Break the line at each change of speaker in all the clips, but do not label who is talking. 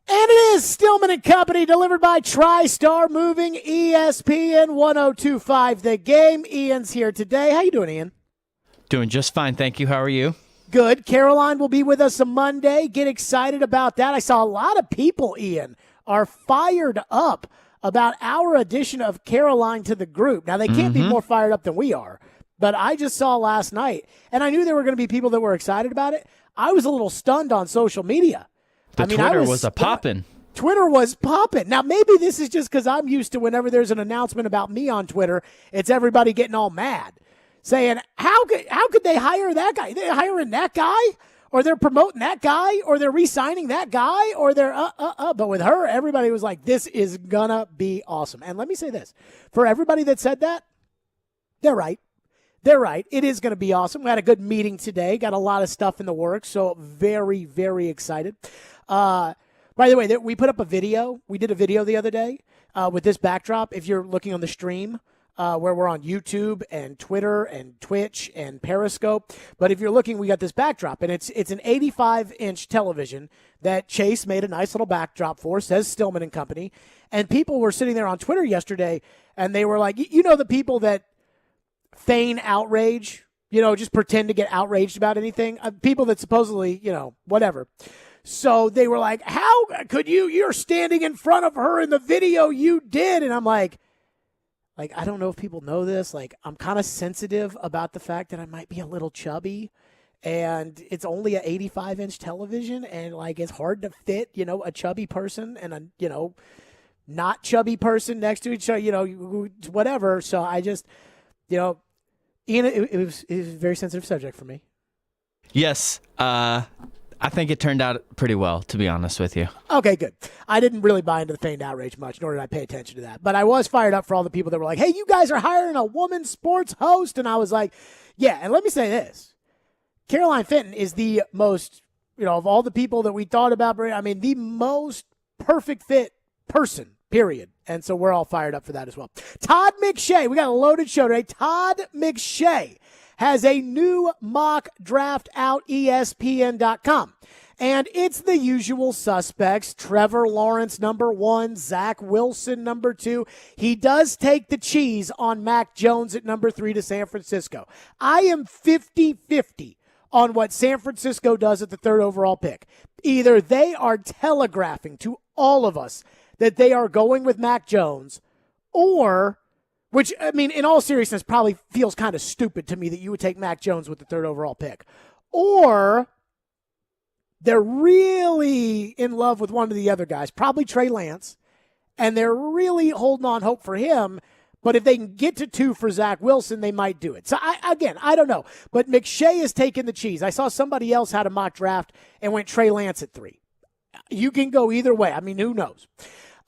And it is Stillman and Company, delivered by TriStar Moving, ESPN 1025 The Game. Ian's here today. How you doing, Ian?
Doing just fine, thank you. How are you?
Good. Caroline will be with us on Monday. Get excited about that. I saw a lot of people, Ian, are fired up about our addition of Caroline to the group. Now, they can't be more fired up than we are, but I just saw last night, and I knew there were going to be people that were excited about it. I was a little stunned on social media.
Twitter was a poppin'.
Twitter was popping. Now, maybe this is just because I'm used to whenever there's an announcement about me on Twitter, it's everybody getting all mad, saying, how could they hire that guy? They're hiring that guy? Or they're promoting that guy? Or they're re-signing that guy? Or they're, But with her, everybody was like, this is going to be awesome. And let me say this. For everybody that said that, they're right. They're right. It is going to be awesome. We had a good meeting today. Got a lot of stuff in the works, so very, very excited. By the way, we put up a video. We did a video the other day with this backdrop. If you're looking on the stream, where we're on YouTube and Twitter and Twitch and Periscope. But if you're looking, we got this backdrop, and it's an 85-inch television that Chase made a nice little backdrop for, says Stillman and Company. And people were sitting there on Twitter yesterday, and they were like, you know, the people that feign outrage, just pretend to get outraged about anything, people that supposedly, whatever. So they were like, how could you're standing in front of her in the video you did. And I'm like, I don't know if people know this. I'm kind of sensitive about the fact that I might be a little chubby, and it's only an 85-inch television, and it's hard to fit, a chubby person and a, not chubby person next to each other, whatever. So I just, Ian, it was a very sensitive subject for me.
Yes. I think it turned out pretty well, to be honest with you.
Okay, good. I didn't really buy into the feigned outrage much, nor did I pay attention to that. But I was fired up for all the people that were like, hey, you guys are hiring a woman sports host. And I was like, yeah. And let me say this. Caroline Fenton is the most, of all the people that we thought about, the most perfect fit person, period. And so we're all fired up for that as well. Todd McShay, we got a loaded show today. Todd McShay has a new mock draft out, ESPN.com. And it's the usual suspects. Trevor Lawrence, number 1. Zach Wilson, number 2. He does take the cheese on Mac Jones at number 3 to San Francisco. I am 50-50 on what San Francisco does at the 3rd overall pick. Either they are telegraphing to all of us that they are going with Mac Jones, or, which, in all seriousness, probably feels kind of stupid to me that you would take Mac Jones with the 3rd overall pick, or they're really in love with one of the other guys, probably Trey Lance, and they're really holding on hope for him. But if they can get to 2 for Zach Wilson, they might do it. So, I don't know. But McShay is taking the cheese. I saw somebody else had a mock draft and went Trey Lance at 3. You can go either way. Who knows?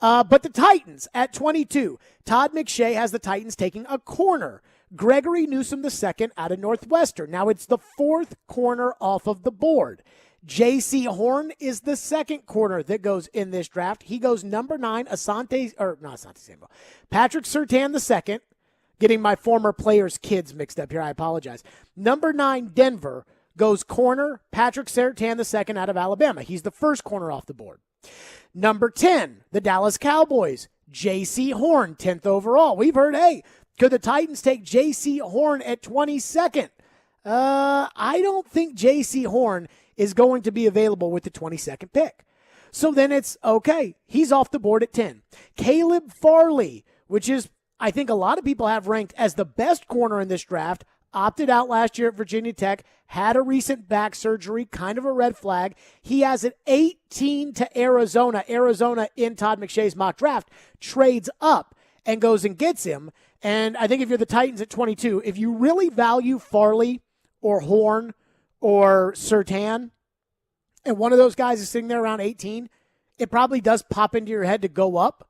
But the Titans at 22. Todd McShay has the Titans taking a corner. Gregory Newsome II out of Northwestern. Now it's the 4th corner off of the board. J.C. Horn is the 2nd corner that goes in this draft. He goes number 9, Patrick Surtain II. Getting my former players' kids mixed up here. I apologize. Number 9, Denver, goes corner, Patrick Surtain II out of Alabama. He's the 1st corner off the board. Number 10, the Dallas Cowboys, J.C. Horn, 10th overall. We've heard, hey, could the Titans take J.C. Horn at 22nd? I don't think J.C. Horn is going to be available with the 22nd pick. So then it's, okay, he's off the board at 10. Caleb Farley, which is, I think a lot of people have ranked as the best corner in this draft, opted out last year at Virginia Tech, had a recent back surgery, kind of a red flag. He has an 18 to Arizona. Arizona in Todd McShay's mock draft trades up and goes and gets him. And I think if you're the Titans at 22, if you really value Farley or Horn or Surtain, and one of those guys is sitting there around 18, it probably does pop into your head to go up.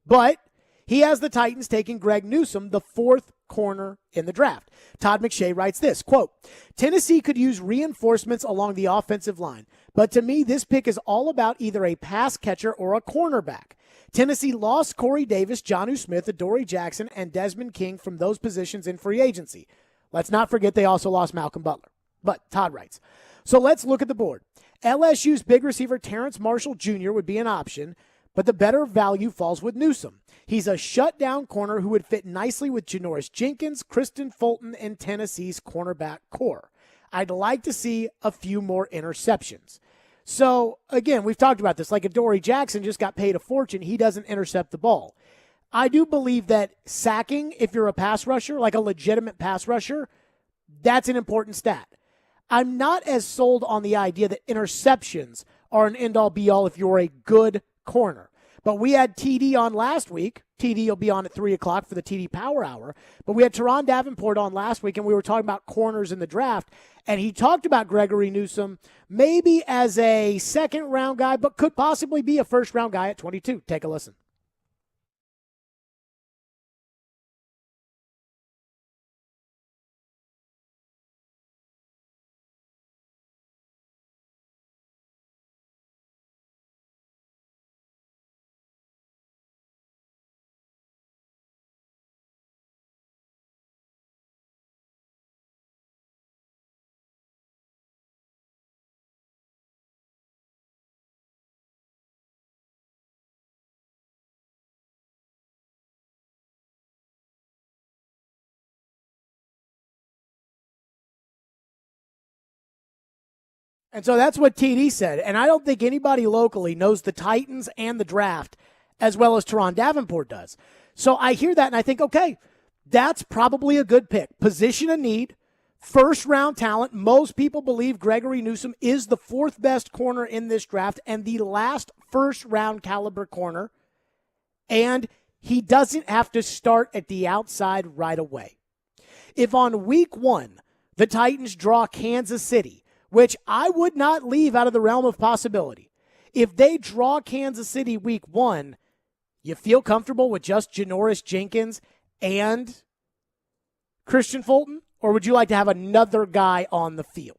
But he has the Titans taking Greg Newsome, the 4th corner in the draft. Todd McShay writes this, quote, Tennessee could use reinforcements along the offensive line, but to me, this pick is all about either a pass catcher or a cornerback. Tennessee lost Corey Davis, Jonnu Smith, Adoree Jackson, and Desmond King from those positions in free agency. Let's not forget they also lost Malcolm Butler. But Todd writes, so let's look at the board. LSU's big receiver Terrence Marshall Jr. would be an option, but the better value falls with Newsome. He's a shutdown corner who would fit nicely with Janoris Jenkins, Kristen Fulton, and Tennessee's cornerback core. I'd like to see a few more interceptions. So, again, we've talked about this. Like if Dory Jackson just got paid a fortune, he doesn't intercept the ball. I do believe that sacking, if you're a pass rusher, like a legitimate pass rusher, that's an important stat. I'm not as sold on the idea that interceptions are an end-all be-all if you're a good corner. But we had TD on last week. TD will be on at 3 o'clock for the TD Power Hour. But we had Turron Davenport on last week, and we were talking about corners in the draft. And he talked about Gregory Newsome maybe as a second-round guy, but could possibly be a first-round guy at 22. Take a listen. And so that's what TD said. And I don't think anybody locally knows the Titans and the draft as well as Turron Davenport does. So I hear that and I think, okay, that's probably a good pick. Position of need, first-round talent. Most people believe Gregory Newsome is the fourth best corner in this draft and the last first-round caliber corner. And he doesn't have to start at the outside right away. If on week 1 the Titans draw Kansas City, which I would not leave out of the realm of possibility. If they draw Kansas City week 1, you feel comfortable with just Janoris Jenkins and Christian Fulton? Or would you like to have another guy on the field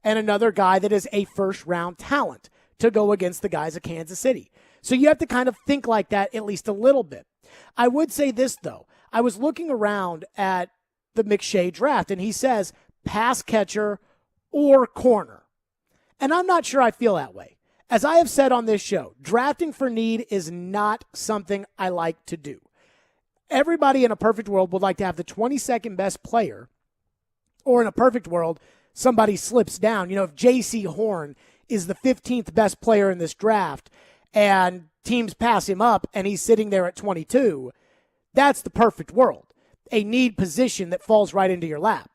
and another guy that is a first-round talent to go against the guys of Kansas City? So you have to kind of think like that at least a little bit. I would say this, though. I was looking around at the McShay draft, and he says pass catcher or corner. And I'm not sure I feel that way. As I have said on this show, drafting for need is not something I like to do. Everybody in a perfect world would like to have the 22nd best player, or in a perfect world, somebody slips down. You know, if J.C. Horn is the 15th best player in this draft and teams pass him up and he's sitting there at 22, that's the perfect world. A need position that falls right into your lap.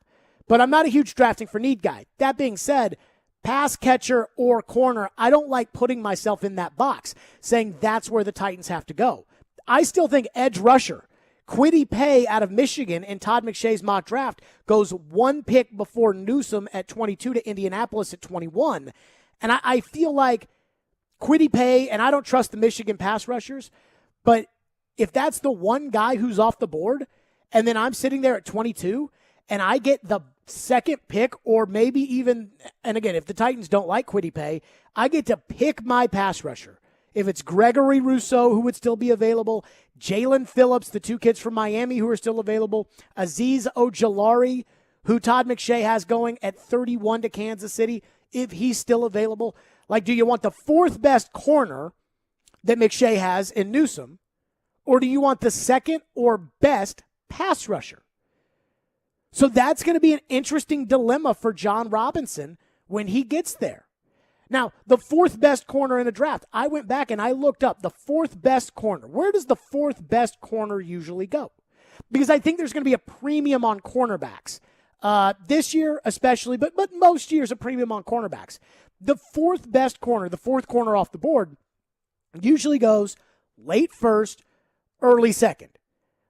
But I'm not a huge drafting for need guy. That being said, pass catcher or corner, I don't like putting myself in that box, saying that's where the Titans have to go. I still think edge rusher, Kwity Paye out of Michigan in Todd McShay's mock draft, goes one pick before Newsome at 22 to Indianapolis at 21. And I feel like Kwity Paye, and I don't trust the Michigan pass rushers, but if that's the one guy who's off the board, and then I'm sitting there at 22, and I get the second pick, or maybe even, and again, if the Titans don't like Kwity Paye, I get to pick my pass rusher. If it's Gregory Rousseau, who would still be available, Jalen Phillips, the two kids from Miami who are still available, Azeez Ojulari, who Todd McShay has going at 31 to Kansas City, if he's still available. Like, do you want the fourth best corner that McShay has in Newsome, or do you want the second or best pass rusher? So that's going to be an interesting dilemma for John Robinson when he gets there. Now, the fourth best corner in a draft, I went back and I looked up the fourth best corner. Where does the fourth best corner usually go? Because I think there's going to be a premium on cornerbacks. This year especially, but most years a premium on cornerbacks. The fourth best corner, the fourth corner off the board, usually goes late first, early second.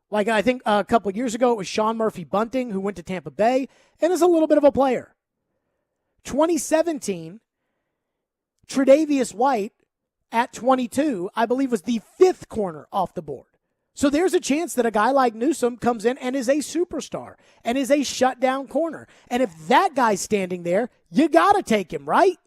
Like I think a couple of years ago, it was Sean Murphy-Bunting, who went to Tampa Bay and is a little bit of a player. 2017, Tre'Davious White at 22, I believe, was the fifth corner off the board. So there's a chance that a guy like Newsome comes in and is a superstar and is a shutdown corner. And if that guy's standing there, you got to take him, right?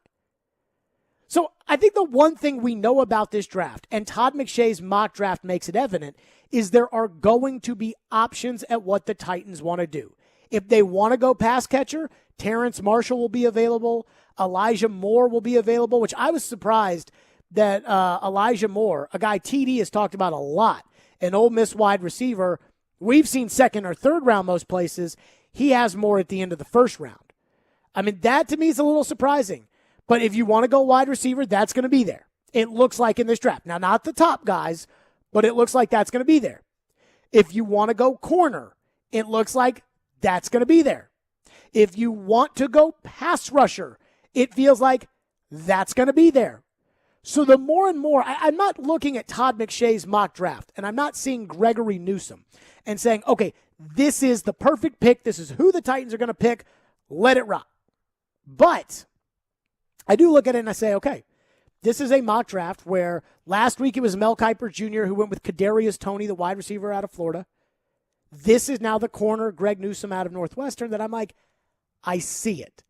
So I think the one thing we know about this draft, and Todd McShay's mock draft makes it evident, is there are going to be options at what the Titans want to do. If they want to go pass catcher, Terrence Marshall will be available. Elijah Moore will be available, which I was surprised that Elijah Moore, a guy TD has talked about a lot, an Ole Miss wide receiver, we've seen second or third round most places. He has more at the end of the first round. I mean, that to me is a little surprising. But if you want to go wide receiver, that's going to be there. It looks like in this draft. Now, not the top guys, but it looks like that's going to be there. If you want to go corner, it looks like that's going to be there. If you want to go pass rusher, it feels like that's going to be there. So the more and more, I'm not looking at Todd McShay's mock draft, and I'm not seeing Gregory Newsome and saying, okay, this is the perfect pick. This is who the Titans are going to pick. Let it rock. But I do look at it and I say, okay, this is a mock draft where last week it was Mel Kiper Jr. who went with Kadarius Toney, the wide receiver out of Florida. This is now the corner, Greg Newsome out of Northwestern, that I'm like, I see it.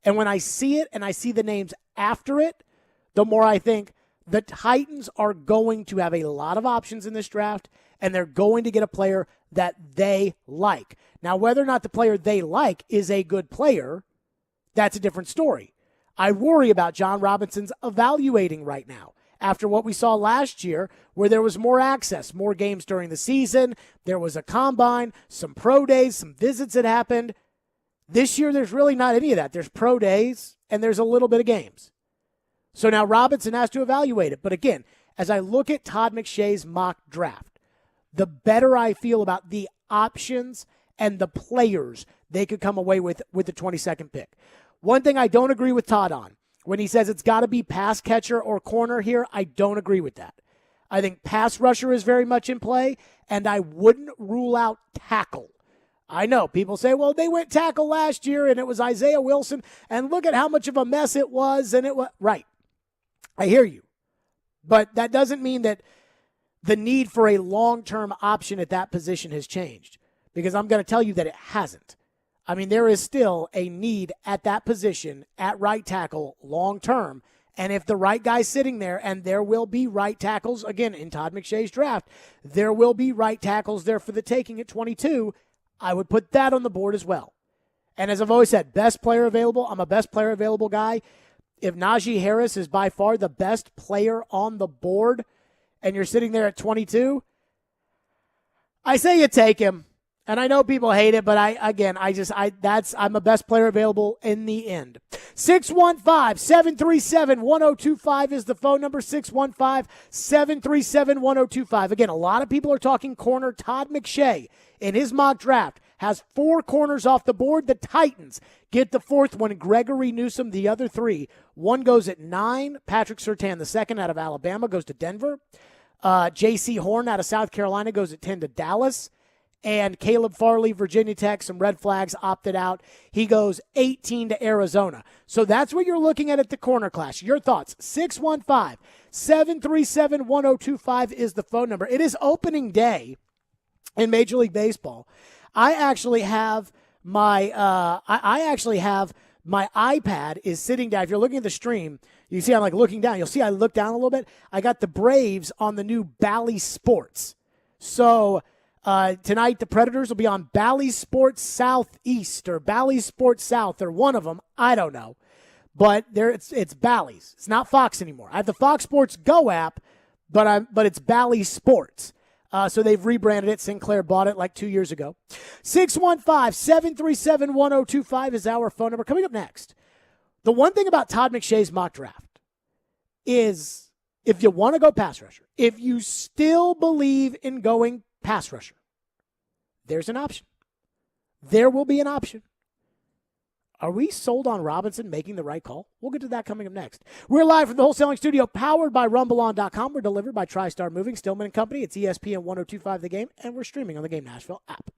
And when I see it and I see the names after it, the more I think the Titans are going to have a lot of options in this draft, and they're going to get a player that they like. Now, whether or not the player they like is a good player, that's a different story. I worry about John Robinson's evaluating right now after what we saw last year where there was more access, more games during the season. There was a combine, some pro days, some visits that happened. This year, there's really not any of that. There's pro days and there's a little bit of games. So now Robinson has to evaluate it. But again, as I look at Todd McShay's mock draft, the better I feel about the options and the players they could come away with the 22nd pick. One thing I don't agree with Todd on, when he says it's got to be pass catcher or corner here, I don't agree with that. I think pass rusher is very much in play, and I wouldn't rule out tackle. I know people say, well, they went tackle last year, and it was Isaiah Wilson, and look at how much of a mess it was, and it was right. I hear you. But that doesn't mean that the need for a long-term option at that position has changed, because I'm going to tell you that it hasn't. I mean, there is still a need at that position at right tackle long-term, and if the right guy's sitting there, and there will be right tackles, again, in Todd McShay's draft, there will be right tackles there for the taking at 22, I would put that on the board as well. And as I've always said, best player available, I'm a best player available guy. If Najee Harris is by far the best player on the board and you're sitting there at 22, I say you take him. And I know people hate it, but I'm a best player available in the end. 615-737-1025 is the phone number, 615-737-1025. Again, a lot of people are talking corner. Todd McShay in his mock draft has 4 corners off the board. The Titans get the 4th one, Gregory Newsome, the other 3. One goes at 9. Patrick Surtain, the second out of Alabama, goes to Denver. J.C. Horn out of South Carolina goes at 10 to Dallas. And Caleb Farley, Virginia Tech, some red flags, opted out. He goes 18 to Arizona. So that's what you're looking at the corner class. Your thoughts, 615-737-1025 is the phone number. It is opening day in Major League Baseball. I actually have my my iPad is sitting down. If you're looking at the stream, you see I'm like looking down. You'll see I look down a little bit. I got the Braves on the new Bally Sports. So tonight, the Predators will be on Bally Sports Southeast or Bally Sports South or one of them. I don't know. But it's Bally's. It's not Fox anymore. I have the Fox Sports Go app, but it's Bally Sports. So they've rebranded it. Sinclair bought it like 2 years ago. 615-737-1025 is our phone number. Coming up next, the one thing about Todd McShay's mock draft is if you want to go pass rusher, if you still believe in going pass rusher, there's an option. There will be an option. Are we sold on Robinson making the right call? We'll get to that coming up next. We're live from the wholesaling studio powered by RumbleOn.com. We're delivered by TriStar Moving, Stillman and Company. It's ESPN 1025 The Game, and we're streaming on the Game Nashville app.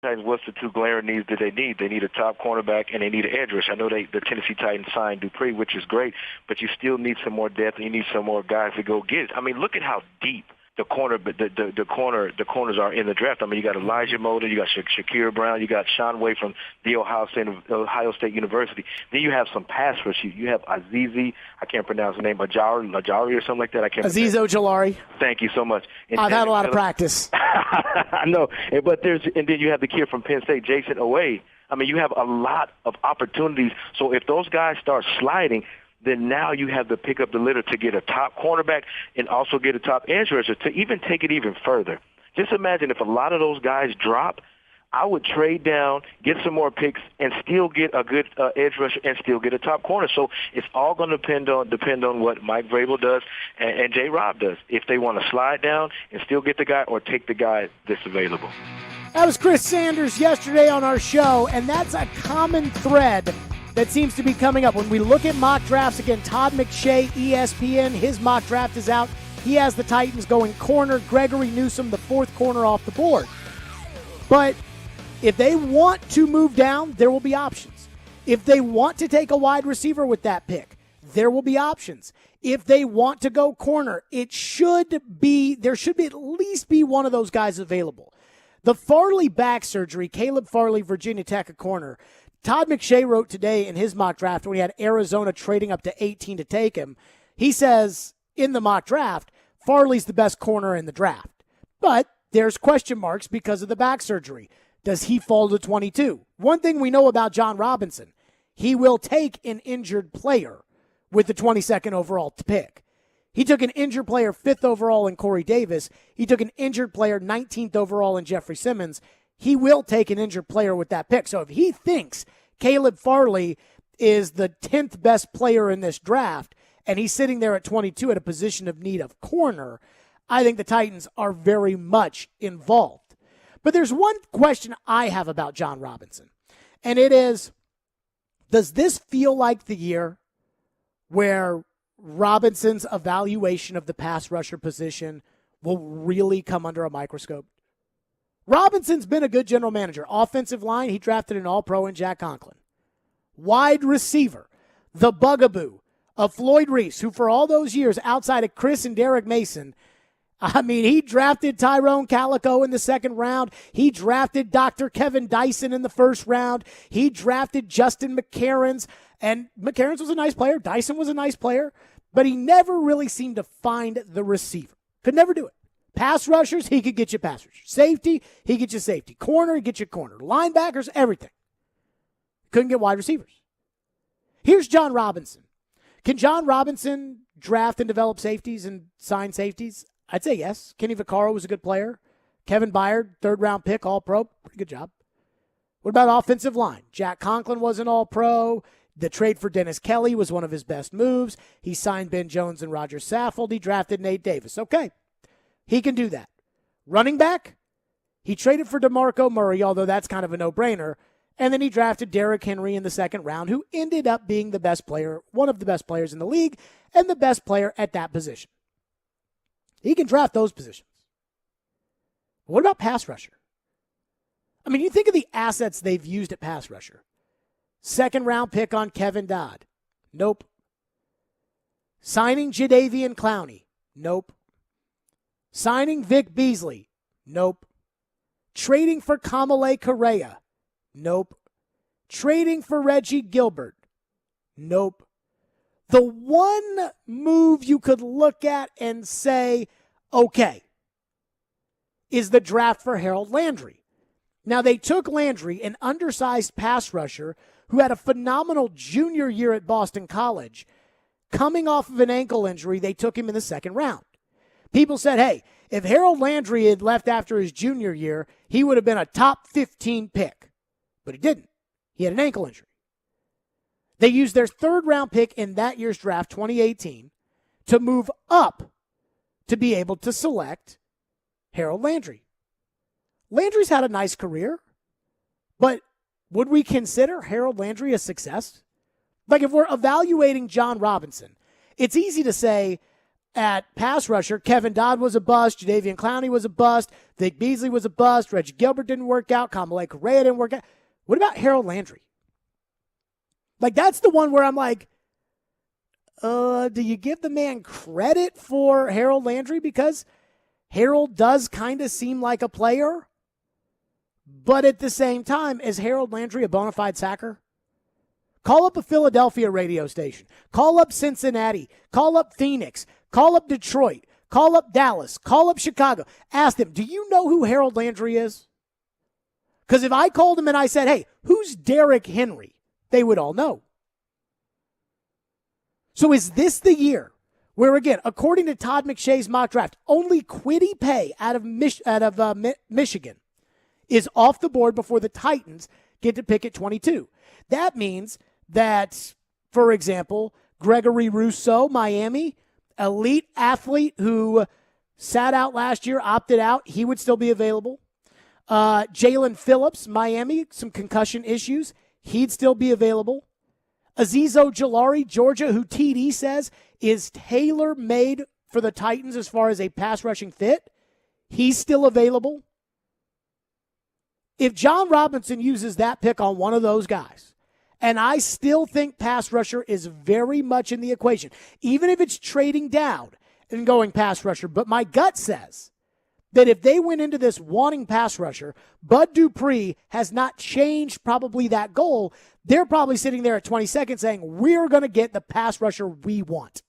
Titans, what's the two glaring needs that they need? They need a top cornerback and they need an edge rush. I know the Tennessee Titans signed Dupree, which is great, but you still need some more depth and you need some more guys to go get it. I mean, look at how deep the corners are in the draft. I mean, you got Elijah Molden, you got Shakir Brown, you got Sean Way from the Ohio State University. Then you have some pass rush. You have Azizi, I can't pronounce the name, Ajari or something like that. I can't.
Aziz Ojolari.
Thank you so much. And
I've had a lot of practice.
I know, but then you have the kid from Penn State, Jason Owe. I mean, you have a lot of opportunities. So if those guys start sliding, then now you have to pick up the litter to get a top cornerback and also get a top edge rusher to even take it even further. Just imagine if a lot of those guys drop, I would trade down, get some more picks, and still get a good edge rusher and still get a top corner. So it's all going to depend on what Mike Vrabel does and J. Rob does. If they want to slide down and still get the guy or take the guy that's available.
That was Chris Sanders yesterday on our show, and that's a common thread that seems to be coming up. When we look at mock drafts, again, Todd McShay, ESPN, his mock draft is out. He has the Titans going corner, Gregory Newsome, the fourth corner off the board. But if they want to move down, there will be options. If they want to take a wide receiver with that pick, there will be options. If they want to go corner, there should at least be one of those guys available. The Farley back surgery, Caleb Farley, Virginia Tech, a corner. Todd McShay wrote today in his mock draft when he had Arizona trading up to 18 to take him. He says in the mock draft, Farley's the best corner in the draft. But there's question marks because of the back surgery. Does he fall to 22? One thing we know about John Robinson, he will take an injured player with the 22nd overall pick. He took an injured player 5th overall in Corey Davis. He took an injured player 19th overall in Jeffrey Simmons. He will take an injured player with that pick. So if he thinks Caleb Farley is the 10th best player in this draft and he's sitting there at 22 at a position of need of corner, I think the Titans are very much involved. But there's one question I have about John Robinson, and it is, does this feel like the year where Robinson's evaluation of the pass rusher position will really come under a microscope? Robinson's been a good general manager. Offensive line, he drafted an All-Pro in Jack Conklin. Wide receiver, the bugaboo of Floyd Reese, who for all those years outside of Chris and Derek Mason, I mean, he drafted Tyrone Calico in the second round. He drafted Dr. Kevin Dyson in the first round. He drafted Justin McCarrans, and McCarrans was a nice player. Dyson was a nice player, but he never really seemed to find the receiver. Could never do it. Pass rushers, he could get you pass rushers. Safety, he get you safety. Corner, he get you corner. Linebackers, everything. Couldn't get wide receivers. Here's John Robinson. Can John Robinson draft and develop safeties and sign safeties? I'd say yes. Kenny Vaccaro was a good player. Kevin Byard, third-round pick, all-pro. Pretty good job. What about offensive line? Jack Conklin was an all-pro. The trade for Dennis Kelly was one of his best moves. He signed Ben Jones and Roger Saffold. He drafted Nate Davis. Okay. He can do that. Running back, he traded for DeMarco Murray, although that's kind of a no-brainer. And then he drafted Derrick Henry in the second round, who ended up being the best player, one of the best players in the league, and the best player at that position. He can draft those positions. What about pass rusher? I mean, you think of the assets they've used at pass rusher. Second-round pick on Kevin Dodd. Nope. Signing Jadeveon Clowney. Nope. Signing Vic Beasley. Nope. Trading for Kamale Correa. Nope. Trading for Reggie Gilbert. Nope. The one move you could look at and say, okay, is the draft for Harold Landry. Now, they took Landry, an undersized pass rusher who had a phenomenal junior year at Boston College. Coming off of an ankle injury, they took him in the second round. People said, hey, if Harold Landry had left after his junior year, he would have been a top 15 pick. But he didn't. He had an ankle injury. They used their third-round pick in that year's draft, 2018, to move up to be able to select Harold Landry. Landry's had a nice career, but would we consider Harold Landry a success? Like, if we're evaluating John Robinson, it's easy to say, at pass rusher, Kevin Dodd was a bust. Jadeveon Clowney was a bust. Vic Beasley was a bust. Reggie Gilbert didn't work out. Kamalei Correa didn't work out. What about Harold Landry? Like, that's the one where I'm like, do you give the man credit for Harold Landry? Because Harold does kind of seem like a player. But at the same time, is Harold Landry a bona fide sacker? Call up a Philadelphia radio station. Call up Cincinnati. Call up Phoenix. Call up Detroit. Call up Dallas. Call up Chicago. Ask them, do you know who Harold Landry is? Because if I called him and I said, hey, who's Derrick Henry? They would all know. So is this the year where, again, according to Todd McShay's mock draft, only Kwity Paye out of Michigan is off the board before the Titans get to pick at 22. That means that, for example, Gregory Rousseau, Miami, elite athlete who sat out last year, opted out, he would still be available. Jalen Phillips, Miami, some concussion issues, he'd still be available. Azeez Ojulari, Georgia, who TD says is tailor-made for the Titans as far as a pass rushing fit, he's still available. If John Robinson uses that pick on one of those guys, and I still think pass rusher is very much in the equation, even if it's trading down and going pass rusher, but my gut says that if they went into this wanting pass rusher, Bud Dupree has not changed probably that goal. They're probably sitting there at 22nd saying, we're going to get the pass rusher we want.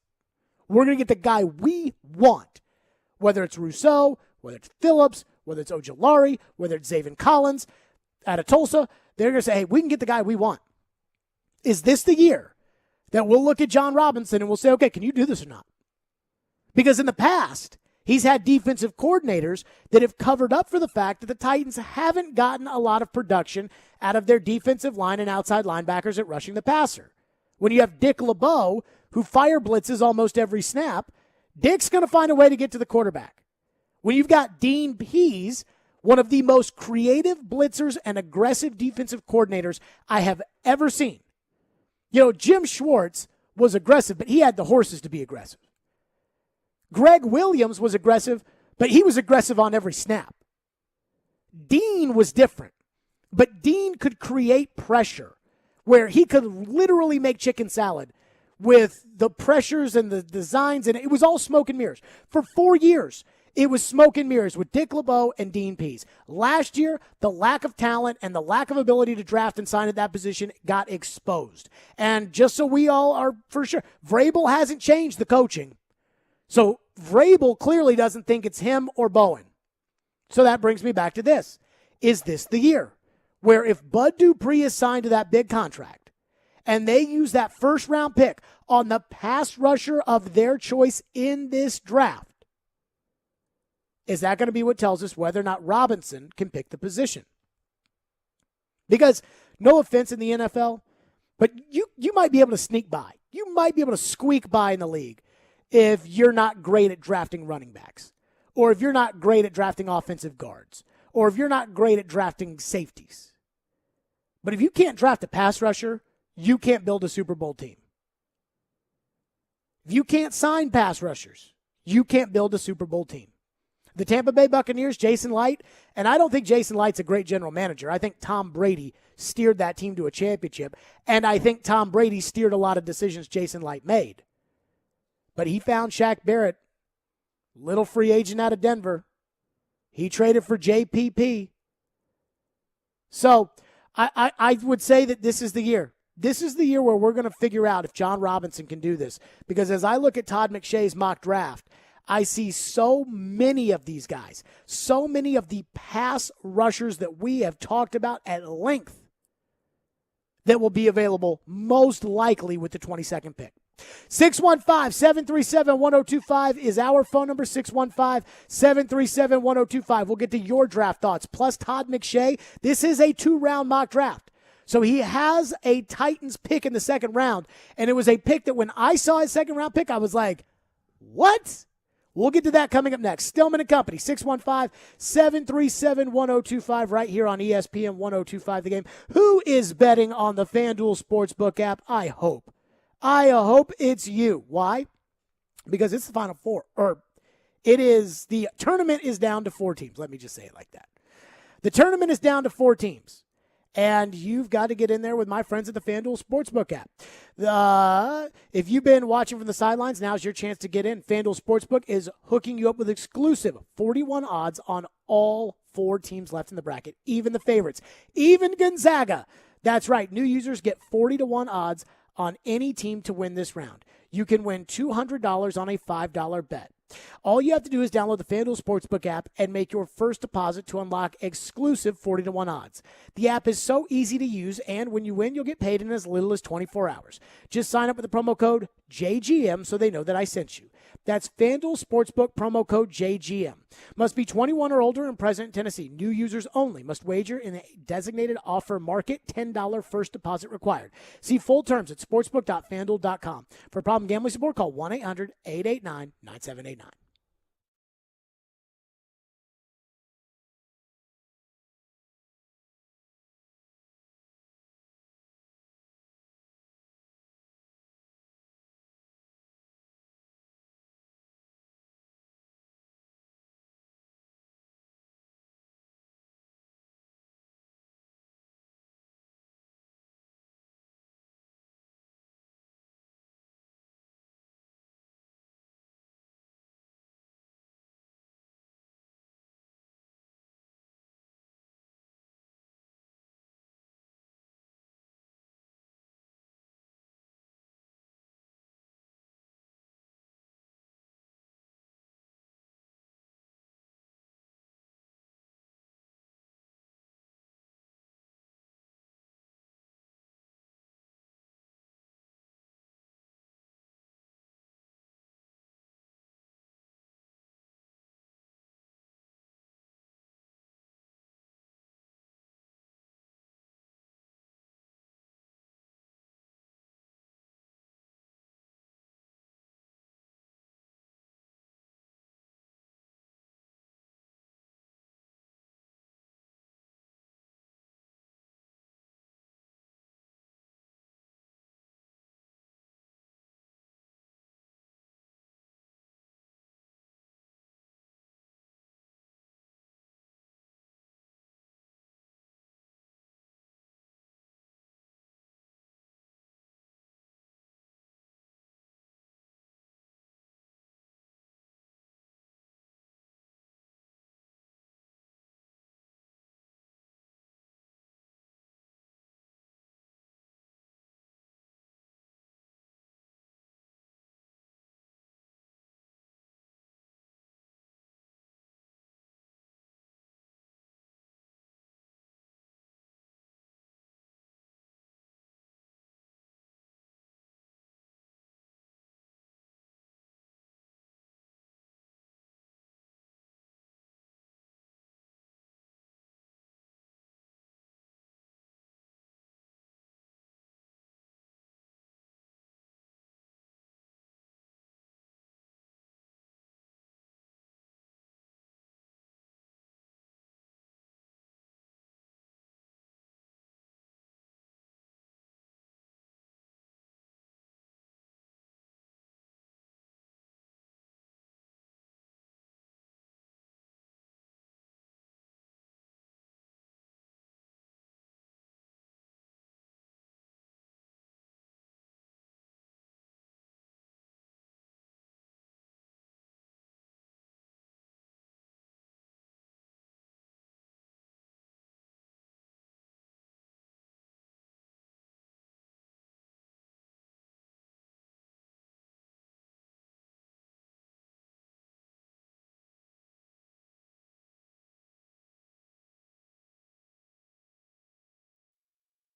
We're going to get the guy we want, whether it's Rousseau, whether it's Phillips, whether it's Ojulari, whether it's Zaven Collins out of Tulsa. They're going to say, hey, we can get the guy we want. Is this the year that we'll look at John Robinson and we'll say, okay, can you do this or not? Because in the past, he's had defensive coordinators that have covered up for the fact that the Titans haven't gotten a lot of production out of their defensive line and outside linebackers at rushing the passer. When you have Dick LeBeau, who fire blitzes almost every snap, Dick's going to find a way to get to the quarterback. When you've got Dean Pease, one of the most creative blitzers and aggressive defensive coordinators I have ever seen. You know, Jim Schwartz was aggressive, but he had the horses to be aggressive. Greg Williams was aggressive, but he was aggressive on every snap. Dean was different, but Dean could create pressure where he could literally make chicken salad with the pressures and the designs, and it was all smoke and mirrors. For 4 years, it was smoke and mirrors with Dick LeBeau and Dean Pease. Last year, the lack of talent and the lack of ability to draft and sign at that position got exposed. And just so we all are for sure, Vrabel hasn't changed the coaching. So Vrabel clearly doesn't think it's him or Bowen. So that brings me back to this. Is this the year where if Bud Dupree is signed to that big contract and they use that first-round pick on the pass rusher of their choice in this draft, is that going to be what tells us whether or not Robinson can pick the position? Because, no offense in the NFL, but you might be able to sneak by. You might be able to squeak by in the league if you're not great at drafting running backs, or if you're not great at drafting offensive guards, or if you're not great at drafting safeties. But if you can't draft a pass rusher, you can't build a Super Bowl team. If you can't sign pass rushers, you can't build a Super Bowl team. The Tampa Bay Buccaneers, Jason Light, and I don't think Jason Light's a great general manager. I think Tom Brady steered that team to a championship, and I think Tom Brady steered a lot of decisions Jason Light made. But he found Shaq Barrett, little free agent out of Denver. He traded for JPP. So I would say that this is the year. This is the year where we're going to figure out if John Robinson can do this. Because as I look at Todd McShay's mock draft, I see so many of these guys, so many of the pass rushers that we have talked about at length that will be available most likely with the 22nd pick. 615-737-1025 is our phone number, 615-737-1025. We'll get to your draft thoughts. Plus Todd McShay, this is a 2-round mock draft. So he has a Titans pick in the second round, and it was a pick that when I saw his second-round pick, I was like, what? We'll get to that coming up next. Stillman and Company, 615-737-1025 right here on ESPN 1025 The Game. Who is betting on the FanDuel Sportsbook app? I hope it's you. Why? because it's the Final Four, or the tournament is down to 4 teams. Let me just say it like that. The tournament is down to 4 teams. And you've got to get in there with my friends at the FanDuel Sportsbook app. If you've been watching from the sidelines, now's your chance to get in. FanDuel Sportsbook is hooking you up with exclusive 41 odds on all 4 teams left in the bracket, even the favorites, even Gonzaga. That's right. New users get 40-1 odds on any team to win this round. You can win $200 on a $5 bet. All you have to do is download the FanDuel Sportsbook app and make your first deposit to unlock exclusive 40-1 odds. The app is so easy to use, and when you win, you'll get paid in as little as 24 hours. Just sign up with the promo code JGM so they know that I sent you. That's FanDuel Sportsbook promo code JGM. Must be 21 or older and present in Tennessee. New users only. Must wager in a designated offer market. $10 first deposit required. See full terms at sportsbook.fanduel.com. For problem gambling support, call 1-800-889-9789.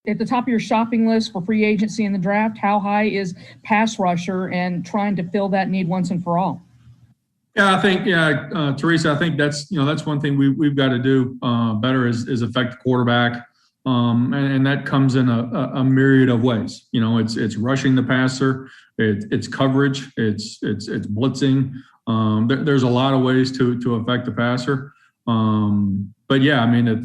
At the top of your shopping list for free agency in the draft, how high is pass rusher and trying to fill that need once and for all?
Yeah, I think, Teresa, I think that's one thing we've got to do better is affect the quarterback. And that comes in a myriad of ways. It's rushing the passer, it's coverage, it's blitzing. There's a lot of ways to affect the passer. But yeah, I mean,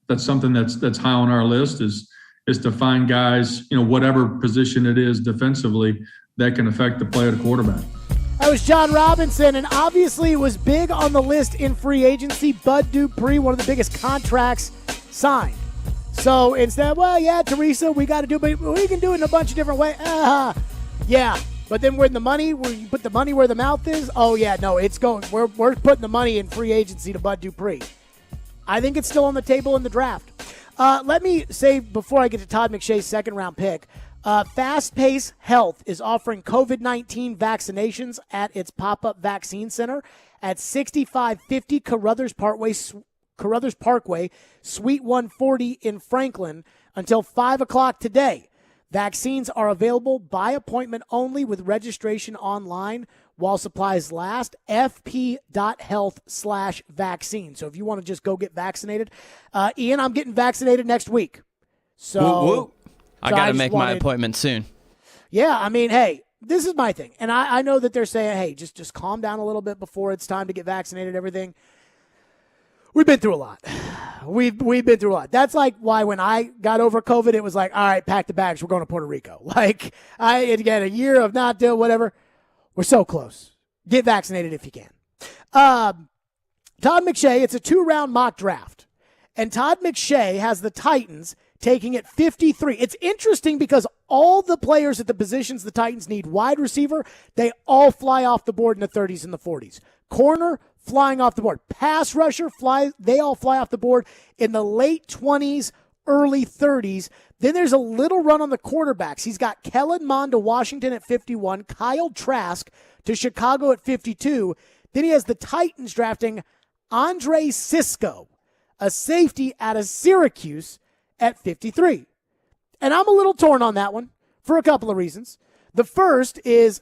that's something that's high on our list is to find guys, whatever position it is defensively, that can affect the play of the quarterback.
That was John Robinson, and obviously it was big on the list in free agency. Bud Dupree, one of the biggest contracts signed. So instead, Teresa, we got to do it, but we can do it in a bunch of different ways. Yeah, but then when you put the money where the mouth is, it's going. We're putting the money in free agency to Bud Dupree. I think it's still on the table in the draft. Let me say before I get to Todd McShay's second-round pick, Fast Pace Health is offering COVID-19 vaccinations at its pop-up vaccine center at 6550 Carruthers Parkway, Suite 140 in Franklin until 5 o'clock today. Vaccines are available by appointment only with registration online while supplies last. fp.health/vaccine. So if you want to just go get vaccinated. Ian, I'm getting vaccinated next week. So
woo, woo. I got to make my
wanted,
appointment soon.
Yeah, I mean, hey, this is my thing. And I know that they're saying, hey, just calm down a little bit before it's time to get vaccinated, everything. We've been through a lot. We've been through a lot. That's like why when I got over COVID, it was like, all right, pack the bags. We're going to Puerto Rico. Like, again, a year of not doing whatever. We're so close. Get vaccinated if you can. Todd McShay, it's a 2-round mock draft. And Todd McShay has the Titans taking it 53. It's interesting because all the players at the positions the Titans need, wide receiver, they all fly off the board in the 30s and the 40s. Corner, flying off the board. Pass rusher, they all fly off the board in the late 20s, early 30s. Then there's a little run on the quarterbacks. He's got Kellen Mond to Washington at 51, Kyle Trask to Chicago at 52. Then he has the Titans drafting Andre Cisco, a safety out of Syracuse, at 53. And I'm a little torn on that one for a couple of reasons. The first is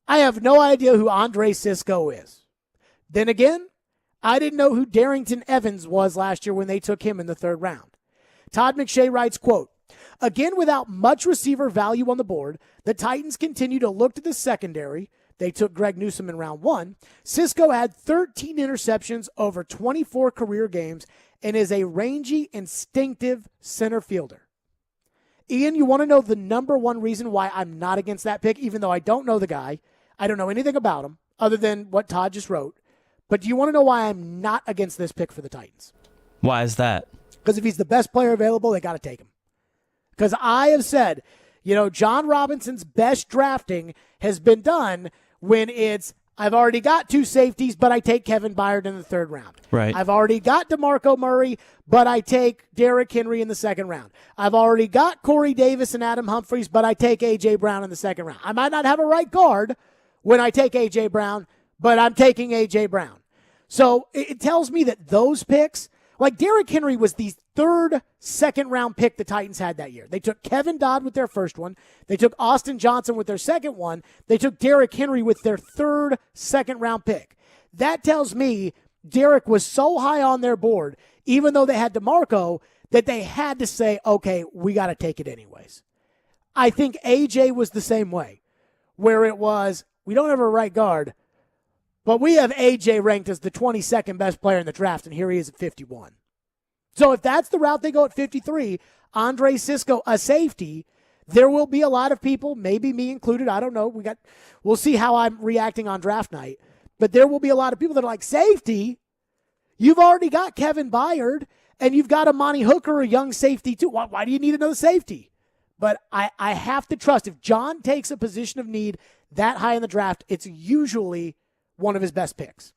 I have no idea who Andre Cisco is. Then again, I didn't know who Darrington Evans was last year when they took him in the 3rd round. Todd McShay writes, quote, again, without much receiver value on the board, the Titans continue to look to the secondary. They took Greg Newsome in round 1. Cisco had 13 interceptions over 24 career games and is a rangy, instinctive center fielder. Ian, you want to know the number one reason why I'm not against that pick, even though I don't know the guy. I don't know anything about him other than what Todd just wrote. But do you want to know why I'm not against this pick for the Titans?
Why is that?
Because if he's the best player available, they got to take him. Because I have said, John Robinson's best drafting has been done when it's, I've already got 2 safeties, but I take Kevin Byard in the 3rd round.
Right.
I've already got DeMarco Murray, but I take Derrick Henry in the 2nd round. I've already got Corey Davis and Adam Humphries, but I take A.J. Brown in the 2nd round. I might not have a right guard when I take A.J. Brown, but I'm taking A.J. Brown. So it tells me that those picks, like Derrick Henry was the 3rd second-round pick the Titans had that year. They took Kevin Dodd with their 1st one. They took Austin Johnson with their 2nd one. They took Derrick Henry with their 3rd second-round pick. That tells me Derrick was so high on their board, even though they had DeMarco, that they had to say, okay, we got to take it anyways. I think AJ was the same way, where it was, we don't have a right guard, but we have AJ ranked as the 22nd best player in the draft, and here he is at 51. So if that's the route they go at 53, Andre Cisco, a safety, there will be a lot of people, maybe me included, I don't know. We'll see how I'm reacting on draft night. But there will be a lot of people that are like, safety? You've already got Kevin Byard, and you've got Amani Hooker, a young safety too. Why do you need another safety? But I have to trust, if John takes a position of need that high in the draft, it's usually one of his best picks.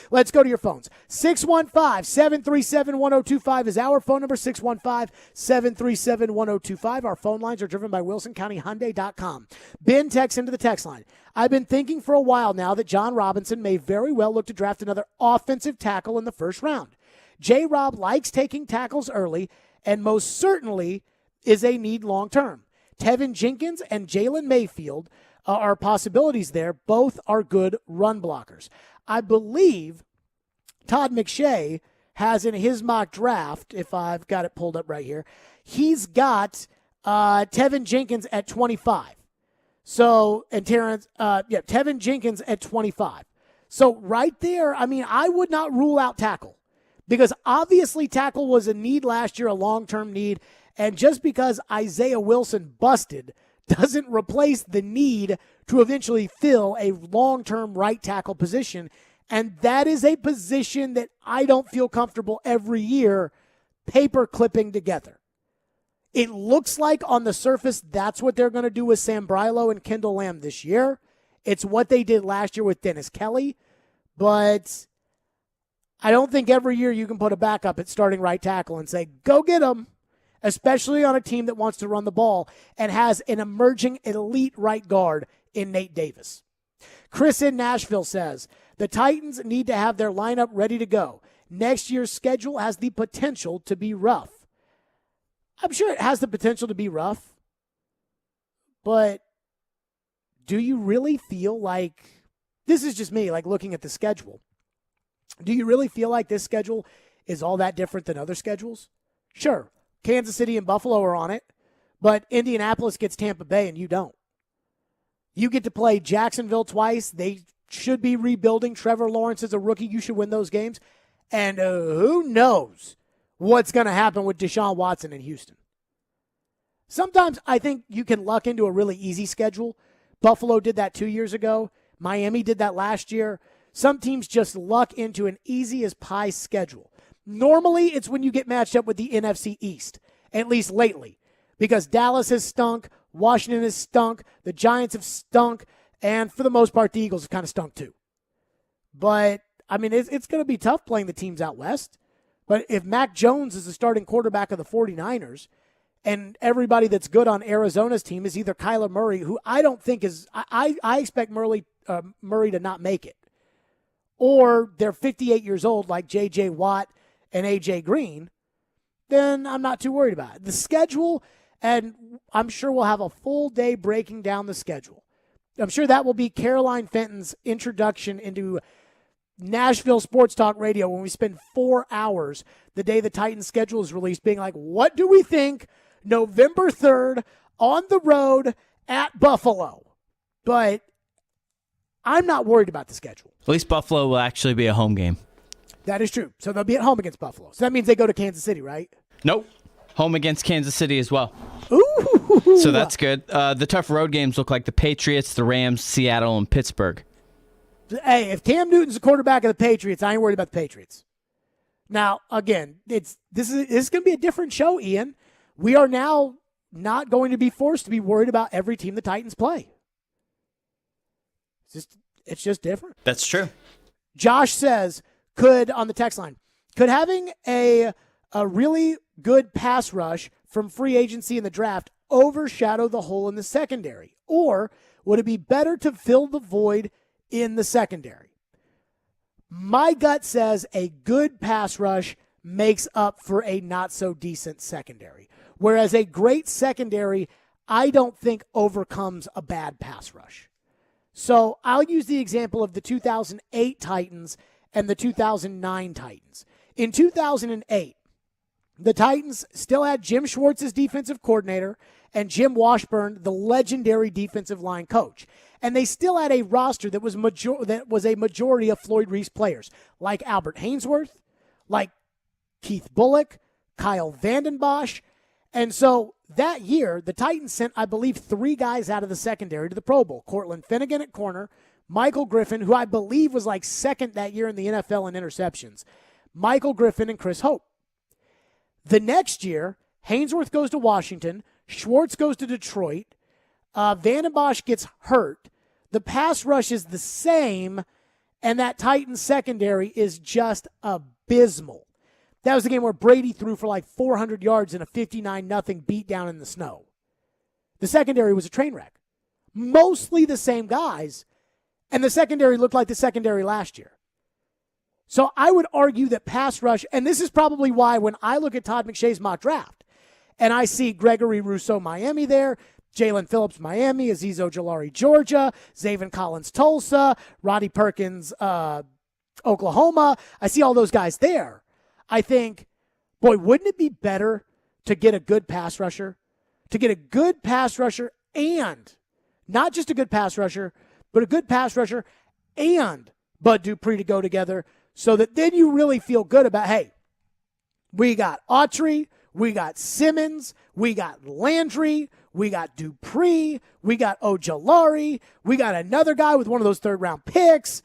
Let's go to your phones. 615-737-1025 is our phone number, 615-737-1025. Our phone lines are driven by WilsonCountyHyundai.com. Ben texts into the text line. I've been thinking for a while now that John Robinson may very well look to draft another offensive tackle in the 1st round. J-Rob likes taking tackles early and most certainly is a need long-term. Tevin Jenkins and Jalen Mayfield are possibilities there. Both are good run blockers. I believe Todd McShay has in his mock draft, if I've got it pulled up right here, he's got Tevin Jenkins at 25. So, and Tevin Jenkins at 25. So right there, I mean, I would not rule out tackle because obviously tackle was a need last year, a long-term need. And just because Isaiah Wilson busted doesn't replace the need to eventually fill a long-term right tackle position. And that is a position that I don't feel comfortable every year paper clipping together. It looks like on the surface that's what they're going to do with Sam Brilo and Kendall Lamb this year. It's what they did last year with Dennis Kelly. But I don't think every year you can put a backup at starting right tackle and say, go get him, especially on a team that wants to run the ball and has an emerging elite right guard in Nate Davis. Chris in Nashville says, the Titans need to have their lineup ready to go. Next year's schedule has the potential to be rough. I'm sure it has the potential to be rough, but do you really feel like, this is just me, like looking at the schedule, do you really feel like this schedule is all that different than other schedules? Sure, Kansas City and Buffalo are on it, but Indianapolis gets Tampa Bay and you don't. You get to play Jacksonville twice. They should be rebuilding. Trevor Lawrence is a rookie. You should win those games. And who knows what's going to happen with Deshaun Watson in Houston. Sometimes I think you can luck into a really easy schedule. Buffalo did that 2 years ago. Miami did that last year. Some teams just luck into an easy as pie schedule. Normally, it's when you get matched up with the NFC East, at least lately, because Dallas has stunk, Washington has stunk, the Giants have stunk, and for the most part, the Eagles have kind of stunk too. But, I mean, it's going to be tough playing the teams out west. But if Mac Jones is the starting quarterback of the 49ers, and everybody that's good on Arizona's team is either Kyler Murray, who I don't think is, I expect Murray to not make it, or they're 58 years old like J.J. Watt and A.J. Green, then I'm not too worried about it. The schedule, and I'm sure we'll have a full day breaking down the schedule. I'm sure that will be Caroline Fenton's introduction into Nashville Sports Talk Radio when we spend 4 hours the day the Titans schedule is released being like, what do we think November 3rd on the road at Buffalo? But I'm not worried about the schedule.
At least Buffalo will actually be a home game.
That is true. So they'll be at home against Buffalo. So that means they go to Kansas City, right?
Nope. Home against Kansas City as well.
Ooh.
So that's good. The tough road games look like the Patriots, the Rams, Seattle, and Pittsburgh.
Hey, if Cam Newton's the quarterback of the Patriots, I ain't worried about the Patriots. Now, again, this is going to be a different show, Ian. We are now not going to be forced to be worried about every team the Titans play. It's just different.
That's true.
Josh says, on the text line, could having a really good pass rush from free agency in the draft overshadow the hole in the secondary? Or would it be better to fill the void in the secondary? My gut says a good pass rush makes up for a not-so-decent secondary, whereas a great secondary, I don't think overcomes a bad pass rush. So I'll use the example of the 2008 Titans and the 2009 Titans. In 2008, the Titans still had Jim Schwartz as defensive coordinator and Jim Washburn, the legendary defensive line coach. And they still had a roster that was a majority of Floyd Reese players, like Albert Hainsworth, like Keith Bullock, Kyle Vanden Bosch. And so that year, the Titans sent, I believe, 3 guys out of the secondary to the Pro Bowl. Cortland Finnegan at corner, Michael Griffin, who I believe was like second that year in the NFL in interceptions, Michael Griffin and Chris Hope. The next year, Hainsworth goes to Washington, Schwartz goes to Detroit, Vanden Bosch gets hurt, the pass rush is the same, and that Titans secondary is just abysmal. That was the game where Brady threw for like 400 yards in a 59-0 beatdown in the snow. The secondary was a train wreck. Mostly the same guys, and the secondary looked like the secondary last year. So I would argue that pass rush, and this is probably why when I look at Todd McShay's mock draft, and I see Gregory Rousseau, Miami there, Jalen Phillips, Miami, Azeez Ojulari, Georgia, Zaven Collins, Tulsa, Roddy Perkins, Oklahoma. I see all those guys there. I think, boy, wouldn't it be better to get a good pass rusher? To get a good pass rusher and not just a good pass rusher, but a good pass rusher and Bud Dupree to go together so that then you really feel good about, hey, we got Autry, we got Simmons, we got Landry, We got Dupree. We got Ojolari. We got another guy with one of those third-round picks.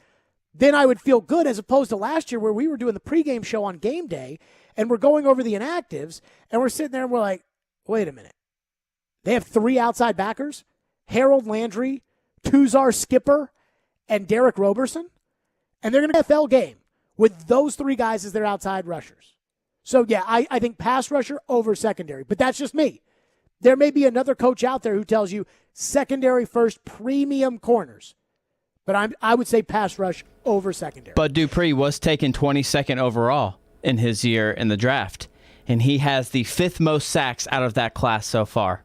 Then I would feel good as opposed to last year where we were doing the pregame show on game day and we're going over the inactives and we're sitting there and we're like, wait a minute. They have 3 outside backers, Harold Landry, Tuzar Skipper, and Derek Roberson, and they're going to an NFL game with those 3 guys as their outside rushers. So, yeah, I think pass rusher over secondary, but that's just me. There may be another coach out there who tells you secondary first, premium corners. But I would say pass rush over secondary.
But Dupree was taken 22nd overall in his year in the draft, and he has the 5th most sacks out of that class so far.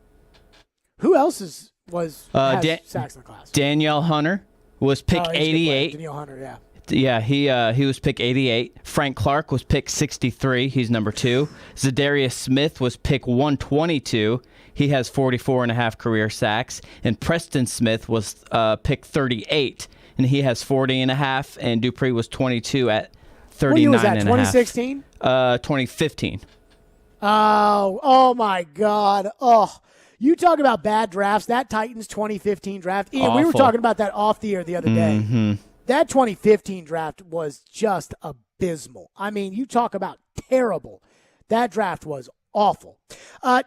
Who else has sacks in the class?
Danielle Hunter was pick 88.
Danielle Hunter, yeah.
Yeah, he was pick 88. Frank Clark was pick 63. He's number 2. Zadarius Smith was pick 122. He has 44.5 career sacks. And Preston Smith was pick 38, and he has 40.5. And Dupree was 22 at 39.5.
What year was that, 2016?
2015.
Oh my God. Oh, you talk about bad drafts. That Titans 2015 draft. Ian, we were talking about that off the air the other day.
Mm-hmm.
That 2015 draft was just abysmal. I mean, you talk about terrible. That draft was awful.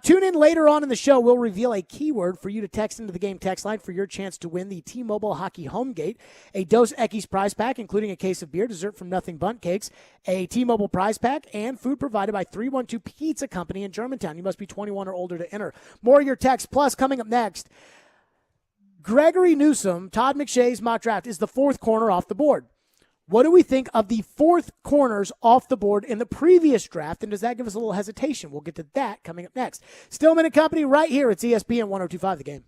Tune in later on in the show. We'll reveal a keyword for you to text into the game text line for your chance to win the T-Mobile Hockey Homegate, a Dos Equis prize pack, including a case of beer, dessert from Nothing Bundt Cakes, a T-Mobile prize pack, and food provided by 312 Pizza Company in Germantown. You must be 21 or older to enter. More of your texts. Plus, coming up next, Gregory Newsome, Todd McShay's mock draft, is the 4th corner off the board. What do we think of the 4th corners off the board in the previous draft, and does that give us a little hesitation? We'll get to that coming up next. Stillman and Company right here. It's ESPN 102.5 The Game.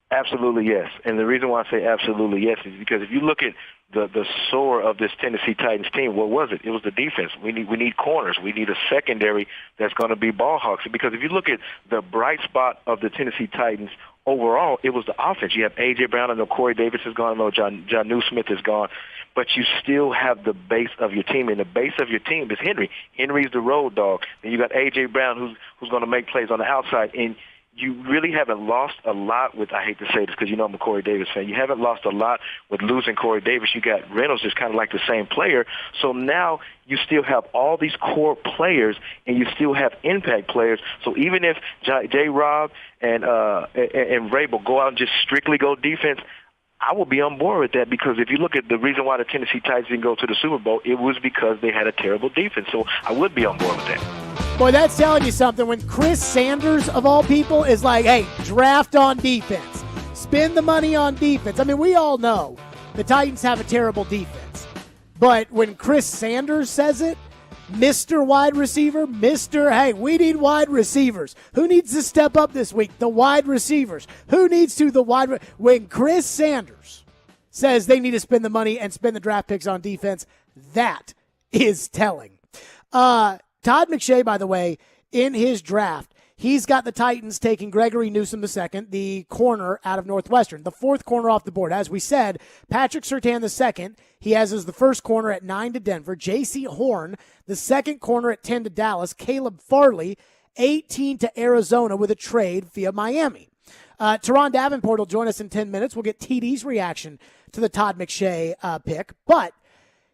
Absolutely yes. And the reason why I say absolutely yes is because if you look at the sore of this Tennessee Titans team, what was it? It was the defense. We need corners. We need a secondary that's going to be ball hawks. Because if you look at the bright spot of the Tennessee Titans overall, it was the offense. You have A.J. Brown. I know Corey Davis is gone. I know John Newsmith is gone. But you still have the base of your team, and the base of your team is Henry. Henry's the road dog. And you got A.J. Brown who's going to make plays on the outside. And you really haven't lost a lot with, I hate to say this because you know I'm a Corey Davis fan, you haven't lost a lot with losing Corey Davis. You got Reynolds is kind of like the same player. So now you still have all these core players and you still have impact players. So even if J-Rob and Rabel go out and just strictly go defense, I will be on board with that because if you look at the reason why the Tennessee Titans didn't go to the Super Bowl, it was because they had a terrible defense. So I would be on board with that.
Boy, that's telling you something when Chris Sanders, of all people, is like, hey, draft on defense. Spend the money on defense. I mean, we all know the Titans have a terrible defense. But when Chris Sanders says it, Mr. Wide Receiver, hey, we need wide receivers. Who needs to step up this week? The wide receivers. Who needs to? When Chris Sanders says they need to spend the money and spend the draft picks on defense, that is telling. Todd McShay, by the way, in his draft, he's got the Titans taking Gregory Newsome II, the corner out of Northwestern, the fourth corner off the board. As we said, Patrick Surtain II, he has as the first corner at 9 to Denver. J.C. Horn, the second corner at 10 to Dallas. Caleb Farley, 18 to Arizona with a trade via Miami. Turron Davenport will join us in 10 minutes. We'll get TD's reaction to the Todd McShay pick. But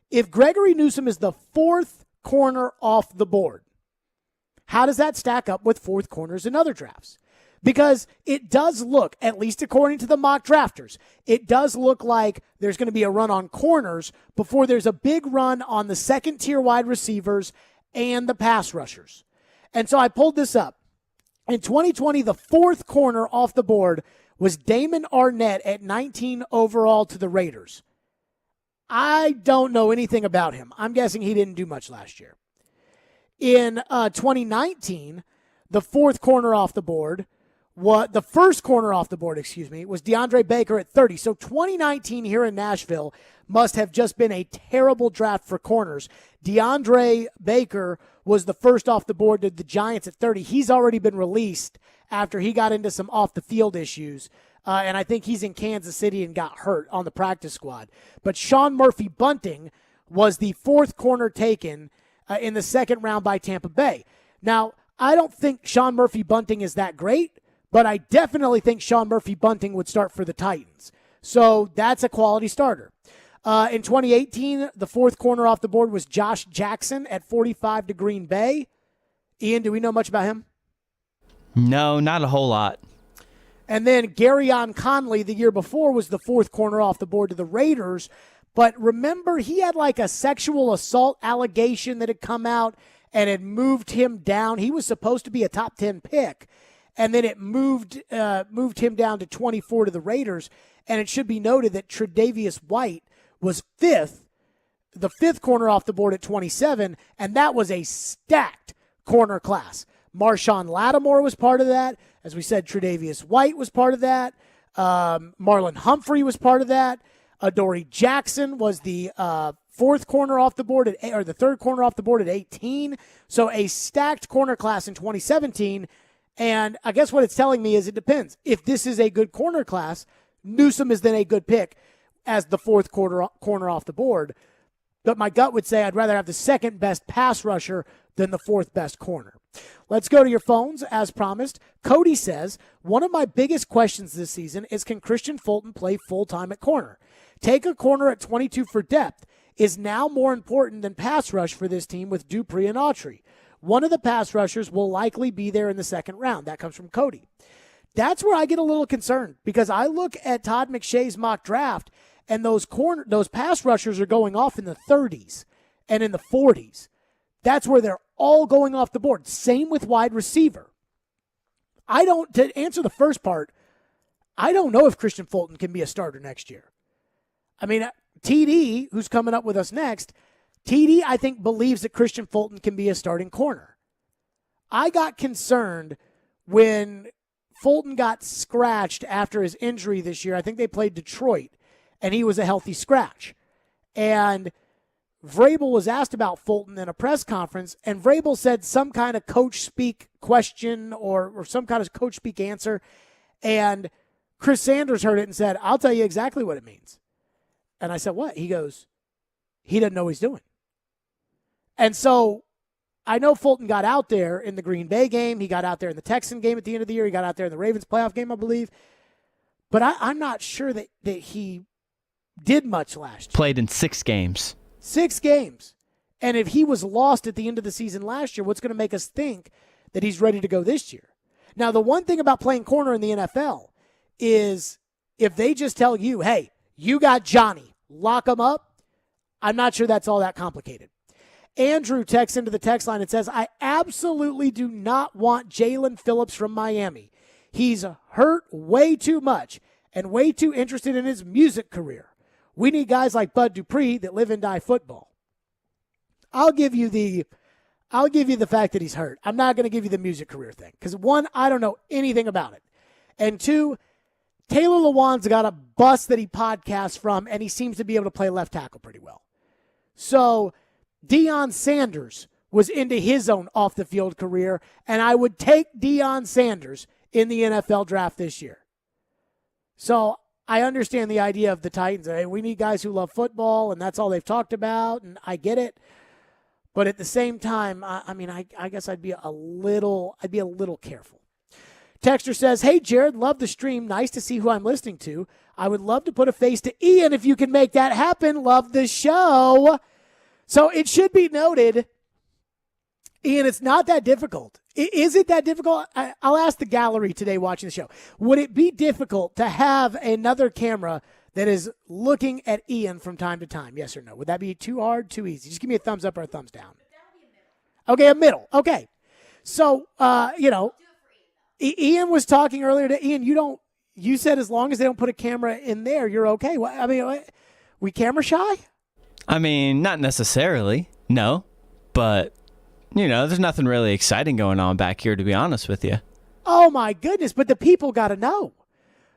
if Gregory Newsome is the fourth corner off the board, how does that stack up with fourth corners in other drafts? Because it does look, at least according to the mock drafters, it does look like there's going to be a run on corners before there's a big run on the second tier wide receivers and the pass rushers. And so I pulled this up. In 2020, the fourth corner off the board was Damon Arnett at 19 overall to the Raiders. I don't know anything about him. I'm guessing he didn't do much last year. In 2019, the fourth corner off the board, the first corner off the board, was DeAndre Baker at 30. So 2019 here in Nashville must have just been a terrible draft for corners. DeAndre Baker was the first off the board to the Giants at 30. He's already been released after he got into some off-the-field issues. And I think he's in Kansas City and got hurt on the practice squad. But Sean Murphy-Bunting was the fourth corner taken in the second round by Tampa Bay. Now, I don't think Sean Murphy-Bunting is that great, but I definitely think Sean Murphy-Bunting would start for the Titans. So that's a quality starter. In 2018, the fourth corner off the board was Josh Jackson at 45 to Green Bay. Ian, do we know much about him?
No, not a whole lot.
And then Garyon Conley the year before was the fourth corner off the board to the Raiders. But remember, he had like a sexual assault allegation that had come out and had moved him down. He was supposed to be a top 10 pick, and then it moved him down to 24 to the Raiders. And it should be noted that Tre'Davious White was the fifth corner off the board at 27, and that was a stacked corner class. Marshawn Lattimore was part of that. As we said, Tre'Davious White was part of that. Marlon Humphrey was part of that. Adoree Jackson was the fourth corner off the board or the third corner off the board at 18. So a stacked corner class in 2017. And I guess what it's telling me is it depends. If this is a good corner class, Newsome is then a good pick as the fourth corner off the board. But my gut would say I'd rather have the second best pass rusher than the fourth best corner. Let's go to your phones, as promised. Cody says, one of my biggest questions this season is, can Christian Fulton play full-time at corner? Take a corner at 22 for depth is now more important than pass rush for this team with Dupree and Autry. One of the pass rushers will likely be there in the second round. That comes from Cody. That's where I get a little concerned because I look at Todd McShay's mock draft and those pass rushers are going off in the 30s and in the 40s. That's where they're all going off the board. Same with wide receiver. To answer the first part, I don't know if Christian Fulton can be a starter next year. I mean, TD, who's coming up with us next, TD, I think, believes that Christian Fulton can be a starting corner. I got concerned when Fulton got scratched after his injury this year. I think they played Detroit, and he was a healthy scratch. And Vrabel was asked about Fulton in a press conference, and Vrabel said some kind of coach speak question or some kind of coach speak answer. And Chris Sanders heard it and said, I'll tell you exactly what it means. And I said, what? He goes, he doesn't know what he's doing. And so I know Fulton got out there in the Green Bay game. He got out there in the Texan game at the end of the year. He got out there in the Ravens playoff game, I believe. But I'm not sure that he did much last year.
Played in 6 games.
6 games. And if he was lost at the end of the season last year, what's going to make us think that he's ready to go this year? Now, the one thing about playing corner in the NFL is if they just tell you, hey, you got Johnny, lock him up, I'm not sure that's all that complicated. Andrew texts into the text line and says, I absolutely do not want Jalen Phillips from Miami. He's hurt way too much and way too interested in his music career. We need guys like Bud Dupree that live and die football. I'll give you the fact that he's hurt. I'm not going to give you the music career thing because, one, I don't know anything about it. And two, Taylor Lewan's got a bus that he podcasts from, and he seems to be able to play left tackle pretty well. So Deion Sanders was into his own off-the-field career, and I would take Deion Sanders in the NFL draft this year. So I understand the idea of the Titans. Hey, we need guys who love football, and that's all they've talked about, and I get it. But at the same time, I guess I'd be a little careful. Texter says, hey, Jared, love the stream. Nice to see who I'm listening to. I would love to put a face to Ian if you can make that happen. Love the show. So it should be noted, Ian, it's not that difficult. Is it that difficult? I'll ask the gallery today watching the show. Would it be difficult to have another camera that is looking at Ian from time to time? Yes or no? Would that be too hard, too easy? Just give me a thumbs up or a thumbs down. Okay, a middle. Okay. So, Ian was talking earlier to Ian. You said as long as they don't put a camera in there, you're okay. We camera shy?
I mean, not necessarily, no. But, there's nothing really exciting going on back here, to be honest with you.
Oh, my goodness. But the people got to know.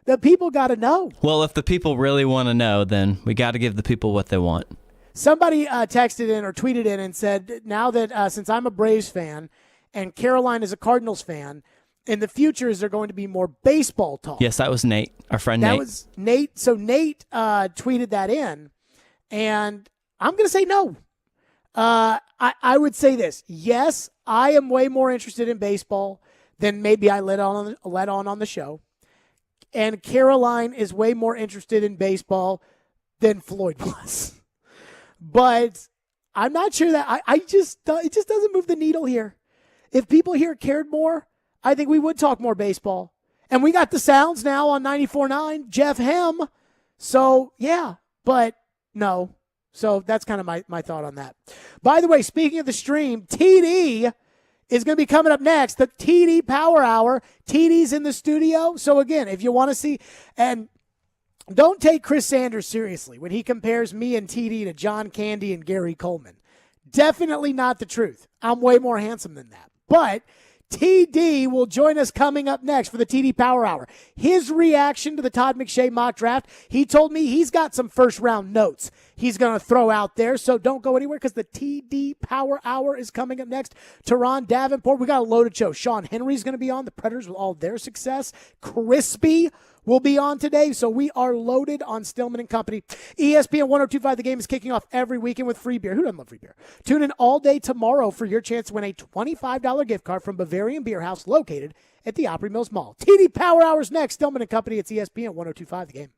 The people got to know.
Well, if the people really want to know, then we got to give the people what they want.
Somebody texted in or tweeted in and said, now that since I'm a Braves fan and Caroline is a Cardinals fan, in the future, is there going to be more baseball talk?
Yes, that was Nate, our friend Nate.
That was Nate. So Nate tweeted that in, and I'm going to say no. I would say this. Yes, I am way more interested in baseball than maybe I let on the show. And Caroline is way more interested in baseball than Floyd was. But I'm not sure that it just doesn't move the needle here. If people here cared more, I think we would talk more baseball. And we got the sounds now on 94.9, Jeff Hem. So, yeah, but no. So that's kind of my thought on that. By the way, speaking of the stream, TD is going to be coming up next, the TD Power Hour. TD's in the studio. So, again, if you want to see, and don't take Chris Sanders seriously when he compares me and TD to John Candy and Gary Coleman. Definitely not the truth. I'm way more handsome than that. But TD will join us coming up next for the TD Power Hour. His reaction to the Todd McShay mock draft, he told me he's got some first-round notes he's going to throw out there, so don't go anywhere because the TD Power Hour is coming up next. Turron Davenport, we got a loaded show. Sean Henry's going to be on, the Predators with all their success. Crispy will be on today, so we are loaded on Stillman and Company. ESPN 102.5 The Game is kicking off every weekend with free beer. Who doesn't love free beer? Tune in all day tomorrow for your chance to win a $25 gift card from Bavarian Beer House located at the Opry Mills Mall. TD Power Hours next. Stillman and Company. It's ESPN 102.5 The Game.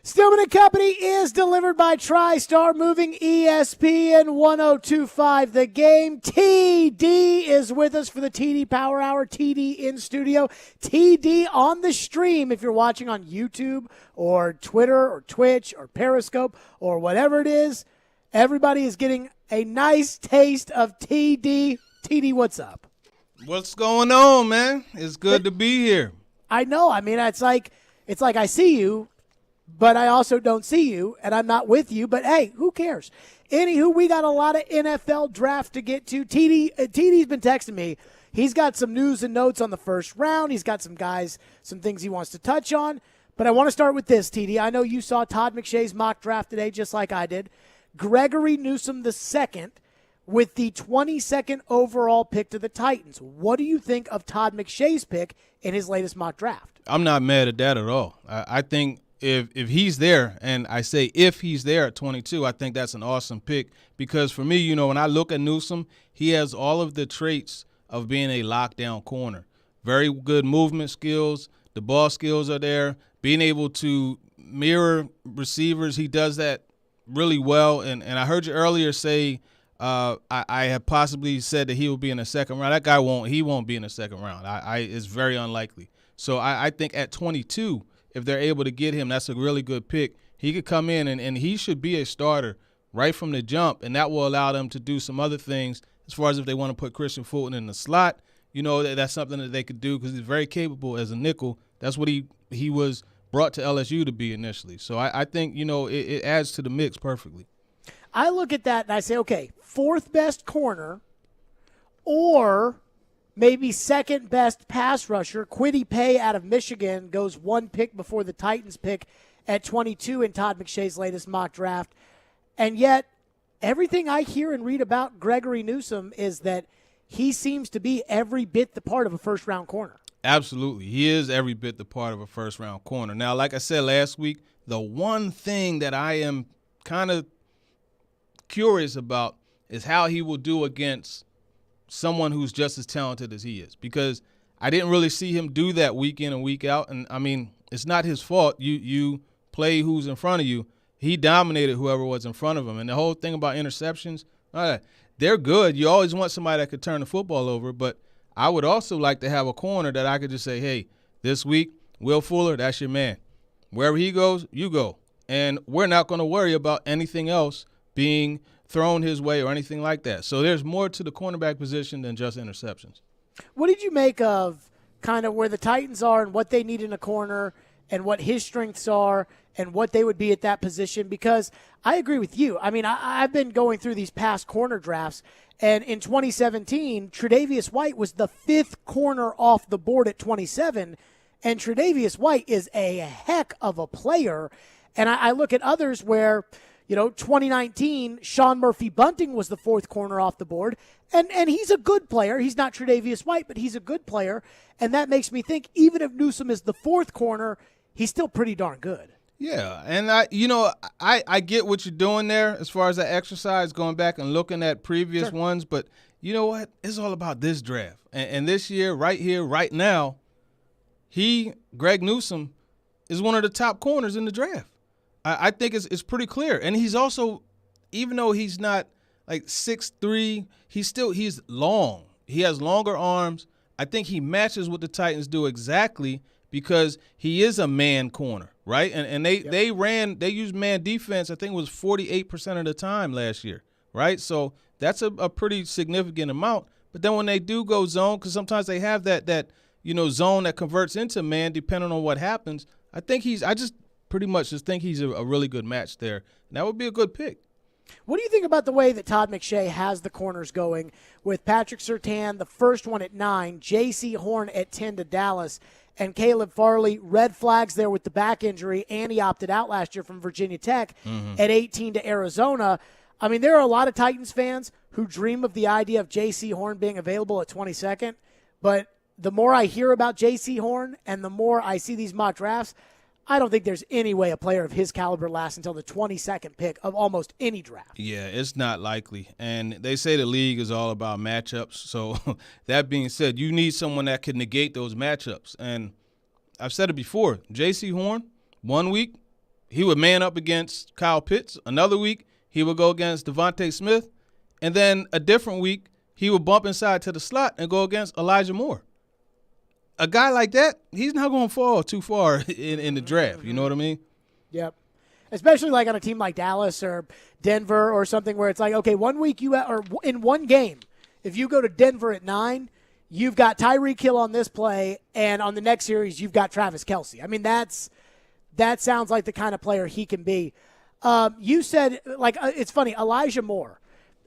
Stillman and Company is delivered by TriStar, moving ESPN 1025. The Game. TD is with us for the TD Power Hour. TD in studio. TD on the stream if you're watching on YouTube or Twitter or Twitch or Periscope or whatever it is. Everybody is getting a nice taste of TD. TD, what's up?
What's going on, man? It's good to be here.
I know. I mean, it's like I see you, but I also don't see you, and I'm not with you. But, hey, who cares? Anywho, we got a lot of NFL draft to get to. TD's been texting me. He's got some news and notes on the first round. He's got some things he wants to touch on. But I want to start with this, TD. I know you saw Todd McShay's mock draft today just like I did. Gregory Newsome II with the 22nd overall pick to the Titans. What do you think of Todd McShay's pick in his latest mock draft?
I'm not mad at that at all. I think if he's there, and I say if he's there at 22, I think that's an awesome pick because for me, when I look at Newsome, he has all of the traits of being a lockdown corner. Very good movement skills. The ball skills are there. Being able to mirror receivers, he does that really well. And I heard you earlier say I have possibly said that he will be in the second round. That guy won't be in the second round. It's very unlikely. So I think at 22, if they're able to get him, that's a really good pick. He could come in and he should be a starter right from the jump, and that will allow them to do some other things as far as if they want to put Christian Fulton in the slot. That's something that they could do because he's very capable as a nickel. That's what he was brought to LSU to be initially. So I think, it adds to the mix perfectly.
I look at that and I say, okay, fourth best corner or maybe second best pass rusher. Kwity Paye out of Michigan goes one pick before the Titans pick at 22 in Todd McShay's latest mock draft. And yet everything I hear and read about Gregory Newsome is that he seems to be every bit the part of a first-round corner.
Absolutely. He is every bit the part of a first-round corner. Now, like I said last week, the one thing that I am kind of curious about is how he will do against someone who's just as talented as he is, because I didn't really see him do that week in and week out. And, I mean, it's not his fault. You play who's in front of you. He dominated whoever was in front of him. And the whole thing about interceptions, they're good. You always want somebody that could turn the football over, but I would also like to have a corner that I could just say, hey, this week, Will Fuller, that's your man. Wherever he goes, you go. And we're not going to worry about anything else being thrown his way or anything like that. So there's more to the cornerback position than just interceptions.
What did you make of kind of where the Titans are and what they need in a corner and what his strengths are and what they would be at that position? Because I agree with you. I mean, I've been going through these past corner drafts, and in 2017, Tre'Davious White was the fifth corner off the board at 27, and Tre'Davious White is a heck of a player. And I look at others where, 2019, Sean Murphy-Bunting was the fourth corner off the board, and he's a good player. He's not Tre'Davious White, but he's a good player, and that makes me think even if Newsome is the fourth corner, he's still pretty darn good.
Yeah, and I get what you're doing there as far as that exercise, going back and looking at previous ones, but you know what? It's all about this draft. And this year, right here, right now, Greg Newsome, is one of the top corners in the draft. I think it's pretty clear. And he's also, even though he's not like 6'3", he's long. He has longer arms. I think he matches what the Titans do exactly because he is a man corner, right? And they used man defense, I think it was 48% of the time last year, right? So that's a pretty significant amount. But then when they do go zone, because sometimes they have that zone that converts into man depending on what happens, I just pretty much think he's a really good match there. And that would be a good pick.
What do you think about the way that Todd McShay has the corners going with Patrick Surtain, the first one at 9, J.C. Horn at 10 to Dallas, and Caleb Farley, red flags there with the back injury, and he opted out last year from Virginia Tech at 18 to Arizona. I mean, there are a lot of Titans fans who dream of the idea of J.C. Horn being available at 22nd, but the more I hear about J.C. Horn and the more I see these mock drafts, I don't think there's any way a player of his caliber lasts until the 22nd pick of almost any draft.
Yeah, it's not likely. And they say the league is all about matchups. So that being said, you need someone that can negate those matchups. And I've said it before, J.C. Horn, 1 week, he would man up against Kyle Pitts. Another week, he would go against Devontae Smith. And then a different week, he would bump inside to the slot and go against Elijah Moore. A guy like that, he's not going to fall too far in the draft. You know what I mean?
Yep. Especially like on a team like Dallas or Denver or something where it's like, okay, 1 week or in one game, if you go to Denver at 9, you've got Tyreek Hill on this play, and on the next series, you've got Travis Kelce. I mean, that sounds like the kind of player he can be. You said, like, it's funny, Elijah Moore.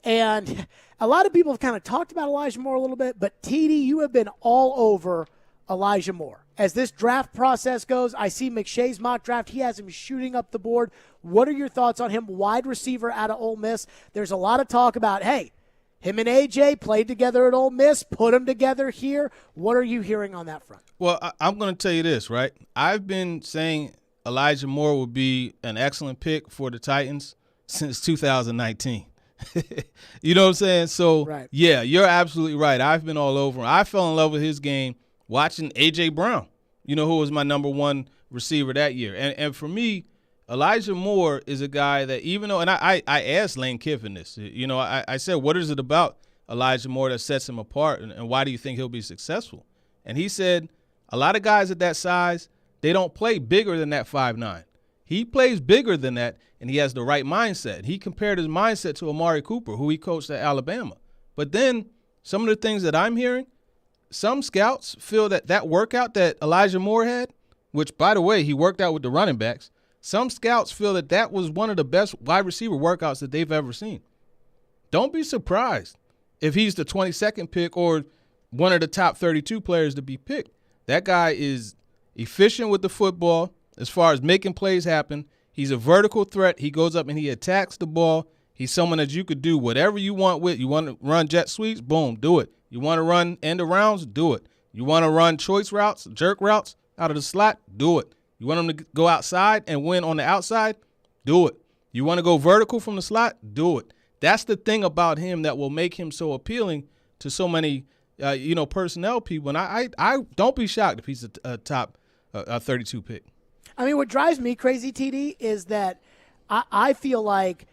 And a lot of people have kind of talked about Elijah Moore a little bit, but TD, you have been all over Elijah Moore. As this draft process goes, I see McShay's mock draft. He has him shooting up the board. What are your thoughts on him? Wide receiver out of Ole Miss. There's a lot of talk about, hey, him and AJ played together at Ole Miss, put them together here. What are you hearing on that front?
Well, I'm going to tell you this, right? I've been saying Elijah Moore would be an excellent pick for the Titans since 2019. You know what I'm saying? So,
right.
Yeah, you're absolutely right. I've been all over him. I fell in love with his game watching A.J. Brown, who was my number one receiver that year. And for me, Elijah Moore is a guy that even though – and I asked Lane Kiffin this. I said, what is it about Elijah Moore that sets him apart, and why do you think he'll be successful? And he said a lot of guys at that size, they don't play bigger than that 5'9". He plays bigger than that, and he has the right mindset. He compared his mindset to Amari Cooper, who he coached at Alabama. But then some of the things that I'm hearing, some scouts feel that workout that Elijah Moore had, which, by the way, he worked out with the running backs, some scouts feel that was one of the best wide receiver workouts that they've ever seen. Don't be surprised if he's the 22nd pick or one of the top 32 players to be picked. That guy is efficient with the football as far as making plays happen. He's a vertical threat. He goes up and he attacks the ball. He's someone that you could do whatever you want with. You want to run jet sweeps? Boom, do it. You want to run end arounds? Do it. You want to run choice routes, jerk routes out of the slot? Do it. You want him to go outside and win on the outside? Do it. You want to go vertical from the slot? Do it. That's the thing about him that will make him so appealing to so many, personnel people. And I don't be shocked if he's a top 32 pick.
I mean, what drives me crazy, TD, is that I feel like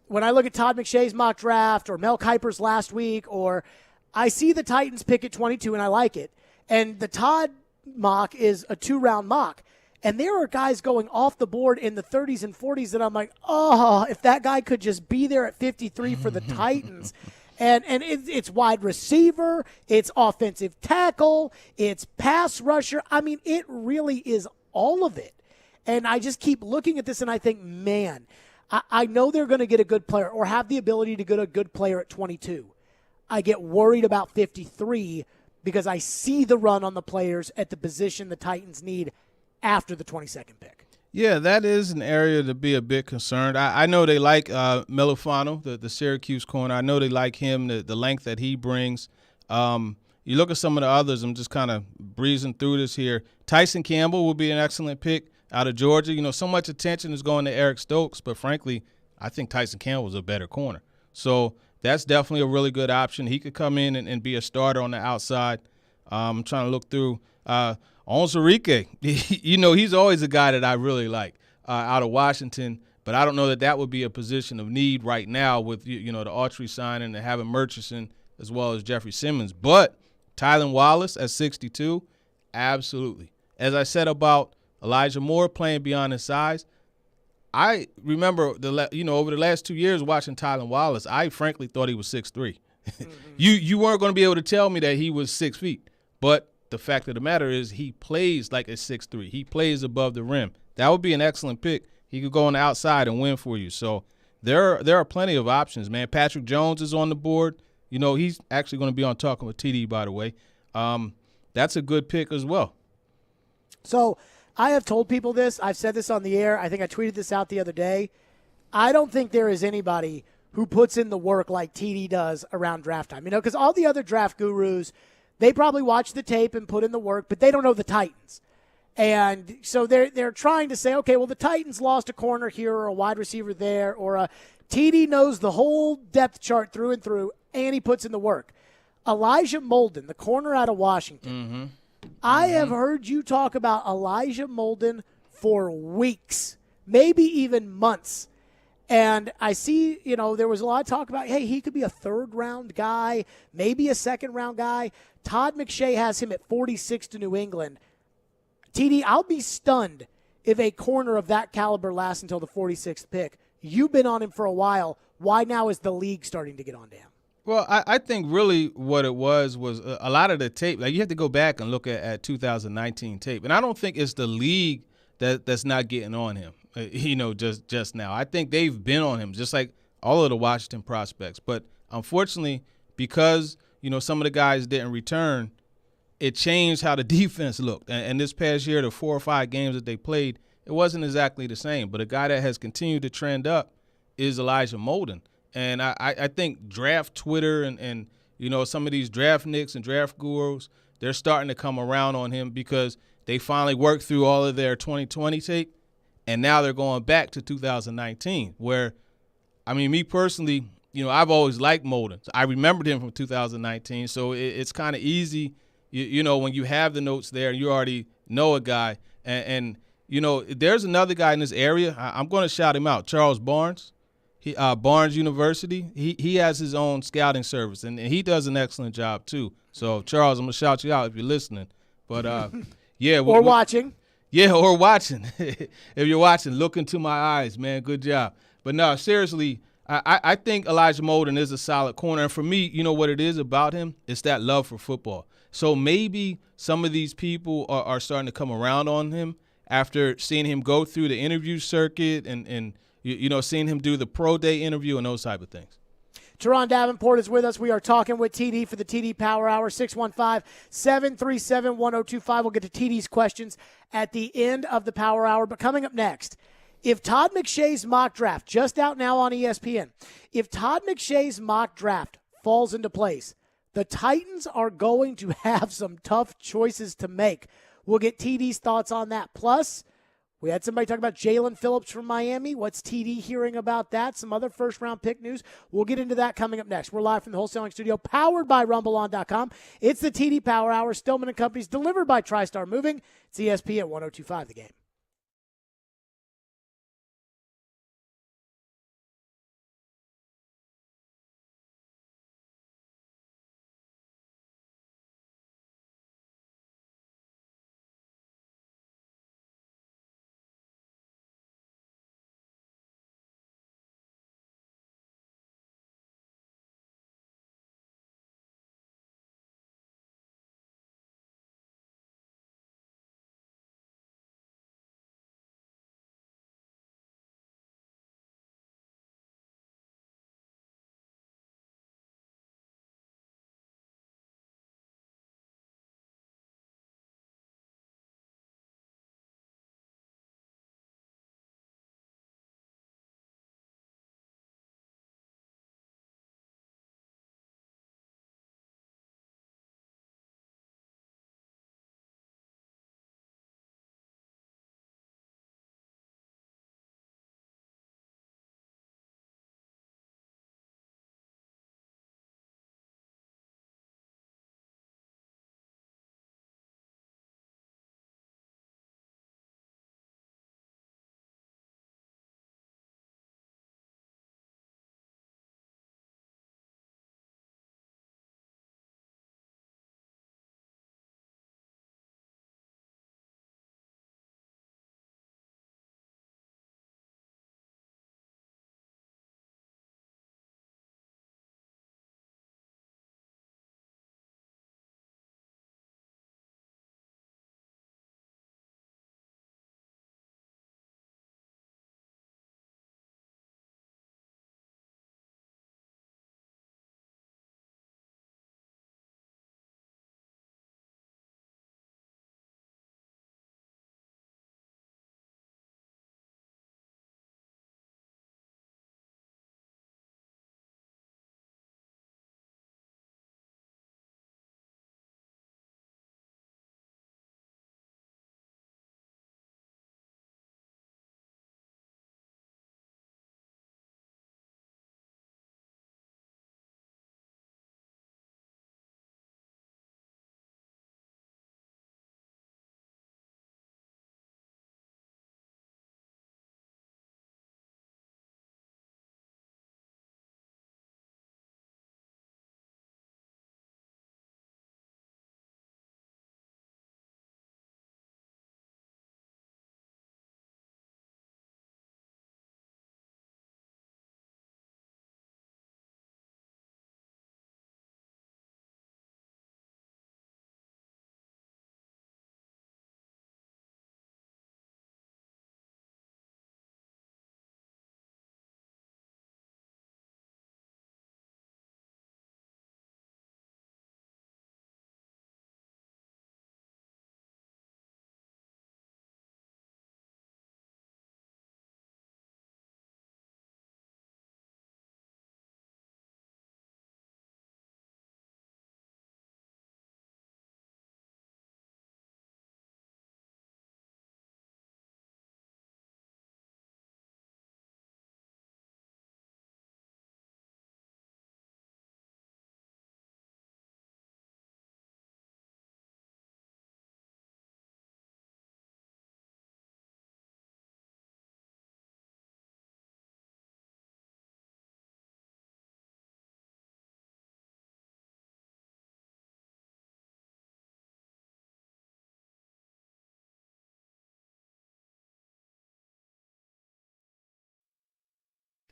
when I look at Todd McShay's mock draft or Mel Kiper's last week, or I see the Titans pick at 22 and I like it, and the Todd mock is a 2-round mock, and there are guys going off the board in the 30s and 40s that I'm like, oh, if that guy could just be there at 53 for the Titans. And it's wide receiver, it's offensive tackle, it's pass rusher. I mean, it really is all of it. And I just keep looking at this and I think, man, I know they're going to get a good player or have the ability to get a good player at 22. I get worried about 53 because I see the run on the players at the position the Titans need after the 22nd pick.
Yeah, that is an area to be a bit concerned. I know they like Melifano, the Syracuse corner. I know they like him, the length that he brings. You look at some of the others, I'm just kind of breezing through this here. Tyson Campbell will be an excellent pick out of Georgia. So much attention is going to Eric Stokes, but frankly, I think Tyson Campbell is a better corner. So that's definitely a really good option. He could come in and be a starter on the outside. I'm trying to look through. Onwuzurike, he's always a guy that I really like out of Washington, but I don't know that would be a position of need right now with, the Autry signing and having Murchison as well as Jeffrey Simmons. But Tylan Wallace at 62, absolutely. As I said about Elijah Moore playing beyond his size, I remember over the last 2 years watching Tylan Wallace, I frankly thought he was 6'3". Mm-hmm. You weren't going to be able to tell me that he was 6 feet, but the fact of the matter is he plays like a 6'3". He plays above the rim. That would be an excellent pick. He could go on the outside and win for you. So there are plenty of options, man. Patrick Jones is on the board. He's actually going to be on Talking with TD, by the way. That's a good pick as well.
So I have told people this. I've said this on the air. I think I tweeted this out the other day. I don't think there is anybody who puts in the work like TD does around draft time. Because all the other draft gurus, they probably watch the tape and put in the work, but they don't know the Titans. And so they're trying to say, okay, well, the Titans lost a corner here or a wide receiver there, or a TD knows the whole depth chart through and through, and he puts in the work. Elijah Molden, the corner out of Washington. Mm-hmm. I have heard you talk about Elijah Molden for weeks. maybe even months. And I see, there was a lot of talk about, hey, he could be a third-round guy, maybe a second-round guy. Todd McShay has him at 46 to New England. TD, I'll be stunned if a corner of that caliber lasts until the 46th pick. You've been on him for a while. Why now is the league starting to get on to him?
Well, I think really what it was a lot of the tape. Like, you have to go back and look at 2019 tape. And I don't think it's the league that's not getting on him, just now. I think they've been on him, just like all of the Washington prospects. But unfortunately, because, some of the guys didn't return, it changed how the defense looked. And this past year, the 4 or 5 games that they played, it wasn't exactly the same. But a guy that has continued to trend up is Elijah Molden. And I think draft Twitter and some of these draft nicks and draft gurus, they're starting to come around on him because they finally worked through all of their 2020 tape, and now they're going back to 2019, where, me personally, I've always liked Molden. I remembered him from 2019, so it's kind of easy, when you have the notes there and you already know a guy. And there's another guy in this area. I'm going to shout him out, Charles Barnes. Barnes University, he has his own scouting service, and he does an excellent job too. So, Charles, I'm going to shout you out if you're listening. But,
Or watching.
Yeah, or watching. If you're watching, look into my eyes, man. Good job. But, no, seriously, I think Elijah Molden is a solid corner. And for me, what it is about him? It's that love for football. So maybe some of these people are starting to come around on him after seeing him go through the interview circuit and seeing him do the pro day interview and those type of things.
Turron Davenport is with us. We are talking with TD for the TD Power Hour, 615-737-1025. We'll get to TD's questions at the end of the Power Hour. But coming up next, if Todd McShay's mock draft, just out now on ESPN, if Todd McShay's mock draft falls into place, the Titans are going to have some tough choices to make. We'll get TD's thoughts on that. Plus, we had somebody talk about Jalen Phillips from Miami. What's TD hearing about that? Some other first-round pick news. We'll get into that coming up next. We're live from the wholesaling studio, powered by RumbleOn.com. It's the TD Power Hour. Stillman and Company's delivered by TriStar Moving. It's ESPN 102.5 The Game.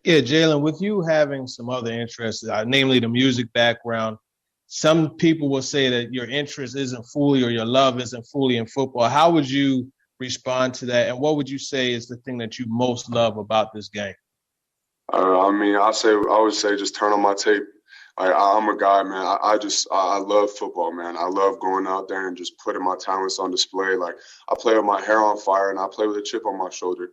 Yeah, Jalen, with you having some other interests, namely the music background, some people will say that your interest isn't fully or your love isn't fully in football. How would you respond to that? And what would you say is the thing that you most love about this game?
I mean, I would say just turn on my tape. I'm a guy, man. I love football, man. I love going out there and just putting my talents on display. Like, I play with my hair on fire and I play with a chip on my shoulder.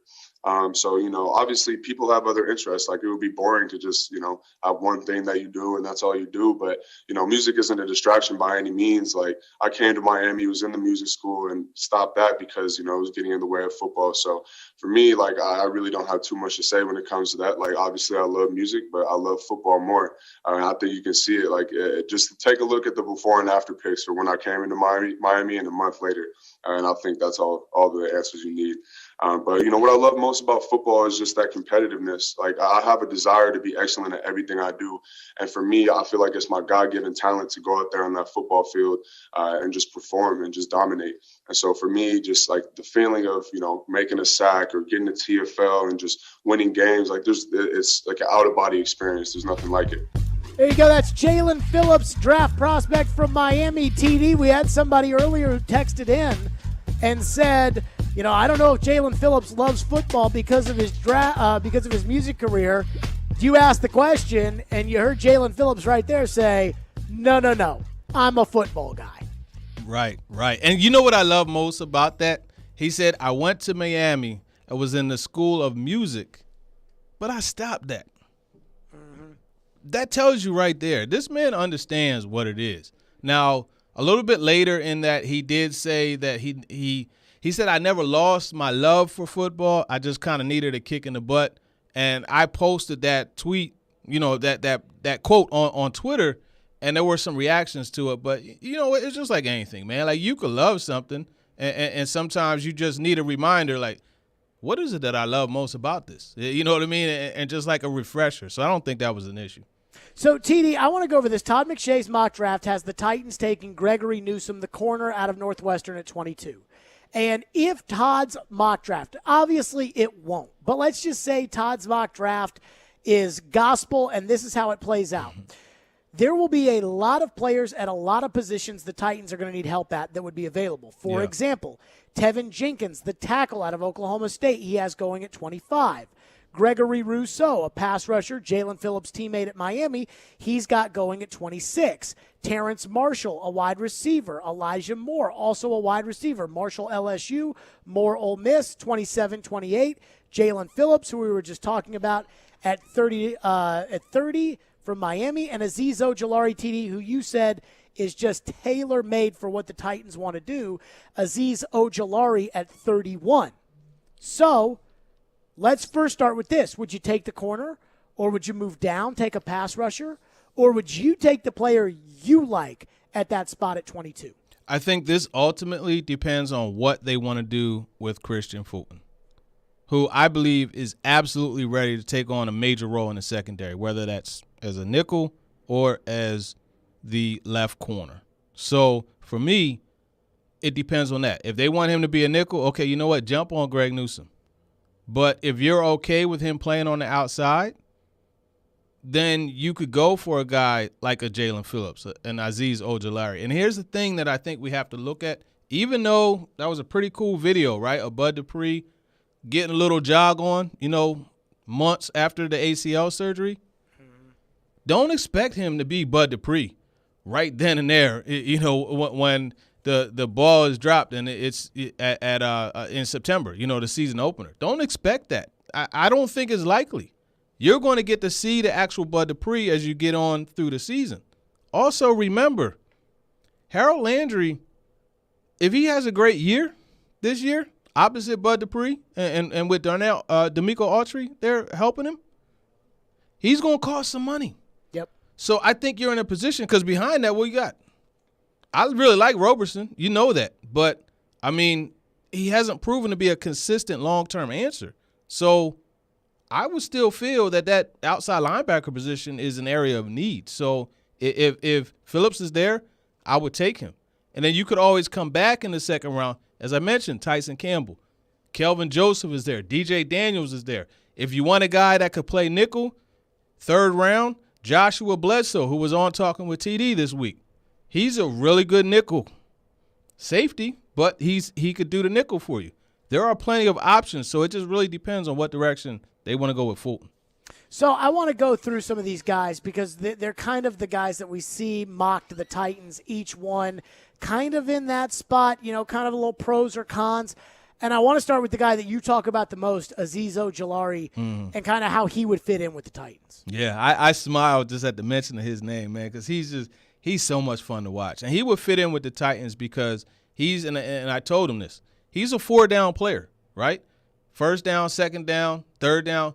So, obviously people have other interests. Like, it would be boring to just, have one thing that you do and that's all you do. But, music isn't a distraction by any means. Like, I came to Miami, was in the music school, and stopped that because, it was getting in the way of football. So for me, like, I really don't have too much to say when it comes to that. Like, obviously I love music, but I love football more. I think you can see it. Like, just take a look at the before and after pics for when I came into Miami and a month later. And I think that's all the answers you need. But, what I love most about football is just that competitiveness. Like, I have a desire to be excellent at everything I do. And for me, I feel like it's my God-given talent to go out there on that football field and just perform and just dominate. And so for me, just like the feeling of, making a sack or getting a TFL and just winning games, like it's like an out-of-body experience. There's nothing like it.
There you go. That's Jalen Phillips, draft prospect from Miami. TD, we had somebody earlier who texted in and said, I don't know if Jalen Phillips loves football because of his music career. You asked the question, and you heard Jalen Phillips right there say, no, I'm a football guy.
Right. And you know what I love most about that? He said, I went to Miami. I was in the school of music, but I stopped that. Mm-hmm. That tells you right there. This man understands what it is. Now, a little bit later in that, he did say that he said, I never lost my love for football. I just kind of needed a kick in the butt. And I posted that tweet, that quote on Twitter, and there were some reactions to it. But, it's just like anything, man. Like, you could love something, and sometimes you just need a reminder, like, what is it that I love most about this? You know what I mean? And just like a refresher. So I don't think that was an issue.
So, TD, I want to go over this. Todd McShay's mock draft has the Titans taking Gregory Newsome, the corner out of Northwestern, at 22. And if Todd's mock draft, obviously it won't, but let's just say Todd's mock draft is gospel and this is how it plays out. There will be a lot of players at a lot of positions the Titans are going to need help at that would be available. For example, Tevin Jenkins, the tackle out of Oklahoma State, he has going at 25. Gregory Rousseau, a pass rusher, Jalen Phillips' teammate at Miami, he's got going at 26. Terrence Marshall, a wide receiver. Elijah Moore, also a wide receiver. Marshall LSU, Moore Ole Miss, 27-28. Jalen Phillips, who we were just talking about, at 30 from Miami. And Azeez Ojulari, TD, who you said is just tailor-made for what the Titans want to do. Azeez Ojulari at 31. So let's first start with this. Would you take the corner, or would you move down, take a pass rusher, or would you take the player you like at that spot at 22?
I think this ultimately depends on what they want to do with Christian Fulton, who I believe is absolutely ready to take on a major role in the secondary, whether that's as a nickel or as the left corner. So for me, it depends on that. If they want him to be a nickel, okay, you know what? Jump on Greg Newsome. But if you're okay with him playing on the outside, then you could go for a guy like a Jalen Phillips, an Azeez Ojulari. And here's the thing that I think we have to look at. Even though that was a pretty cool video, right, of Bud Dupree getting a little jog on, months after the ACL surgery, don't expect him to be Bud Dupree right then and there, when the ball is dropped and it's in September, the season opener. Don't expect that. I don't think it's likely. You're going to get to see the actual Bud Dupree as you get on through the season. Also, remember, Harold Landry, if he has a great year this year, opposite Bud Dupree and with D'Amico Autry, they're helping him, he's going to cost some money.
Yep.
So I think you're in a position, because behind that, what you got? I really like Roberson. You know that. But, he hasn't proven to be a consistent long-term answer. So I would still feel that outside linebacker position is an area of need. So if Phillips is there, I would take him. And then you could always come back in the second round. As I mentioned, Tyson Campbell. Kelvin Joseph is there. DJ Daniels is there. If you want a guy that could play nickel, 3rd round, Joshua Bledsoe, who was on talking with TD this week. He's a really good nickel safety, but he could do the nickel for you. There are plenty of options, so it just really depends on what direction they want to go with Fulton.
So I want to go through some of these guys because they're kind of the guys that we see mocked to the Titans, each one kind of in that spot, kind of a little pros or cons. And I want to start with the guy that you talk about the most, Azeez Ojulari, and kind of how he would fit in with the Titans.
Yeah, I smiled just at the mention of his name, man, because he's so much fun to watch. And he would fit in with the Titans because and I told him this, he's a 4-down player, right? 1st down, 2nd down, 3rd down,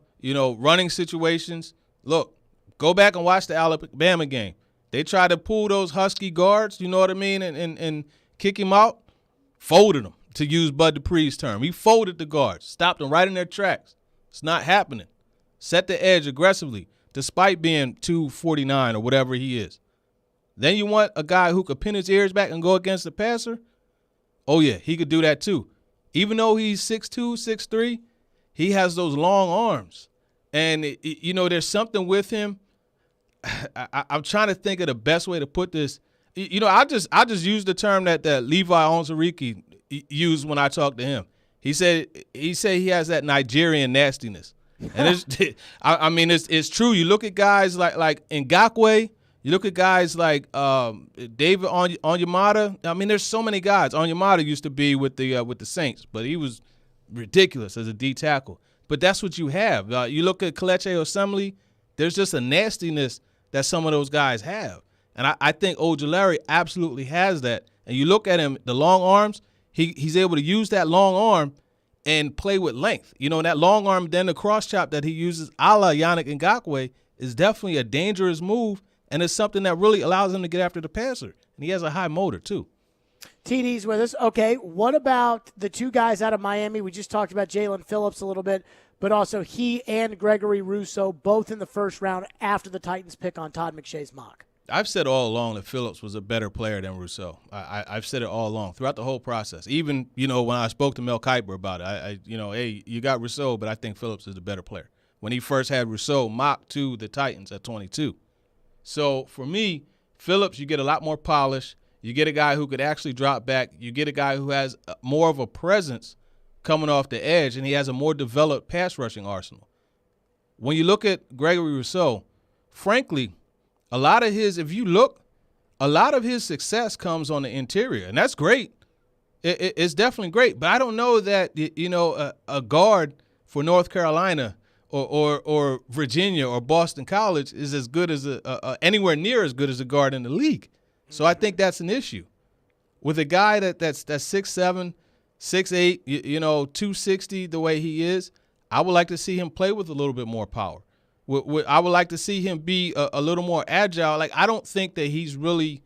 running situations. Look, go back and watch the Alabama game. They tried to pull those Husky guards, you know what I mean, and kick him out, folded them. To use Bud Dupree's term. He folded the guards, stopped them right in their tracks. It's not happening. Set the edge aggressively, despite being 249 or whatever he is. Then you want a guy who could pin his ears back and go against the passer? Oh, yeah, he could do that too. Even though he's 6'2", 6'3", he has those long arms. And, there's something with him. I'm trying to think of the best way to put this. I just use the term that Levi Onwuzurike used when I talked to him. He said he has that Nigerian nastiness, and it's true. You look at guys like Ngakoue, you look at guys like David Onyemata. I mean, there's so many guys. Onyemata used to be with the Saints, but he was ridiculous as a D tackle. But that's what you have. You look at Kelechi Osemele. There's just a nastiness that some of those guys have, and I think Ojulari absolutely has that. And you look at him, the long arms. He's able to use that long arm and play with length. That long arm, then the cross chop that he uses a la Yannick Ngakoue is definitely a dangerous move, and it's something that really allows him to get after the passer. And he has a high motor, too.
TD's with us. Okay, what about the 2 guys out of Miami? We just talked about Jalen Phillips a little bit, but also he and Gregory Rousseau, both in the 1st round after the Titans pick on Todd McShay's mock.
I've said all along that Phillips was a better player than Rousseau. I've said it all along throughout the whole process. Even, when I spoke to Mel Kiper about it, hey, you got Rousseau, but I think Phillips is the better player. When he first had Rousseau mocked to the Titans at 22. So for me, Phillips, you get a lot more polish. You get a guy who could actually drop back. You get a guy who has more of a presence coming off the edge, and he has a more developed pass rushing arsenal. When you look at Gregory Rousseau, frankly, a lot of his success comes on the interior, and that's great. It's definitely great, but I don't know that a guard for North Carolina or Virginia or Boston College is as good as anywhere near as good as a guard in the league. So I think that's an issue with a guy that's 6'7", 6'8", 260 the way he is. I would like to see him play with a little bit more power. I would like to see him be a little more agile. Like, I don't think that he's really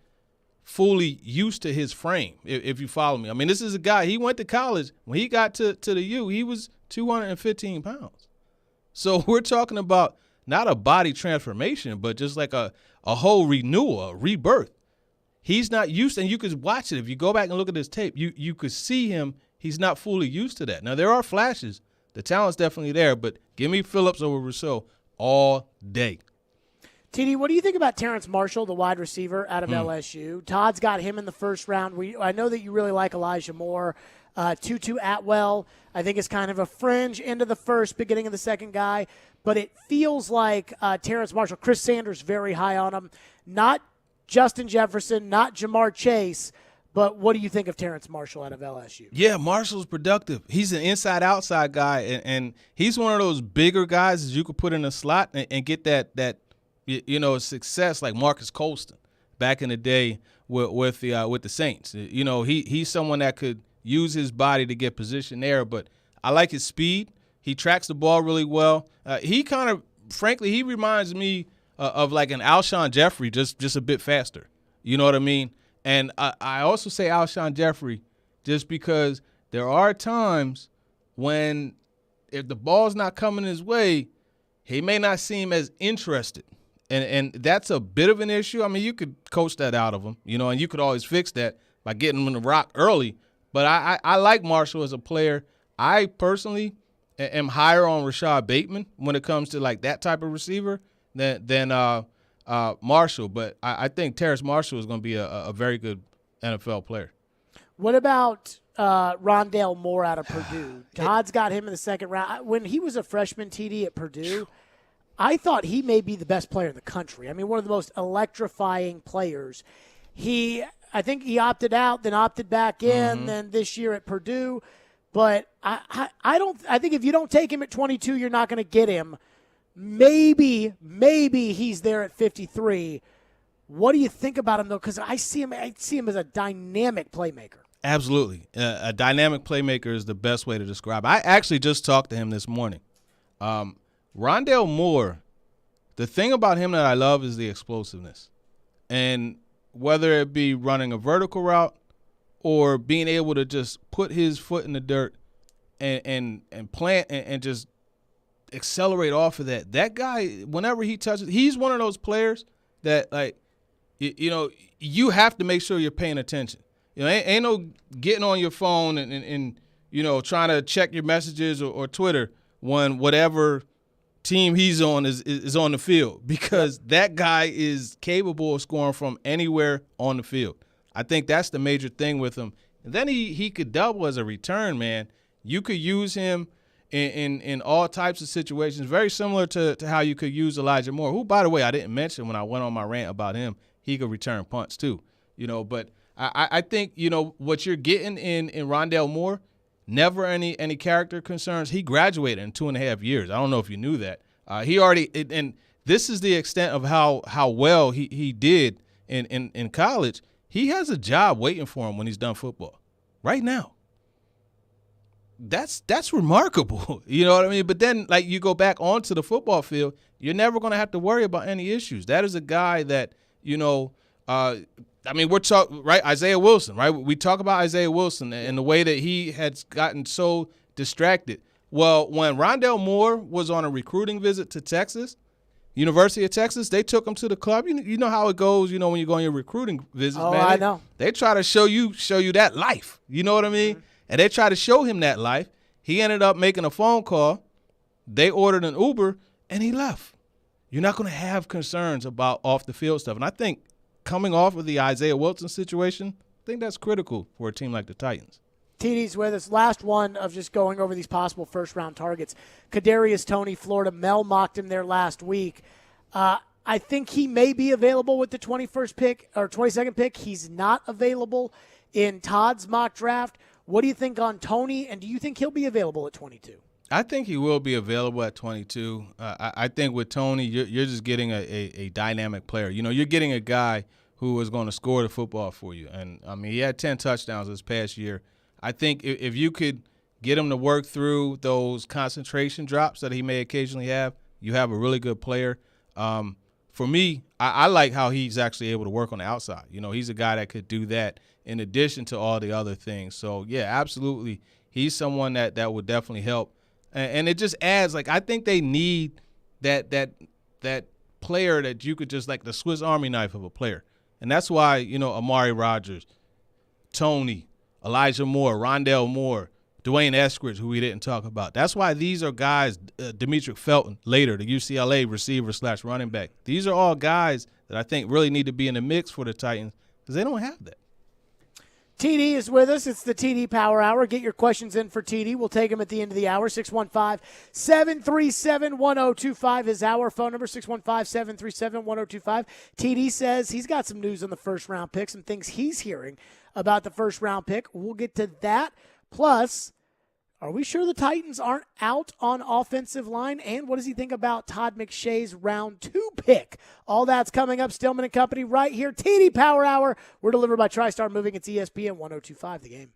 fully used to his frame, if you follow me. I mean, this is a guy, he went to college. When he got to the U, he was 215 pounds. So we're talking about not a body transformation, but just like a whole renewal, a rebirth. He's not used, and you could watch it. If you go back and look at his tape, you could see him. He's not fully used to that. Now, there are flashes. The talent's definitely there, but give me Phillips over Rousseau all day.
TD, what do you think about Terrence Marshall, the wide receiver out of LSU? Todd's got him in the 1st round. I know that you really like Elijah Moore. Tutu Atwell, I think, is kind of a fringe into the 1st, beginning of the 2nd guy. But it feels like Terrence Marshall, Chris Sanders, very high on him. Not Justin Jefferson, not Jamar Chase. But what do you think of Terrence Marshall out of LSU?
Yeah, Marshall's productive. He's an inside-outside guy, and he's one of those bigger guys that you could put in a slot and get that success like Marcus Colston back in the day with the Saints. He's someone that could use his body to get position there, but I like his speed. He tracks the ball really well. He kind of, frankly, he reminds me of like an Alshon Jeffrey, just a bit faster. You know what I mean? And I also say Alshon Jeffrey just because there are times when if the ball's not coming his way, he may not seem as interested. And that's a bit of an issue. I mean, you could coach that out of him, and you could always fix that by getting him in the rock early. But I like Marshall as a player. I personally am higher on Rashad Bateman when it comes to like that type of receiver than Marshall. But I think Terrace Marshall is going to be a very good NFL player.
What about Rondale Moore out of Purdue? Todd's got him in the second round. When he was a freshman TD at Purdue, I thought he may be the best player in the country. I mean, one of the most electrifying players. I think he opted out, then opted back in, then this year at Purdue. But I think if you don't take him at 22, you're not going to get him. Maybe he's there at 53. What do you think about him though? Because I see him as a dynamic playmaker.
Absolutely, a dynamic playmaker is the best way to describe it. I actually just talked to him this morning. Rondale Moore, the thing about him that I love is the explosiveness. And whether it be running a vertical route or being able to just put his foot in the dirt and plant and just accelerate off of that. That guy, whenever he touches, he's one of those players that, like, you have to make sure you're paying attention. Ain't no getting on your phone and trying to check your messages or Twitter when whatever team he's on is on the field, because that guy is capable of scoring from anywhere on the field. I think that's the major thing with him. And then he could double as a return, man. You could use him in all types of situations, very similar to how you could use Elijah Moore, who, by the way, I didn't mention when I went on my rant about him. He could return punts too, But I think, what you're getting in Rondale Moore, never any character concerns. He graduated in 2.5 years. I don't know if you knew that. He already – and this is the extent of how well he did in college. He has a job waiting for him when he's done football right now. That's remarkable. You know what I mean? But then, like, you go back onto the football field, you're never going to have to worry about any issues. That is a guy that, we're talking, right, Isaiah Wilson, right? We talk about Isaiah Wilson and the way that he has gotten so distracted. Well, when Rondale Moore was on a recruiting visit to Texas, University of Texas, they took him to the club. You know how it goes, when you go on your recruiting visits, man.
I know.
They try to show you that life. You know what I mean? Mm-hmm. And they try to show him that life. He ended up making a phone call. They ordered an Uber, and he left. You're not going to have concerns about off-the-field stuff. And I think coming off of the Isaiah Wilson situation, I think that's critical for a team like the Titans.
TD's with us. Last one of just going over these possible first-round targets. Kadarius Toney, Florida. Mel mocked him there last week. I think he may be available with the 21st pick or 22nd pick. He's not available in Todd's mock draft. What do you think on Toney, and do you think he'll be available at 22?
I think he will be available at 22. I think with Toney, you're just getting a dynamic player. You're getting a guy who is going to score the football for you. And, he had 10 touchdowns this past year. I think if you could get him to work through those concentration drops that he may occasionally have, you have a really good player. For me, I like how he's actually able to work on the outside. He's a guy that could do that in addition to all the other things. So, yeah, absolutely. He's someone that would definitely help. And it just adds, like, I think they need that player that you could just, like, the Swiss Army knife of a player. And that's why, Amari Rodgers, Toney, Elijah Moore, Rondale Moore, Dwayne Eskridge, who we didn't talk about. That's why these are guys, Demetric Felton, later, the UCLA receiver/running back. These are all guys that I think really need to be in the mix for the Titans because they don't have that.
TD is with us. It's the TD Power Hour. Get your questions in for TD. We'll take them at the end of the hour. 615-737-1025 is our phone number, 615-737-1025. TD says he's got some news on the first-round pick, some things he's hearing about the first-round pick. We'll get to that. Plus, are we sure the Titans aren't out on offensive line? And what does he think about Todd McShay's round 2 pick? All that's coming up. Stillman and Company right here. TD Power Hour. We're delivered by TriStar Moving. It's ESPN 102.5 The Game.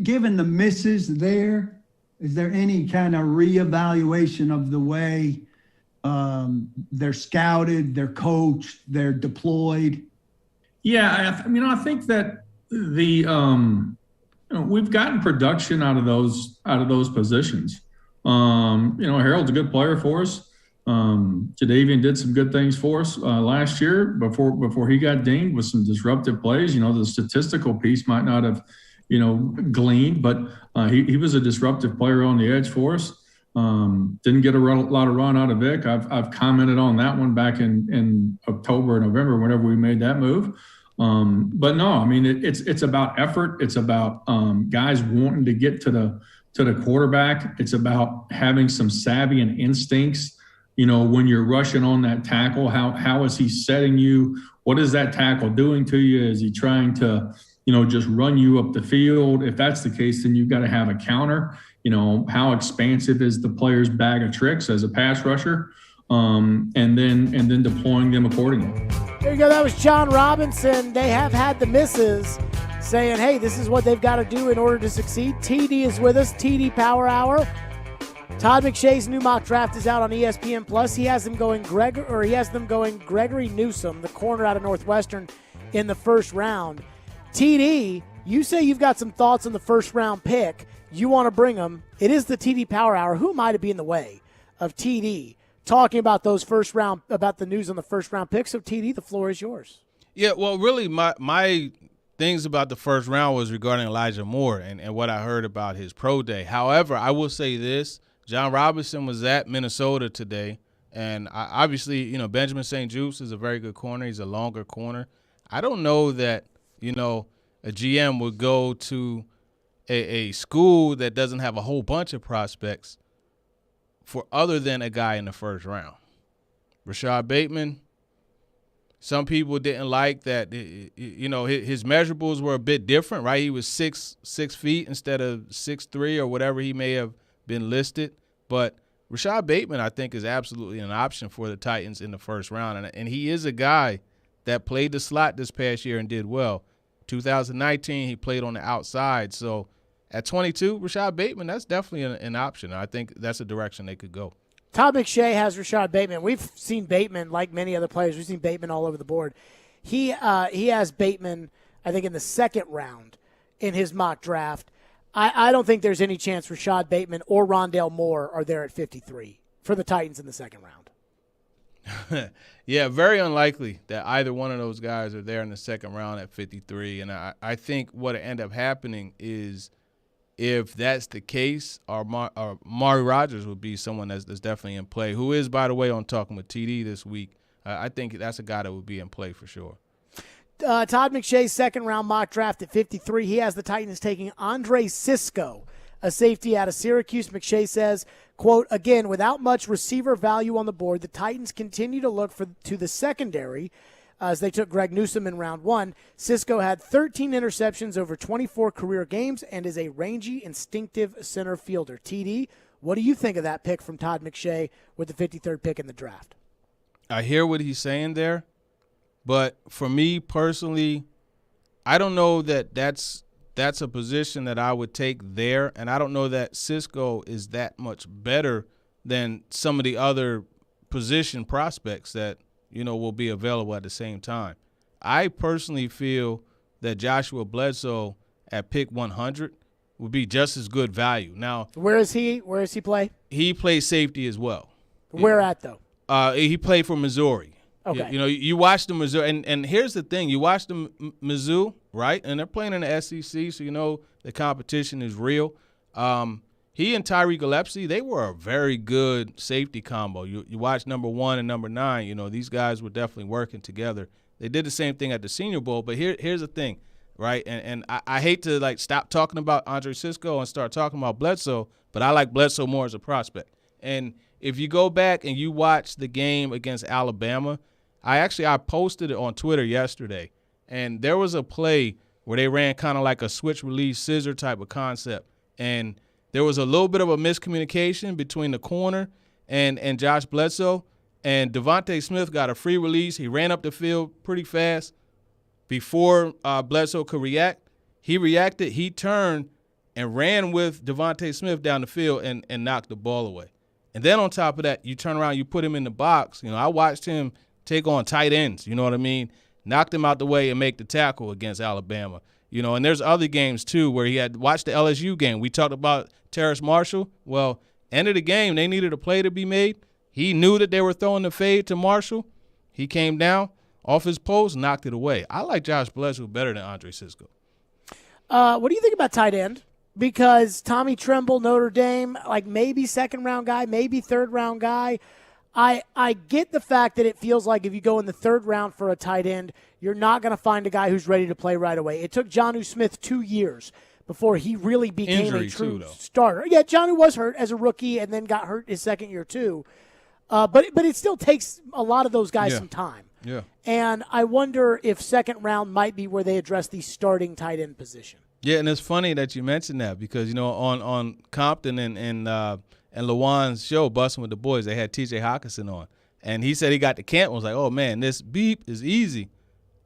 Given the misses there, is there any kind of reevaluation of the way they're scouted, they're coached, they're deployed?
Yeah, I think that we've gotten production out of those positions. Harold's a good player for us. Jadeveon did some good things for us last year before he got dinged with some disruptive plays. The statistical piece might not have gleaned, but he was a disruptive player on the edge for us. Didn't get a lot of run out of Vic. I've commented on that one back in October, November, whenever we made that move. But no, it's about effort. It's about guys wanting to get to the quarterback. It's about having some savvy and instincts. When you're rushing on that tackle, how is he setting you? What is that tackle doing to you? Is he trying to, just run you up the field? If that's the case, then you've got to have a counter. How expansive is the player's bag of tricks as a pass rusher? And then deploying them accordingly.
There you go. That was John Robinson. They have had the misses saying, hey, this is what they've got to do in order to succeed. TD is with us, TD Power Hour. Todd McShay's new mock draft is out on ESPN Plus. He has them going Gregory Newsome, the corner out of Northwestern, in the first round. TD, you say you've got some thoughts on the first round pick. You want to bring them. It is the TD Power Hour. Who am I to be in the way of TD talking about about the news on the first round pick? So TD, the floor is yours.
Yeah, well, really, my things about the first round was regarding Elijah Moore and what I heard about his pro day. However, I will say this. John Robinson was at Minnesota today, and obviously, Benjamin St. Juste is a very good corner. He's a longer corner. I don't know that, a GM would go to a school that doesn't have a whole bunch of prospects for other than a guy in the first round. Rashad Bateman, some people didn't like that, his measurables were a bit different, right? He was 6 feet instead of 6'3" or whatever he may have been listed. But Rashad Bateman, I think, is absolutely an option for the Titans in the first round. And he is a guy that played the slot this past year and did well. 2019, he played on the outside. So at 22, Rashad Bateman, that's definitely an option. I think that's a direction they could go.
Todd McShay has Rashad Bateman. We've seen Bateman, like many other players, we've seen Bateman all over the board. He has Bateman, I think, in the second round in his mock draft. I don't think there's any chance Rashad Bateman or Rondale Moore are there at 53 for the Titans in the second round.
Yeah, very unlikely that either one of those guys are there in the second round at 53. And I think what end up happening is, if that's the case, Mari Rodgers would be someone that's definitely in play, who is, by the way, on Talking with TD this week. I think that's a guy that would be in play for sure.
Todd McShay's second-round mock draft at 53. He has the Titans taking Andre Cisco, a safety out of Syracuse. McShay says, quote, again, without much receiver value on the board, the Titans continue to look to the secondary as they took Greg Newsome in round one. Cisco had 13 interceptions over 24 career games and is a rangy, instinctive center fielder. TD, what do you think of that pick from Todd McShay with the 53rd pick in the draft?
I hear what he's saying there, but for me personally, I don't know that that's a position that I would take there, and I don't know that Cisco is that much better than some of the other position prospects that will be available at the same time. I personally feel that Joshua Bledsoe at pick 100 would be just as good value. Now,
where is he play?
He plays safety as well.
Where at though?
He played for Missouri.
Okay.
You watch the Missouri, and here's the thing: you watch the Mizzou, right? And they're playing in the SEC, so the competition is real. He and Tyree Gillespie, they were a very good safety combo. You watch number 1 and number 9. These guys were definitely working together. They did the same thing at the Senior Bowl, but here's the thing, right? And I hate to stop talking about Andre Cisco and start talking about Bledsoe, but I like Bledsoe more as a prospect. And if you go back and you watch the game against Alabama, I posted it on Twitter yesterday, and there was a play where they ran kind of like a switch release scissor type of concept, and there was a little bit of a miscommunication between the corner and Josh Bledsoe, and Devontae Smith got a free release. He ran up the field pretty fast before Bledsoe could react. He reacted, he turned, and ran with Devontae Smith down the field and knocked the ball away. And then on top of that, you turn around, you put him in the box. I watched him take on tight ends, you know what I mean? Knocked him out the way and make the tackle against Alabama. And there's other games, too, where he had watched the LSU game. We talked about Terrace Marshall. Well, end of the game, they needed a play to be made. He knew that they were throwing the fade to Marshall. He came down off his post, knocked it away. I like Josh Bledsoe better than Andre Cisco.
What do you think about tight end? Because Tommy Tremble, Notre Dame, like maybe second-round guy, maybe third-round guy. I get the fact that it feels like if you go in the third round for a tight end, you're not going to find a guy who's ready to play right away. It took Jonnu Smith 2 years before he really became a true starter. Yeah, Jonnu was hurt as a rookie and then got hurt his second year too. But it still takes a lot of those guys some time.
Yeah.
And I wonder if second round might be where they address the starting tight end position.
Yeah, and it's funny that you mentioned that because, on Compton and Lawan's show, Bussin' with the Boys, they had T.J. Hawkinson on. And he said he got to camp and was like, oh, man, this beep is easy.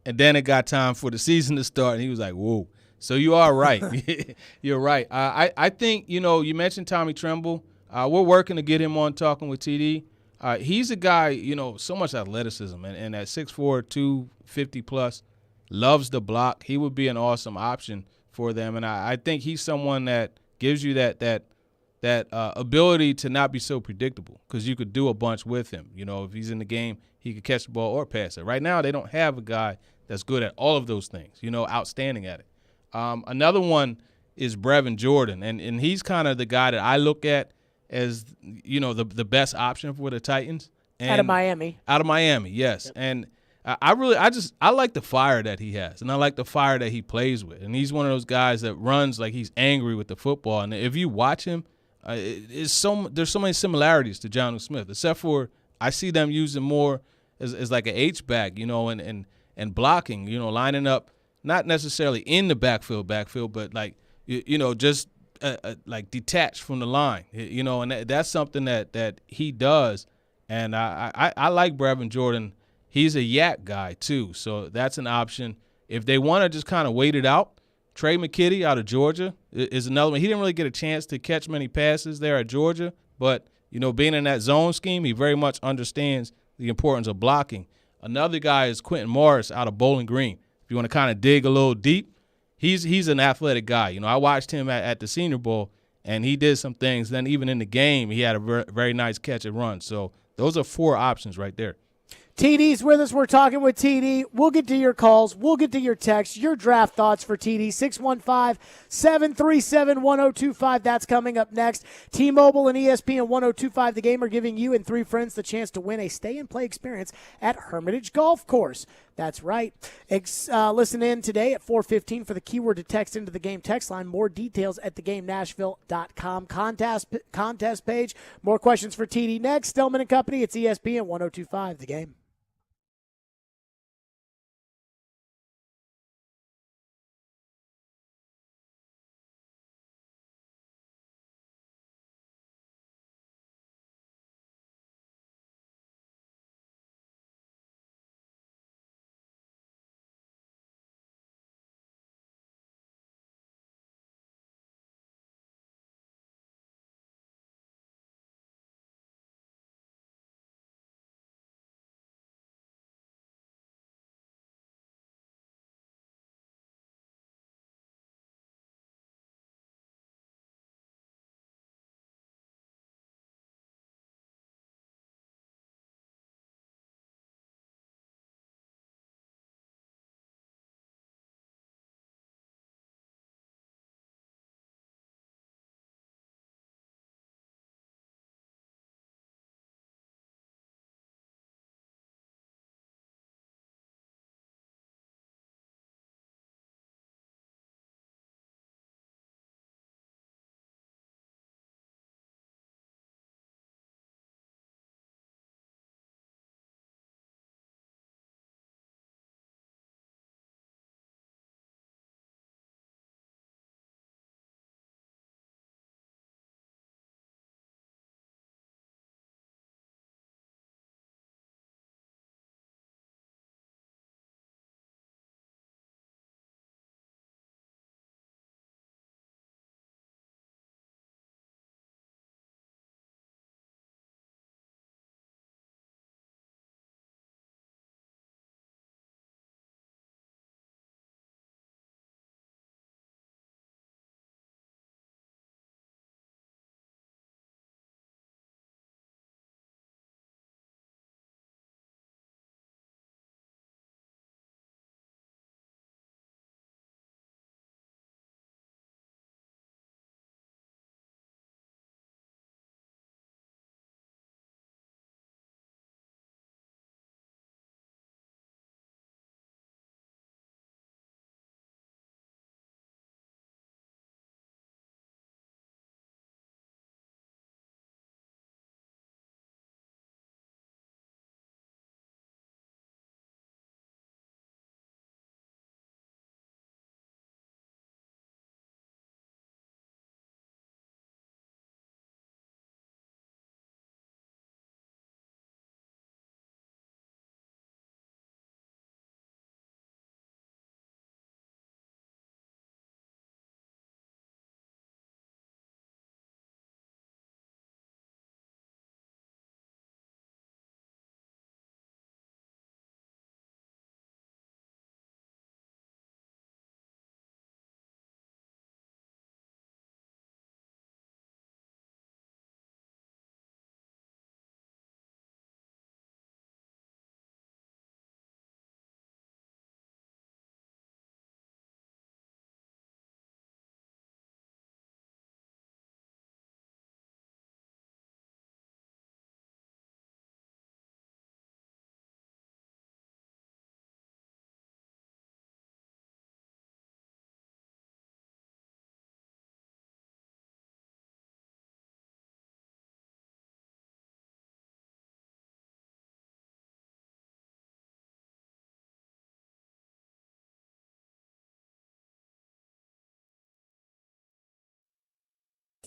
And then it got time for the season to start, and he was like, whoa. So you are right. You're right. I think, you mentioned Tommy Tremble. We're working to get him on Talking with TD. He's a guy, so much athleticism, and at 6'4", 250+, loves the block. He would be an awesome option for them, and I think he's someone that gives you that ability to not be so predictable because you could do a bunch with him. If he's in the game, he could catch the ball or pass it. Right now, they don't have a guy that's good at all of those things, outstanding at it. Another one is Brevin Jordan, and he's kind of the guy that I look at as, the best option for the Titans. And
out of Miami.
Out of Miami, yes. Yep. And I like the fire that he has, and I like the fire that he plays with. And he's one of those guys that runs like he's angry with the football. And if you watch him, there's so many similarities to Jonnu Smith, except for I see them using more as like an H-back, and blocking, lining up, not necessarily in the backfield, but like, just like detached from the line, and that's something that he does. And I like Brevin Jordan. He's a yak guy too, so that's an option. If they want to just kind of wait it out, Trey McKitty out of Georgia is another one. He didn't really get a chance to catch many passes there at Georgia, but, being in that zone scheme, he very much understands the importance of blocking. Another guy is Quentin Morris out of Bowling Green. If you want to kind of dig a little deep, he's an athletic guy. I watched him at the Senior Bowl, and he did some things. Then even in the game, he had a very nice catch and run. So those are 4 options right there.
TD's with us. We're talking with TD. We'll get to your calls. We'll get to your texts, your draft thoughts for TD. 615-737-1025. That's coming up next. T-Mobile and ESPN 1025 The Game are giving you and 3 friends the chance to win a stay-and-play experience at Hermitage Golf Course. That's right. Listen in today at 4:15 for the keyword to text into the game text line. More details at thegamenashville.com contest page. More questions for TD next. Stillman and Company. It's ESPN 1025 The Game.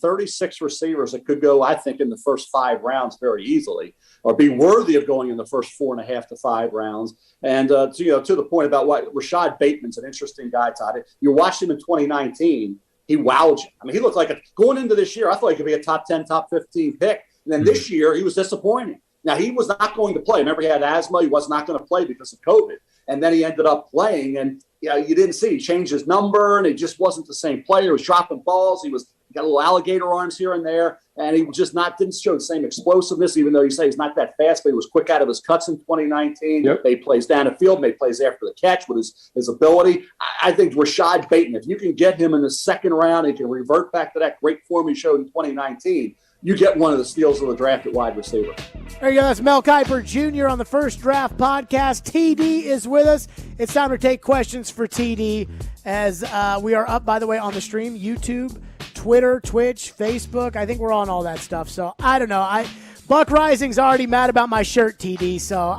36 receivers that could go, I think, in the first 5 rounds very easily, or be worthy of going in the first 4.5 to 5 rounds. And to the point about what Rashad Bateman's an interesting guy, Todd. You watched him in 2019. He wowed you. I mean, he looked like going into this year, I thought he could be a top 10, top 15 pick. And then this year, he was disappointing. Now, he was not going to play. Remember, he had asthma. He was not going to play because of COVID. And then he ended up playing. And, you didn't see. He changed his number, and he just wasn't the same player. He was dropping balls. He got little alligator arms here and there. And he just didn't show the same explosiveness, even though you say he's not that fast, but he was quick out of his cuts in 2019.
Yep.
He plays down the field, he plays after the catch with his ability. I think Rashad Bateman, if you can get him in the second round and he can revert back to that great form he showed in 2019, you get one of the steals of the draft at wide receiver.
There you go. That's Mel Kiper Jr. on the First Draft Podcast. TD is with us. It's time to take questions for TD as we are up, by the way, on the stream, YouTube, Twitter, Twitch, Facebook. I think we're on all that stuff. So I don't know. Buck Rising's already mad about my shirt, TD. So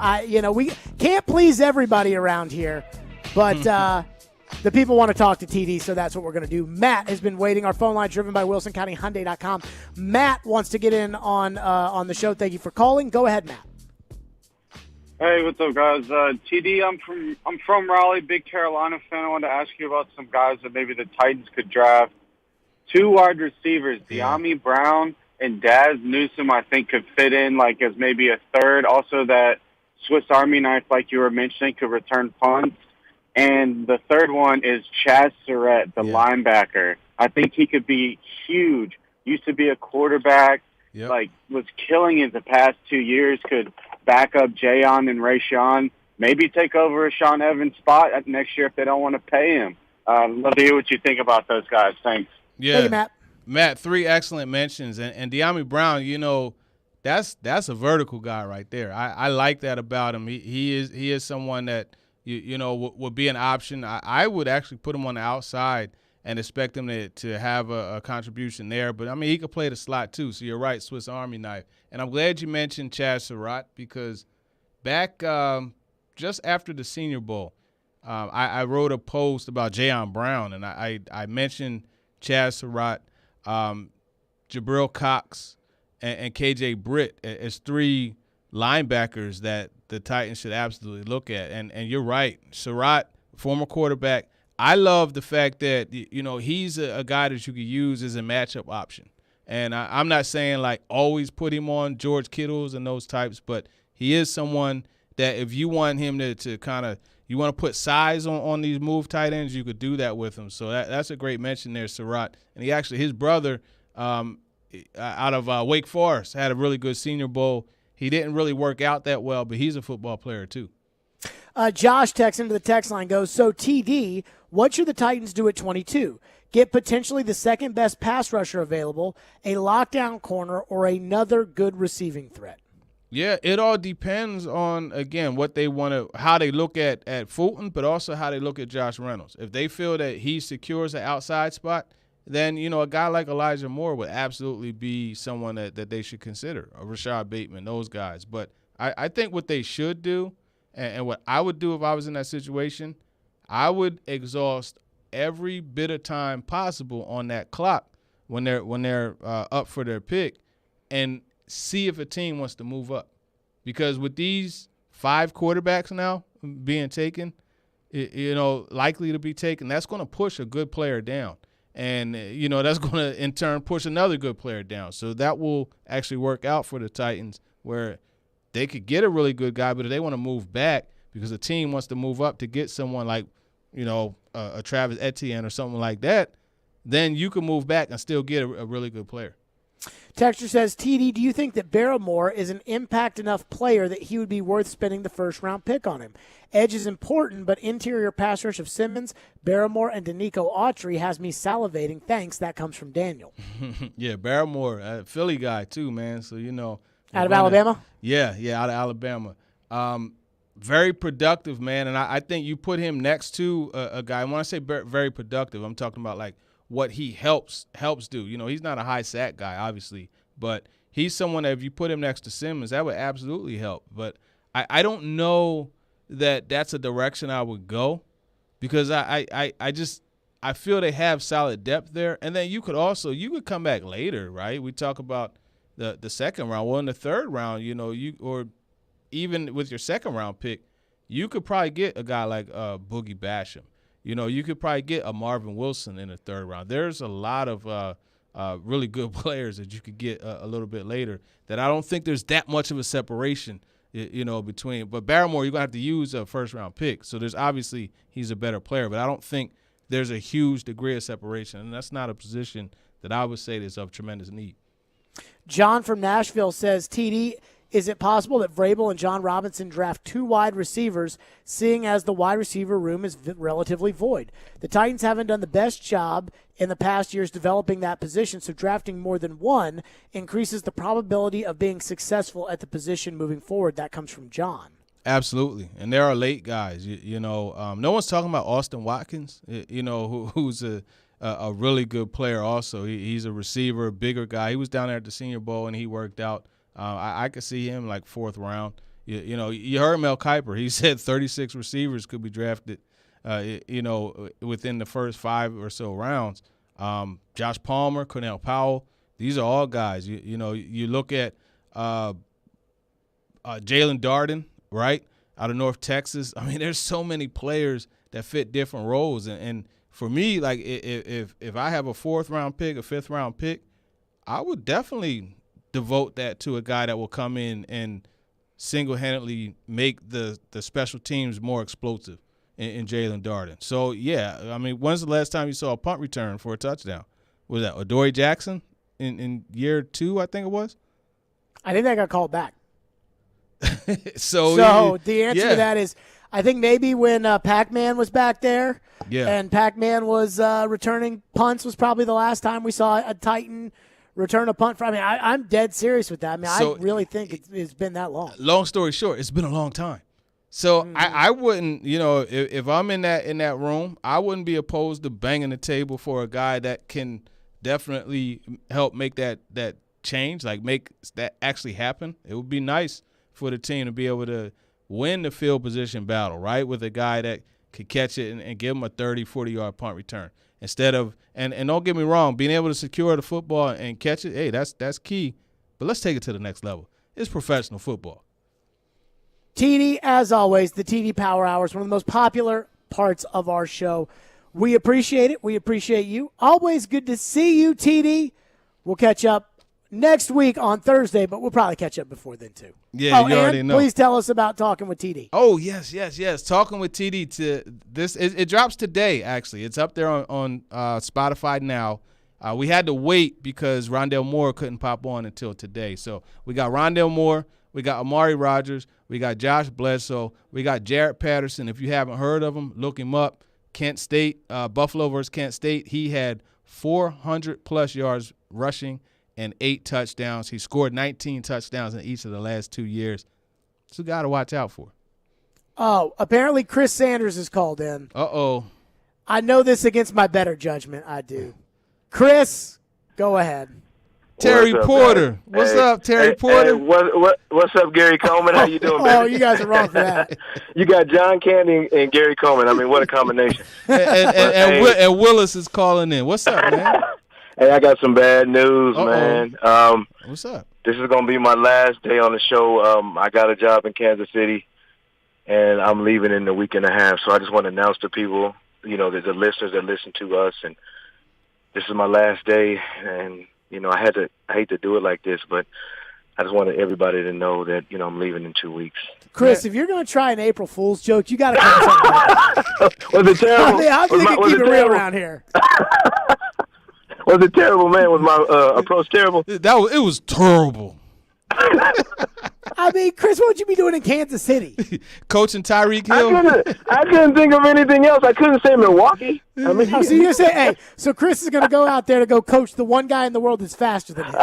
we can't please everybody around here, but the people want to talk to TD, so that's what we're going to do. Matt has been waiting. Our phone line driven by WilsonCountyHyundai.com. Matt wants to get in on the show. Thank you for calling. Go ahead, Matt.
Hey, what's up, guys? TD, I'm from Raleigh, big Carolina fan. I wanted to ask you about some guys that maybe the Titans could draft. 2 wide receivers, De'Ami Brown and Daz Newsome, I think could fit in as maybe a third. Also, that Swiss Army knife, like you were mentioning, could return punts. And the third one is Chaz Surratt, the linebacker. I think he could be huge. Used to be a quarterback, was killing it the past 2 years, could back up Jayon and Rayshawn, maybe take over Sean Evans' spot next year if they don't want to pay him. I'd love to hear what you think about those guys. Thanks.
Yeah,
hey, Matt.
Matt, 3 excellent mentions. And De'Ami Brown, that's a vertical guy right there. I like that about him. He is someone that – would be an option. I would actually put him on the outside and expect him to have a contribution there. But, he could play the slot too. So you're right, Swiss Army knife. And I'm glad you mentioned Chaz Surratt because back just after the Senior Bowl, I wrote a post about Jayon Brown, and I mentioned Chaz Surratt, Jabril Cox, and KJ Britt as 3 linebackers that the Titans should absolutely look at. And you're right, Surratt, former quarterback. I love the fact that, he's a guy that you could use as a matchup option. And I'm not saying, always put him on George Kittles and those types, but he is someone that if you want him to kind of – you want to put size on these move tight ends, you could do that with him. So that's a great mention there, Surratt. And his brother out of Wake Forest had a really good Senior Bowl. He didn't really work out that well, but he's a football player too.
Josh texts into the text line goes, so TD, what should the Titans do at 22? Get potentially the second best pass rusher available, a lockdown corner, or another good receiving threat?
Yeah, it all depends on, again, what they want to, how they look at Fulton, but also how they look at Josh Reynolds. If they feel that he secures an outside spot, then, a guy like Elijah Moore would absolutely be someone that they should consider, or Rashad Bateman, those guys. But I think what they should do, and what I would do if I was in that situation, I would exhaust every bit of time possible on that clock when they're up for their pick and see if a team wants to move up. Because with these 5 quarterbacks now being taken, likely to be taken, that's going to push a good player down. And, that's going to, in turn, push another good player down. So that will actually work out for the Titans where they could get a really good guy, but if they want to move back because the team wants to move up to get someone like, a Travis Etienne or something like that, then you can move back and still get a really good player.
Texter says, TD, do you think that Barrymore is an impact enough player that he would be worth spending the first-round pick on him? Edge is important, but interior pass rush of Simmons, Barrymore, and Danico Autry has me salivating. Thanks. That comes from Daniel.
Yeah, Barrymore, a Philly guy too, man. So,
Out of Alabama?
Yeah, out of Alabama. Very productive, man. And I think you put him next to a guy. When I say very productive, I'm talking about what he helps do. He's not a high sack guy, obviously, but he's someone that if you put him next to Simmons, that would absolutely help. But I don't know that that's a direction I would go because I I feel they have solid depth there. And then you could come back later, right? We talk about the second round. Well, in the third round, or even with your second round pick, you could probably get a guy like Boogie Basham. You could probably get a Marvin Wilson in the third round. There's a lot of really good players that you could get a little bit later that I don't think there's that much of a separation, between. But Barrymore, you're going to have to use a first-round pick. So there's obviously he's a better player, but I don't think there's a huge degree of separation, and that's not a position that I would say is of tremendous need.
John from Nashville says, TD, is it possible that Vrabel and John Robinson draft 2 wide receivers, seeing as the wide receiver room is relatively void? The Titans haven't done the best job in the past years developing that position, so drafting more than one increases the probability of being successful at the position moving forward. That comes from John.
Absolutely, and there are late guys. No one's talking about Austin Watkins, who's a really good player also. He's a receiver, a bigger guy. He was down there at the Senior Bowl, and he worked out. I could see him like 4th round. You heard Mel Kiper. He said 36 receivers could be drafted, within the first 5 or so rounds. Josh Palmer, Cornell Powell, these are all guys. You look at Jalen Darden, right, out of North Texas. I mean, there's so many players that fit different roles. And for me, like if I have a 4th round pick, a 5th round pick, I would definitely devote that to a guy that will come in and single-handedly make the special teams more explosive in Jalen Darden. So, yeah, I mean, when's the last time you saw a punt return for a touchdown? Was that Adoree Jackson in year 2, I think it was?
I think that got called back.
So
the answer to that is I think maybe when Pac-Man was back there and Pac-Man was returning punts was probably the last time we saw a Titan return a punt. I'm dead serious with that. I really think it's been that long.
Long story short, it's been a long time. So I wouldn't, if I'm in that room, I wouldn't be opposed to banging the table for a guy that can definitely help make that change, like make that actually happen. It would be nice for the team to be able to win the field position battle, right, with a guy that could catch it and give him a 30, 40-yard punt return. Instead of and don't get me wrong, being able to secure the football and catch it, hey, that's key. But let's take it to the next level. It's professional football.
TD, as always, the TD Power Hour is one of the most popular parts of our show. We appreciate it. We appreciate you. Always good to see you, TD. We'll catch up next week on Thursday, but we'll probably catch up before then, too.
Yeah, you already know.
Please tell us about Talking with TD.
Oh, yes. Talking with TD. It drops today, actually. It's up there on Spotify now. We had to wait because Rondale Moore couldn't pop on until today. So we got Rondale Moore, we got Amari Rogers, we got Josh Bledsoe, we got Jarrett Patterson. If you haven't heard of him, look him up. Kent State, Buffalo versus Kent State. He had 400-plus yards rushing and 8 touchdowns. He scored 19 touchdowns in each of the last 2 years. It's a guy to watch out for.
Oh, apparently Chris Sanders is called in.
Uh-oh.
I know this against my better judgment. I do. Chris, go ahead.
Terry Porter. What's up, Terry Porter?
What's up, Gary Coleman? How you doing, baby?
Oh, you guys are wrong for that.
You got John Candy and Gary Coleman. I mean, what a combination.
and Willis is calling in. What's up, man?
Hey, I got some bad news, man.
What's up?
This is going to be my last day on the show. I got a job in Kansas City, and I'm leaving in a week and a half. So I just want to announce to people, the listeners that listen to us, and this is my last day. And, I hate to do it like this, but I just wanted everybody to know that, I'm leaving in 2 weeks.
Chris, if you're going to try an April Fool's joke, you got to come something.
Was it terrible?
How can you keep it real around here?
Was it terrible, man? Was my approach terrible?
It was terrible.
I mean, Chris, what would you be doing in Kansas City?
Coaching Tyreek Hill?
I couldn't think of anything else. I couldn't say Milwaukee. I mean,
so you say, hey, so Chris is going to go out there to go coach the one guy in the world that's faster than him.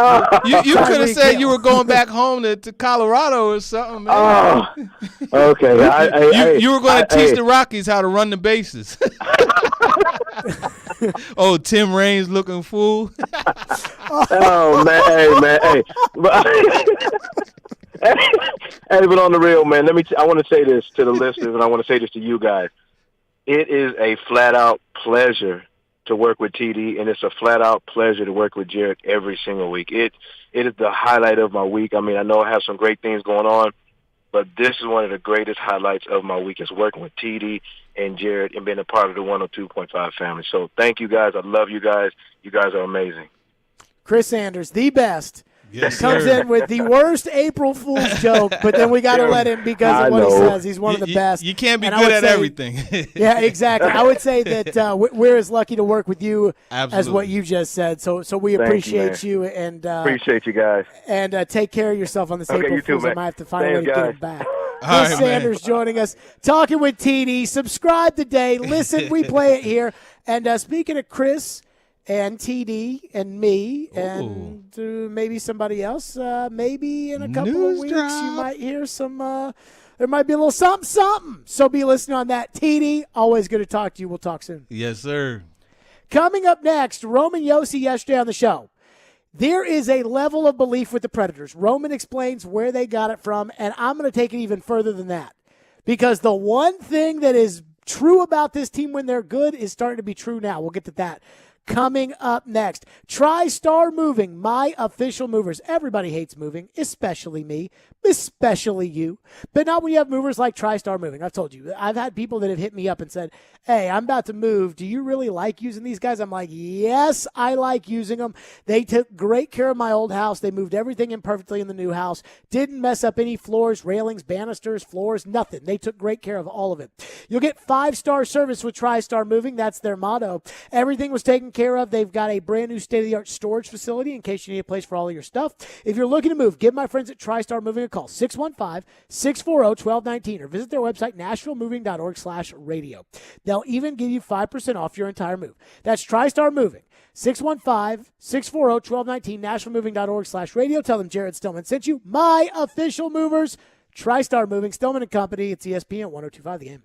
You could have said you were going back home to Colorado or something, man.
Oh, okay.
You were going to teach the Rockies how to run the bases. Oh, Tim Raines looking fool.
Oh, man. Hey. Hey, but on the real, man, I want to say this to the listeners, and I want to say this to you guys. It is a flat-out pleasure to work with TD, and it's a flat-out pleasure to work with Jared every single week. It is the highlight of my week. I mean, I know I have some great things going on, but this is one of the greatest highlights of my week is working with TD and Jared and being a part of the 102.5 family. So thank you guys. I love you guys. You guys are amazing.
Chris Sanders, the best.
Yes,
Comes
sir.
in with the worst April Fool's joke, but then we got to let him because of what he says. He's one of the best.
You can't be
And I
good
would
at
say-
everything.
Yeah, exactly. I would say that we're as lucky to work with you as
Absolutely.
what you just said. So we
Thank you,
appreciate
man.
you and
Appreciate you guys.
take care of yourself on this
Okay,
April
you too,
Fool's. I
man.
might have to find a way
Thanks,
to get
guys.
it back.
All
Chris
right, man.
Sanders joining us, talking with TD. Subscribe today. Listen, we play it here. And speaking of Chris and TD and me and maybe somebody else, maybe in a couple
News
of weeks
drop.
you might hear some. There might be a little something. So be listening on that. TD, always good to talk to you. We'll talk soon.
Yes, sir.
Coming up next, Roman Yossi yesterday on the show. There is a level of belief with the Predators. Roman explains where they got it from, and I'm going to take it even further than that. Because the one thing that is true about this team when they're good is starting to be true now. We'll get to that. Coming up next, TriStar Moving, my official movers. Everybody hates moving, especially me, especially you. But not when you have movers like TriStar Moving. I've told you. I've had people that have hit me up and said, hey, I'm about to move. Do you really like using these guys? I'm like, yes, I like using them. They took great care of my old house. They moved everything in perfectly in the new house. Didn't mess up any floors, railings, banisters, floors, nothing. They took great care of all of it. You'll get 5-star service with TriStar Moving. That's their motto. Everything was taken care of. They've got a brand new state-of-the-art storage facility in case you need a place for all of your stuff. If you're looking to move, give my friends at TriStar Moving a call, 615-640-1219, or visit their website, nashvillemoving.org/radio. They'll even give you 5% off your entire move. That's TriStar Moving, 615-640-1219, nashvillemoving.org/radio. Tell them Jared Stillman sent you. My official movers, TriStar Moving, Stillman & Company. It's ESPN 102.5 The Game.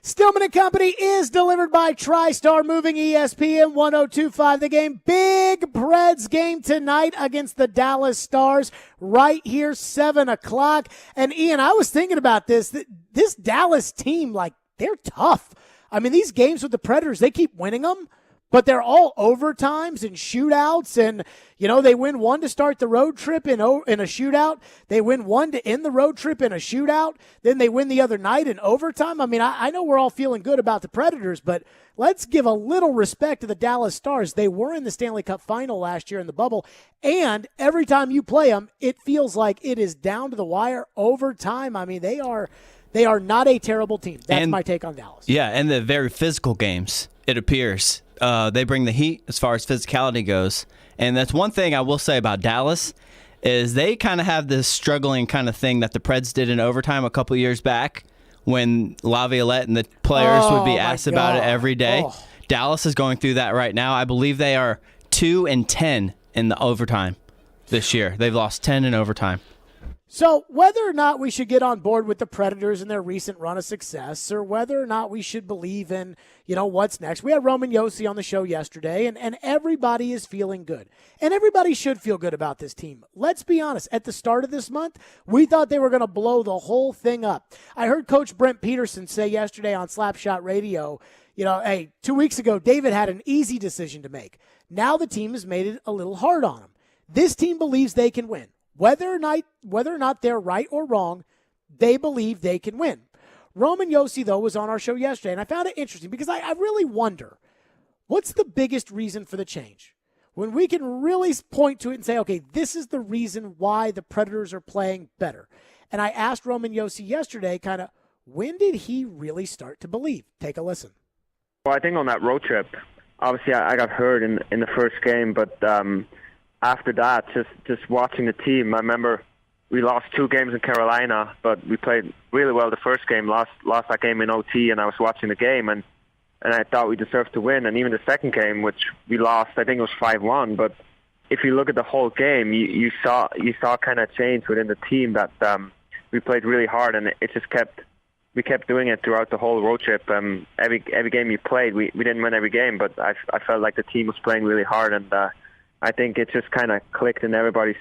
Stillman and Company is delivered by TriStar Moving, ESPN 102.5 The Game. Big Preds game tonight against the Dallas Stars right here, 7 o'clock. And, Ian, I was thinking about this. This Dallas team, like, they're tough. I mean, these games with the Predators, they keep winning them. But they're all overtimes and shootouts, and, they win one to start the road trip in a shootout. They win one to end the road trip in a shootout. Then they win the other night in overtime. I mean, I know we're all feeling good about the Predators, but let's give a little respect to the Dallas Stars. They were in the Stanley Cup final last year in the bubble, and every time you play them, it feels like it is down to the wire overtime. I mean, they are not a terrible team. That's my take on Dallas.
Yeah, and the very physical games, it appears. They bring the heat as far as physicality goes. And that's one thing I will say about Dallas is they kind of have this struggling kind of thing that the Preds did in overtime a couple years back when Laviolette and the players would be asked about it every day. Oh. Dallas is going through that right now. I believe they are 2-10 in the overtime this year. They've lost 10 in overtime.
So whether or not we should get on board with the Predators and their recent run of success, or whether or not we should believe in, what's next. We had Roman Josi on the show yesterday, and everybody is feeling good. And everybody should feel good about this team. Let's be honest. At the start of this month, we thought they were going to blow the whole thing up. I heard Coach Brent Peterson say yesterday on Slapshot Radio, hey, 2 weeks ago, David had an easy decision to make. Now the team has made it a little hard on him. This team believes they can win. Whether or not they're right or wrong, they believe they can win. Roman Josi, though, was on our show yesterday, and I found it interesting because I really wonder, what's the biggest reason for the change? When we can really point to it and say, okay, this is the reason why the Predators are playing better. And I asked Roman Josi yesterday kind of, when did he really start to believe? Take a listen.
Well, I think on that road trip, obviously I got hurt in the first game, but after that, just watching the team, I remember we lost 2 games in Carolina, but we played really well the first game, lost that game in OT, and I was watching the game, and I thought we deserved to win. And even the second game, which we lost, I think it was 5-1, but if you look at the whole game, you saw kind of change within the team that we played really hard, and we kept doing it throughout the whole road trip. Every game you played, we didn't win every game, but I felt like the team was playing really hard, and I think it just kind of clicked in everybody's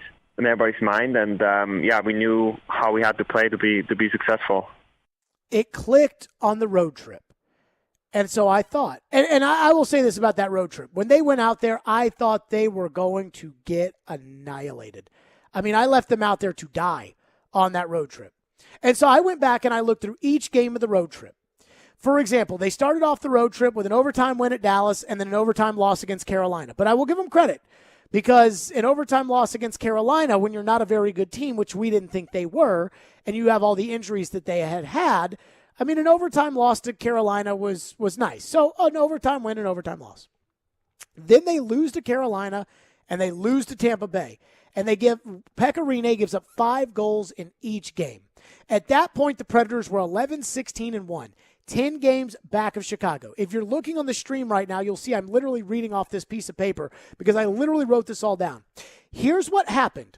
mind, and we knew how we had to play to be successful.
It clicked on the road trip, and so I thought, and I will say this about that road trip: when they went out there, I thought they were going to get annihilated. I mean, I left them out there to die on that road trip, and so I went back and I looked through each game of the road trip. For example, they started off the road trip with an overtime win at Dallas and then an overtime loss against Carolina. But I will give them credit because an overtime loss against Carolina, when you're not a very good team, which we didn't think they were, and you have all the injuries that they had, I mean, an overtime loss to Carolina was nice. So an overtime win, an overtime loss. Then they lose to Carolina and they lose to Tampa Bay. And Pekka Rinne gives up 5 goals in each game. At that point, the Predators were 11-16-1. 10 games back of Chicago. If you're looking on the stream right now, you'll see I'm literally reading off this piece of paper because I literally wrote this all down. Here's what happened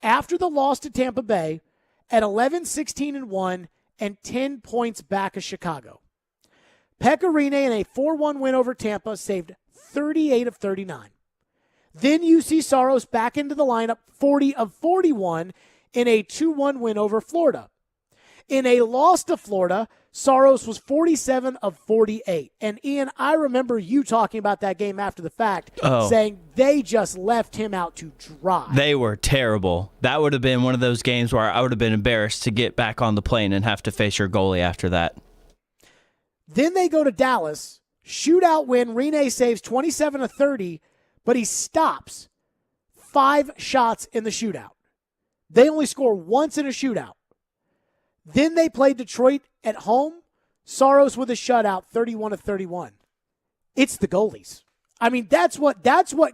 after the loss to Tampa Bay at 11-16-1 and 10 points back of Chicago. Pekka Rinne in a 4-1 win over Tampa saved 38 of 39. Then you see Saros back into the lineup, 40 of 41 in a 2-1 win over Florida. In a loss to Florida, Saros was 47 of 48. And, Ian, I remember you talking about that game after the fact, saying they just left him out to dry.
They were terrible. That would have been one of those games where I would have been embarrassed to get back on the plane and have to face your goalie after that.
Then they go to Dallas, shootout win. Rinne saves 27 of 30, but he stops 5 shots in the shootout. They only score once in a shootout. Then they played Detroit at home. Saros with a shutout, 31 of 31. It's the goalies. I mean, that's what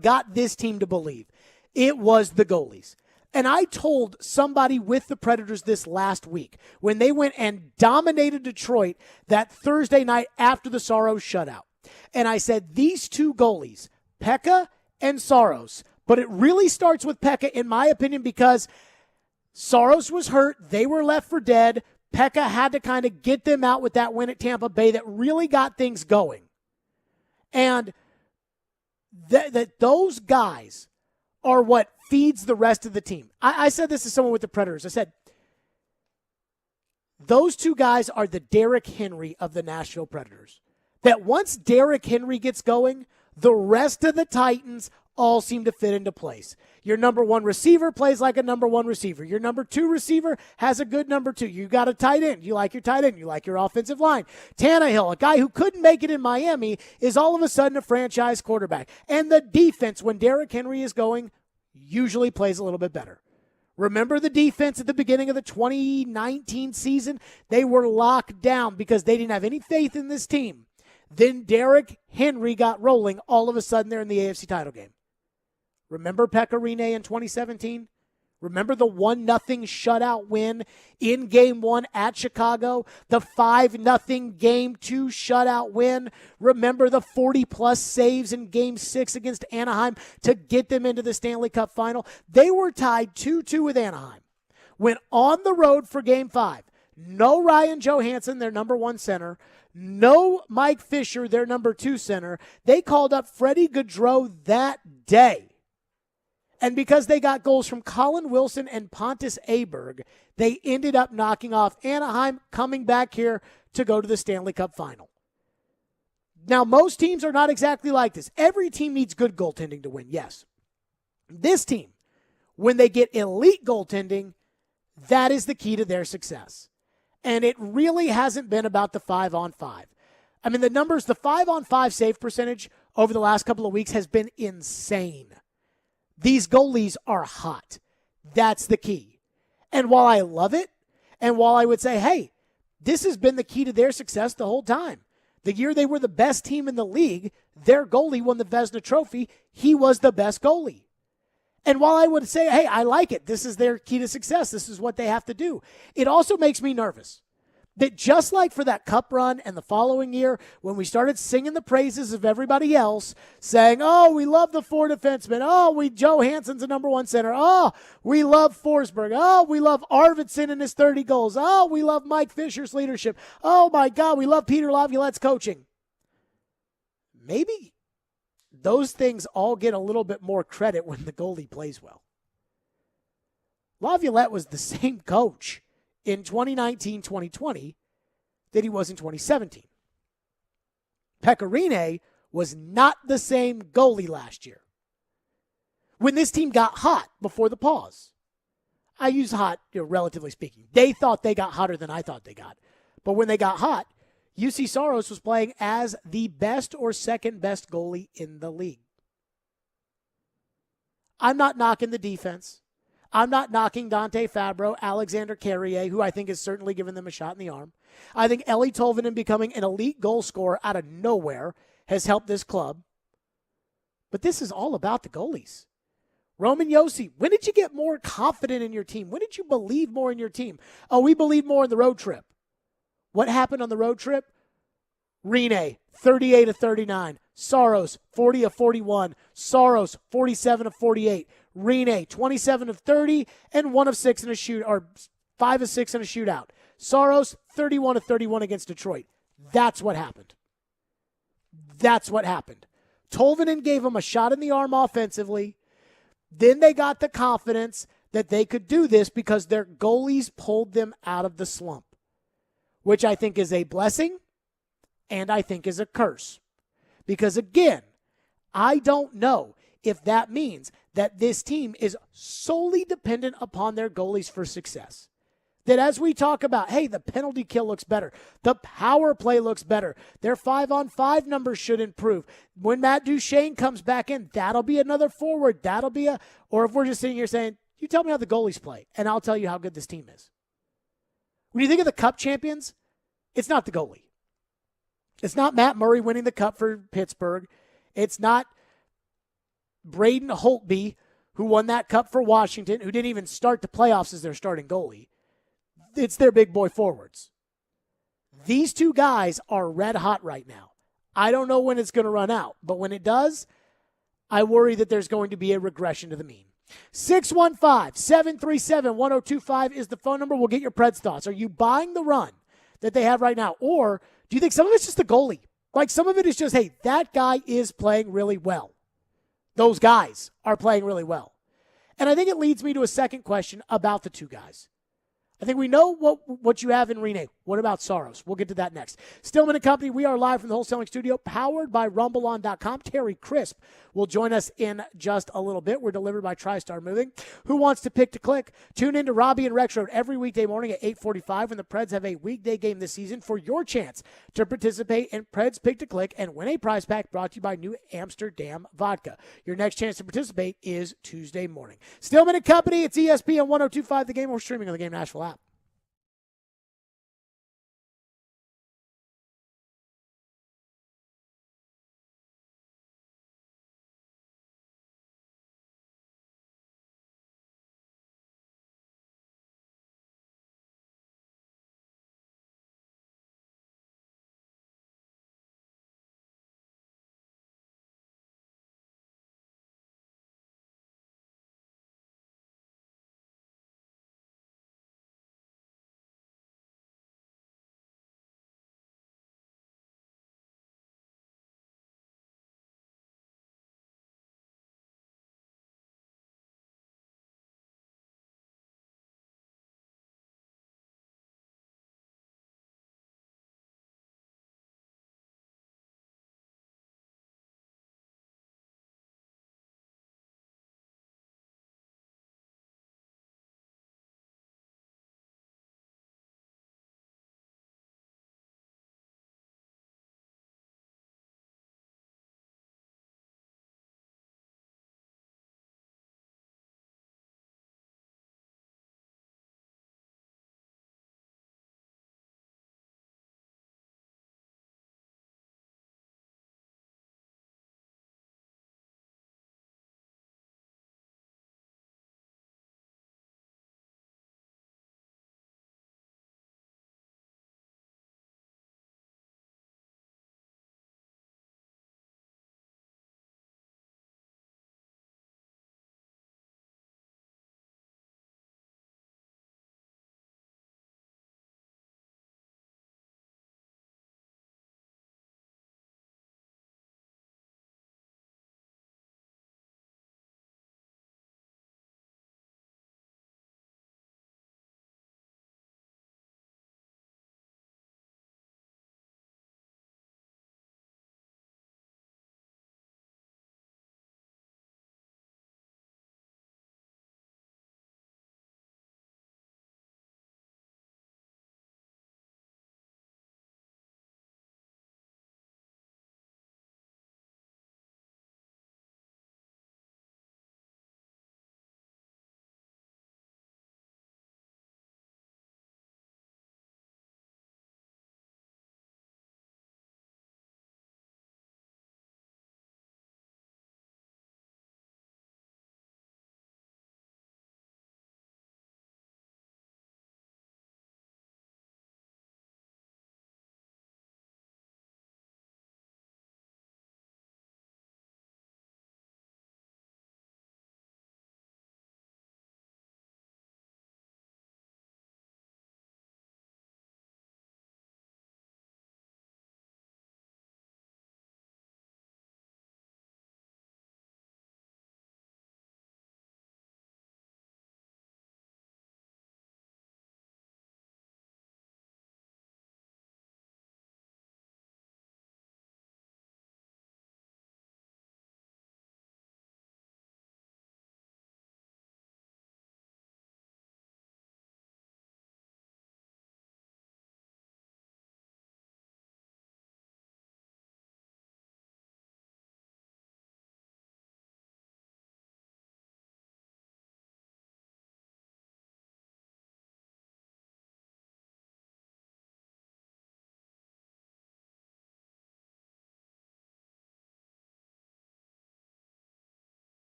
got this team to believe. It was the goalies. And I told somebody with the Predators this last week when they went and dominated Detroit that Thursday night after the Saros shutout. And I said, these 2 goalies, Pekka and Saros, but it really starts with Pekka, in my opinion, because Saros was hurt. They were left for dead. Pekka had to kind of get them out with that win at Tampa Bay that really got things going. And that those guys are what feeds the rest of the team. I said this to someone with the Predators. I said, those two guys are the Derrick Henry of the Nashville Predators. That once Derrick Henry gets going, the rest of the Titans all seem to fit into place. Your number one receiver plays like a number one receiver. Your number two receiver has a good number two. You got a tight end. You like your tight end. You like your offensive line. Tannehill, a guy who couldn't make it in Miami, is all of a sudden a franchise quarterback. And the defense, when Derrick Henry is going, usually plays a little bit better. Remember the defense at the beginning of the 2019 season? They were locked down because they didn't have any faith in this team. Then Derrick Henry got rolling. All of a sudden, they're in the AFC title game. Remember Pekka Rinne in 2017? Remember the 1-0 shutout win in Game 1 at Chicago? The 5-0 Game 2 shutout win? Remember the 40-plus saves in Game 6 against Anaheim to get them into the Stanley Cup final? They were tied 2-2 with Anaheim. Went on the road for Game 5. No Ryan Johansson, their number one center. No Mike Fisher, their number two center. They called up Freddie Gaudreau that day. And because they got goals from Colin Wilson and Pontus Aberg, they ended up knocking off Anaheim, coming back here to go to the Stanley Cup final. Now, most teams are not exactly like this. Every team needs good goaltending to win, yes. This team, when they get elite goaltending, that is the key to their success. And it really hasn't been about the 5-on-5. I mean, the numbers, the 5-on-5 save percentage over the last couple of weeks has been insane. These goalies are hot. That's the key. And while I love it, and while I would say, hey, this has been the key to their success the whole time. The year they were the best team in the league, their goalie won the Vezina Trophy. He was the best goalie. And while I would say, hey, I like it, this is their key to success, this is what they have to do, it also makes me nervous. That just like for that cup run and the following year, when we started singing the praises of everybody else, saying, oh, we love the four defensemen. Oh, Joe Hansen's the number one center. Oh, we love Forsberg. Oh, we love Arvidsson and his 30 goals. Oh, we love Mike Fisher's leadership. Oh, my God, we love Peter Laviolette's coaching. Maybe those things all get a little bit more credit when the goalie plays well. Laviolette was the same coach in 2019-2020 that he was in 2017. Pekka Rinne was not the same goalie last year. When this team got hot before the pause, I use hot, relatively speaking. They thought they got hotter than I thought they got. But when they got hot, UC Saros was playing as the best or second best goalie in the league. I'm not knocking the defense. I'm not knocking Dante Fabro, Alexander Carrier, who I think has certainly given them a shot in the arm. I think Ellie Tolvanen becoming an elite goal scorer out of nowhere has helped this club. But this is all about the goalies. Roman Josi, when did you get more confident in your team? When did you believe more in your team? Oh, we believe more in the road trip. What happened on the road trip? Rinne, 38 of 39. Saros, 40 of 41. Saros, 47 of 48. Rinne, 27 of 30 and 1 of 6 in a shoot, or 5 of 6 in a shootout. Saros, 31 of 31 against Detroit. That's what happened. That's what happened. Tolvanen gave him a shot in the arm offensively. Then they got the confidence that they could do this because their goalies pulled them out of the slump, which I think is a blessing and I think is a curse. Because again, I don't know if that means that this team is solely dependent upon their goalies for success. That as we talk about, hey, the penalty kill looks better. The power play looks better. Their 5-on-5 numbers should improve. When Matt Duchene comes back in, that'll be another forward. That'll be or if we're just sitting here saying, you tell me how the goalies play, and I'll tell you how good this team is. When you think of the Cup champions, it's not the goalie. It's not Matt Murray winning the Cup for Pittsburgh. It's not Braden Holtby, who won that Cup for Washington, who didn't even start the playoffs as their starting goalie. It's their big boy forwards. These two guys are red hot right now. I don't know when it's going to run out, but when it does, I worry that there's going to be a regression to the mean. 615-737-1025 is the phone number. We'll get your Preds thoughts. Are you buying the run that they have right now? Or do you think some of it's just the goalie? Like some of it is just, hey, that guy is playing really well. Those guys are playing really well. And I think it leads me to a second question about the two guys. I think we know what you have in Rene. What about Saros? We'll get to that next. Stillman & Company, we are live from the wholesaling studio, powered by RumbleOn.com. Terry Crisp will join us in just a little bit. We're delivered by TriStar Moving. Who wants to pick to click? Tune in to Robbie and Rex Road every weekday morning at 8:45 when the Preds have a weekday game this season for your chance to participate in Preds Pick to Click and win a prize pack brought to you by New Amsterdam Vodka. Your next chance to participate is Tuesday morning. Stillman & Company, it's ESPN 102.5 The Game. We're streaming on the Game Nashville app.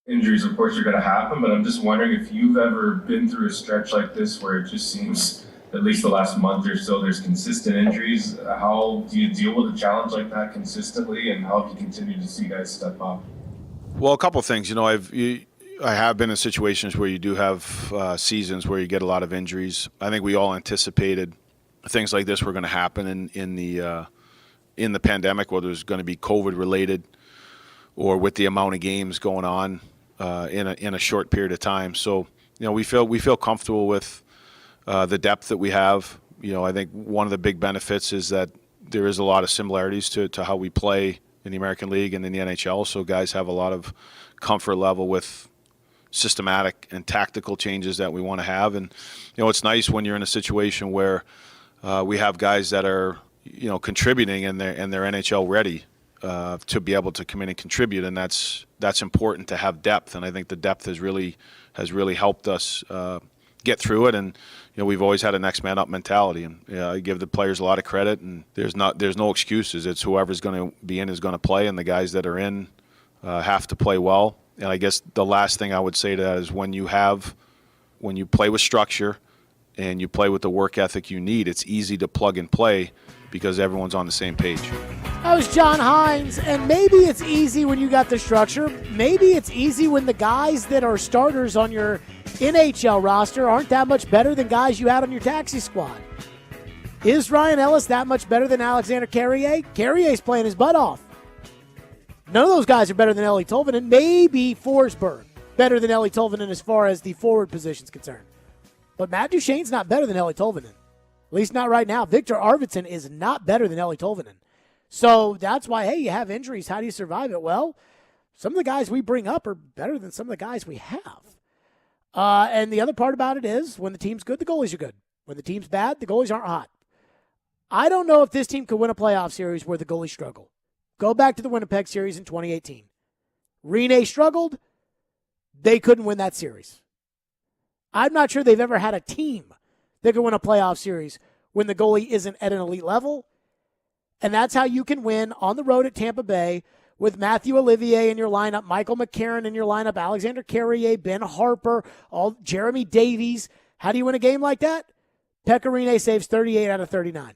injuries, of course, are going to happen, but I'm just wondering if you've ever been through a stretch like this where it just seems, at least the last month or so, there's consistent injuries. How do you deal with a challenge like that consistently, and how have you continued to see guys step up?
Well, a couple of things. I have been in situations where you do have seasons where you get a lot of injuries. I think we all anticipated things like this were going to happen in the pandemic, whether it was going to be COVID related or with the amount of games going on in a short period of time. So, we feel comfortable with the depth that we have. I think one of the big benefits is that there is a lot of similarities to how we play in the American League and in the NHL. So guys have a lot of comfort level with systematic and tactical changes that we want to have. And, it's nice when you're in a situation where we have guys that are, contributing and they're NHL ready to be able to come in and contribute. And that's important to have depth. And I think the depth has really helped us get through it. And, we've always had a next man up mentality, and I give the players a lot of credit, and there's no excuses. It's whoever's going to be in is going to play, and the guys that are in have to play well. And I guess the last thing I would say to that is when you play with structure and you play with the work ethic you need, it's easy to plug and play because everyone's on the same page.
That was John Hines, and maybe it's easy when you got the structure. Maybe it's easy when the guys that are starters on your NHL roster aren't that much better than guys you had on your taxi squad. Is Ryan Ellis that much better than Alexander Carrier? Carrier's playing his butt off. None of those guys are better than Eeli Tolvanen. Maybe Forsberg better than Eeli Tolvanen as far as the forward position's concerned. But Matt Duchene's not better than Eeli Tolvanen. At least not right now. Victor Arvidsson is not better than Eeli Tolvanen. So that's why, hey, you have injuries. How do you survive it? Well, some of the guys we bring up are better than some of the guys we have. And the other part about it is when the team's good, the goalies are good. When the team's bad, the goalies aren't hot. I don't know if this team could win a playoff series where the goalies struggle. Go back to the Winnipeg series in 2018. Rinne struggled. They couldn't win that series. I'm not sure they've ever had a team that could win a playoff series when the goalie isn't at an elite level. And that's how you can win on the road at Tampa Bay with Matthew Olivier in your lineup, Michael McCarron in your lineup, Alexander Carrier, Ben Harper, Jeremy Davies. How do you win a game like that? Pekka Rinne saves 38 out of 39.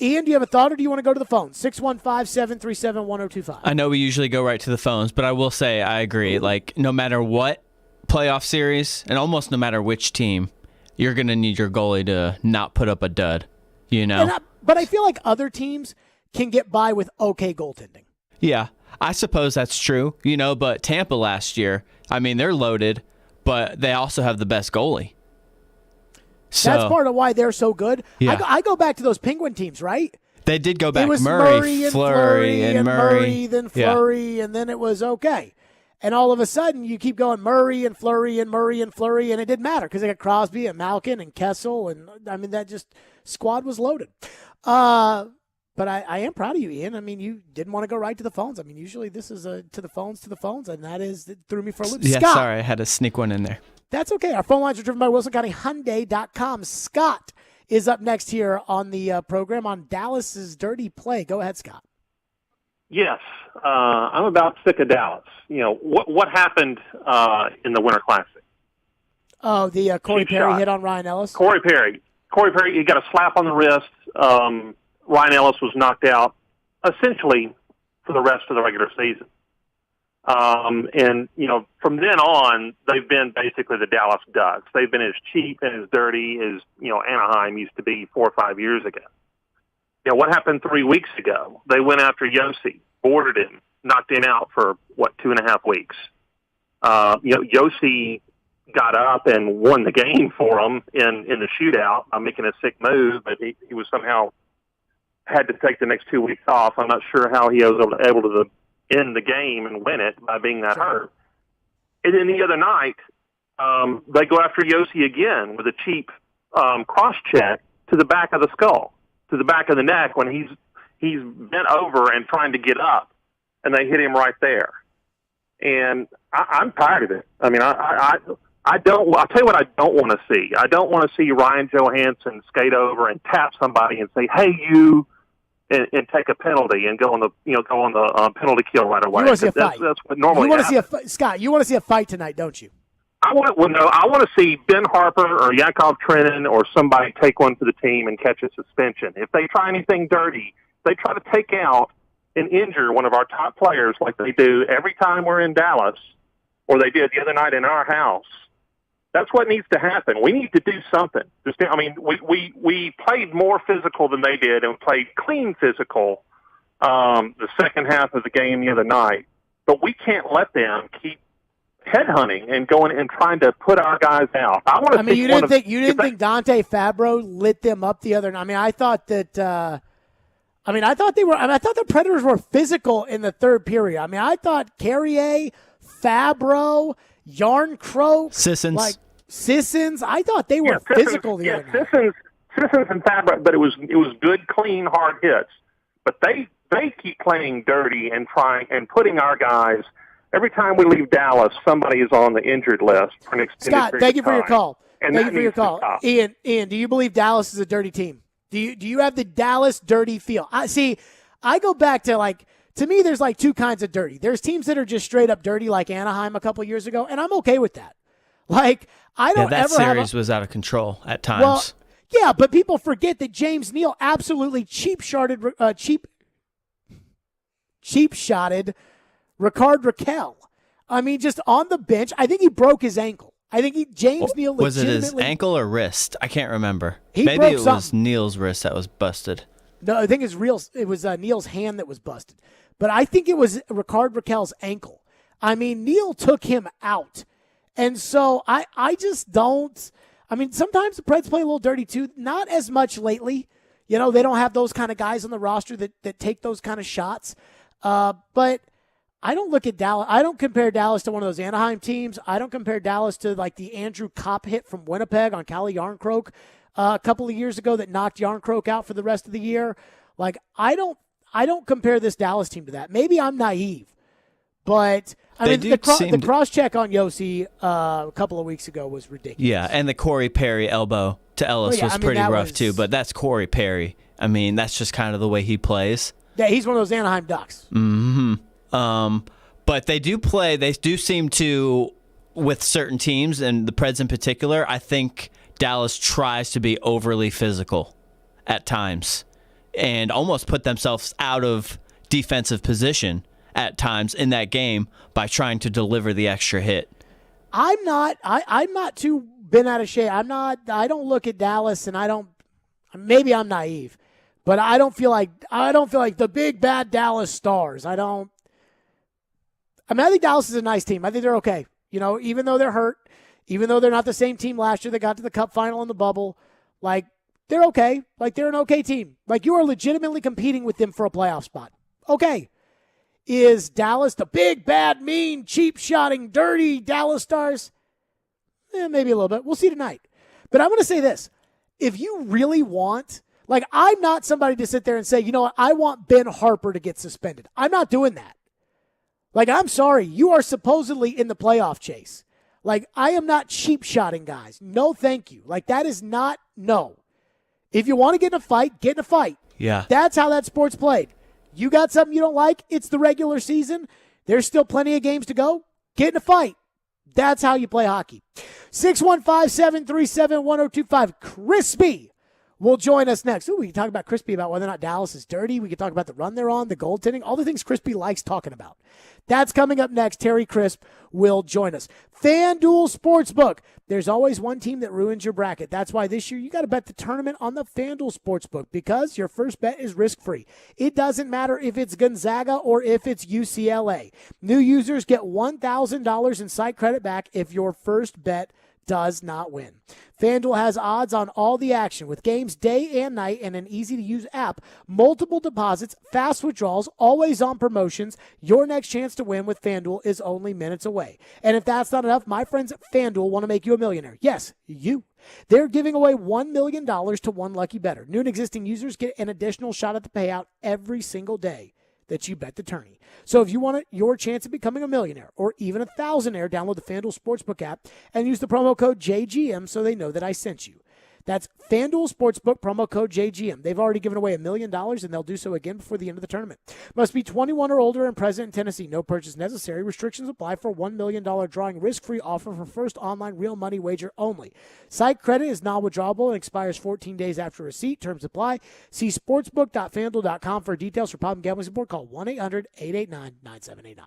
Ian, do you have a thought, or do you want to go to the phone? 615-737-1025.
I know we usually go right to the phones, but I will say I agree. Like, no matter what playoff series, and almost no matter which team, you're going to need your goalie to not put up a dud,
But I feel like other teams can get by with okay goaltending.
Yeah, I suppose that's true, but Tampa last year, they're loaded, but they also have the best goalie. So,
that's part of why they're so good.
Yeah.
I go back to those Penguin teams, right?
They did go back.
It was
Murray,
and
Fleury,
and
Murray.
then Fleury, and then it was okay. And all of a sudden, you keep going Murray and Fleury and Murray and Fleury, and it didn't matter because they got Crosby and Malkin and Kessel, and that just squad was loaded. But I am proud of you, Ian. You didn't want to go right to the phones. Usually this is to the phones, and it threw me for a loop.
Yeah,
Scott,
sorry, I had to sneak one in there.
That's okay. Our phone lines are driven by WilsonCountyHyundai.com. Scott is up next here on the program on Dallas's Dirty Play. Go ahead, Scott.
Yes, I'm about sick of Dallas. What happened in the Winter Classic?
Oh, the Corey
Cheap
Perry
shot.
hit on Ryan Ellis?
Corey Perry, he got a slap on the wrist. Ryan Ellis was knocked out essentially for the rest of the regular season. And from then on, they've been basically the Dallas Ducks. They've been as cheap and as dirty as, Anaheim used to be 4 or 5 years ago. What happened 3 weeks ago? They went after Yossi, boarded him, knocked him out for, 2.5 weeks. Yossi got up and won the game for him in the shootout by making a sick move, but he was somehow had to take the next 2 weeks off. I'm not sure how he was able to end the game and win it by being that hurt. And then the other night, they go after Yossi again with a cheap cross-check to the back of the skull, to the back of the neck when he's bent over and trying to get up, and they hit him right there. And I'm tired of it. I'll tell you what I don't want to see. I don't want to see Ryan Johansson skate over and tap somebody and say, "Hey, you," and take a penalty and go on the penalty kill right away.
You want to see a fight.
That's what normally happens.
Scott, you want to see a fight tonight, don't you?
I want to see Ben Harper or Yakov Trenin or somebody take one for the team and catch a suspension. If they try anything dirty, they try to take out and injure one of our top players like they do every time we're in Dallas, or they did the other night in our house. That's what needs to happen. We need to do something. We played more physical than they did and played clean physical the second half of the game the other night. But we can't let them keep headhunting and going and trying to put our guys out.
You didn't think Dante Fabro lit them up the other night? I mean, I thought that. I thought the Predators were physical in the third period. I mean, I thought Carrier, Fabro, Yarncroke, Sissons. I thought they were physical the other night.
Sissons and Fabro, but it was good, clean, hard hits. But they keep playing dirty and trying and putting our guys. Every time we leave Dallas, somebody is on the injured list for an extended
Scott,
period
thank you
of
for your
time.
call.
And
Thank you for your call. Ian, do you believe Dallas is a dirty team? Do you have the Dallas dirty feel? I go back to to me, there's two kinds of dirty. There's teams that are just straight up dirty, like Anaheim a couple years ago, and I'm okay with that.
That series was out of control at times.
Well, yeah, but people forget that James Neal absolutely cheap-shotted Ricard Raquel. I mean, just on the bench. I think he broke his ankle. I think James Neal
was it
legitimately...
his ankle or wrist? I can't remember.
Maybe
it was Neal's wrist that was busted.
No, I think it was Neal's hand that was busted. But I think it was Ricard Raquel's ankle. I mean, Neal took him out. And so I just don't... I mean, sometimes the Preds play a little dirty too. Not as much lately. They don't have those kind of guys on the roster that take those kind of shots. But I don't look at Dallas. I don't compare Dallas to one of those Anaheim teams. I don't compare Dallas to the Andrew Kopp hit from Winnipeg on Calle Yarncroke a couple of years ago that knocked Yarncroke out for the rest of the year. I don't compare this Dallas team to that. Maybe I'm naive, but the cross check on Yossi a couple of weeks ago was ridiculous.
Yeah, and the Corey Perry elbow to Ellis was pretty rough too. But that's Corey Perry. I mean, that's just kind of the way he plays.
Yeah, he's one of those Anaheim Ducks.
Mm-hmm. But they do seem to, with certain teams, and the Preds in particular, I think Dallas tries to be overly physical at times and almost put themselves out of defensive position at times in that game by trying to deliver the extra hit.
I'm not too bent out of shape. I don't look at Dallas and maybe I'm naive, but I don't feel like the big bad Dallas Stars. I think Dallas is a nice team. I think they're okay. Even though they're hurt, even though they're not the same team last year that got to the Cup final in the bubble, they're okay. They're an okay team. You are legitimately competing with them for a playoff spot. Okay. Is Dallas the big, bad, mean, cheap-shotting, dirty Dallas Stars? Maybe a little bit. We'll see tonight. But I'm going to say this. If you really want, I'm not somebody to sit there and say, you know what, I want Ben Harper to get suspended. I'm not doing that. I'm sorry. You are supposedly in the playoff chase. I am not cheap-shotting guys. No, thank you. That is not, no. If you want to get in a fight, get in a fight.
Yeah.
That's how that sport's played. You got something you don't like, it's the regular season. There's still plenty of games to go. Get in a fight. That's how you play hockey. 615-737-1025. Crispy will join us next. Ooh, we can talk about Crispy about whether or not Dallas is dirty. We can talk about the run they're on, the goaltending, all the things Crispy likes talking about. That's coming up next. Terry Crisp will join us. FanDuel Sportsbook. There's always one team that ruins your bracket. That's why this year you got to bet the tournament on the FanDuel Sportsbook because your first bet is risk-free. It doesn't matter if it's Gonzaga or if it's UCLA. New users get $1,000 in site credit back if your first bet does not win. FanDuel has odds on all the action with games day and night and an easy-to-use app. Multiple deposits, fast withdrawals, always on promotions. Your next chance to win with FanDuel is only minutes away. And if that's not enough, my friends at FanDuel want to make you a millionaire. Yes, you. They're giving away $1 million to one lucky bettor. New and existing users get an additional shot at the payout every single day that you bet the tourney. So if you want your chance of becoming a millionaire or even a thousandaire, download the FanDuel Sportsbook app and use the promo code JGM so they know that I sent you. That's FanDuel Sportsbook, promo code JGM. They've already given away $1 million, and they'll do so again before the end of the tournament. Must be 21 or older and present in Tennessee. No purchase necessary. Restrictions apply for $1 million drawing. Risk-free offer for first online real money wager only. Site credit is non-withdrawable and expires 14 days after receipt. Terms apply. See sportsbook.fanduel.com for details. For problem gambling support, call 1-800-889-9789.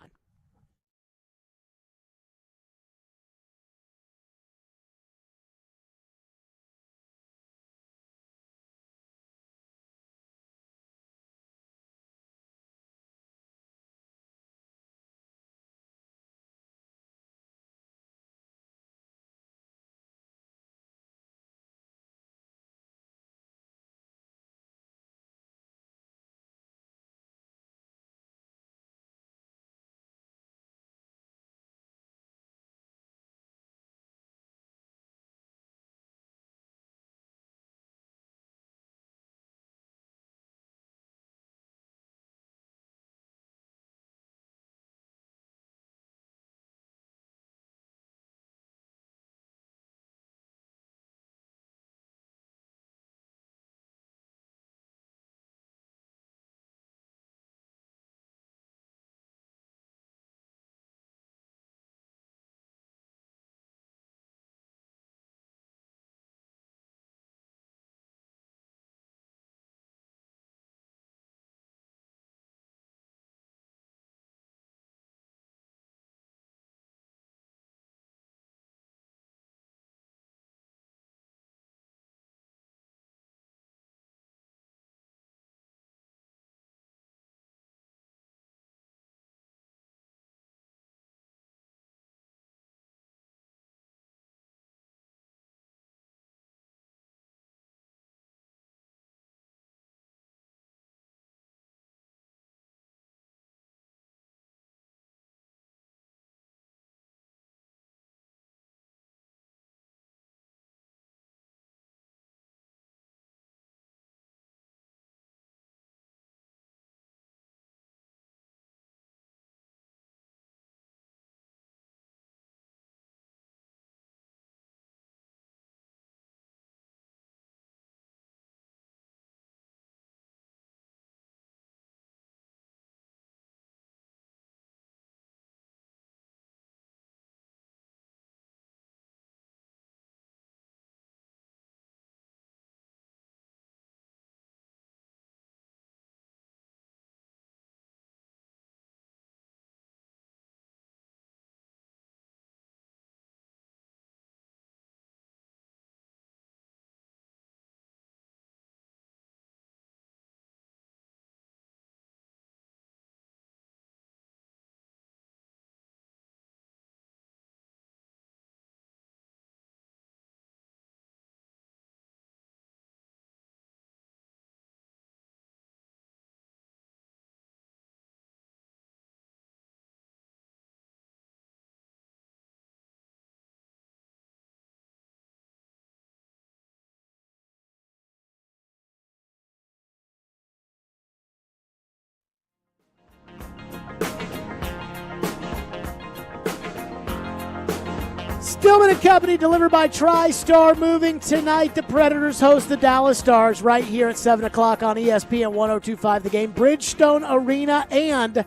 Stillman and Company, delivered by TriStar Moving. Tonight, the Predators host the Dallas Stars right here at 7 o'clock on ESPN 102.5 The Game. Bridgestone Arena and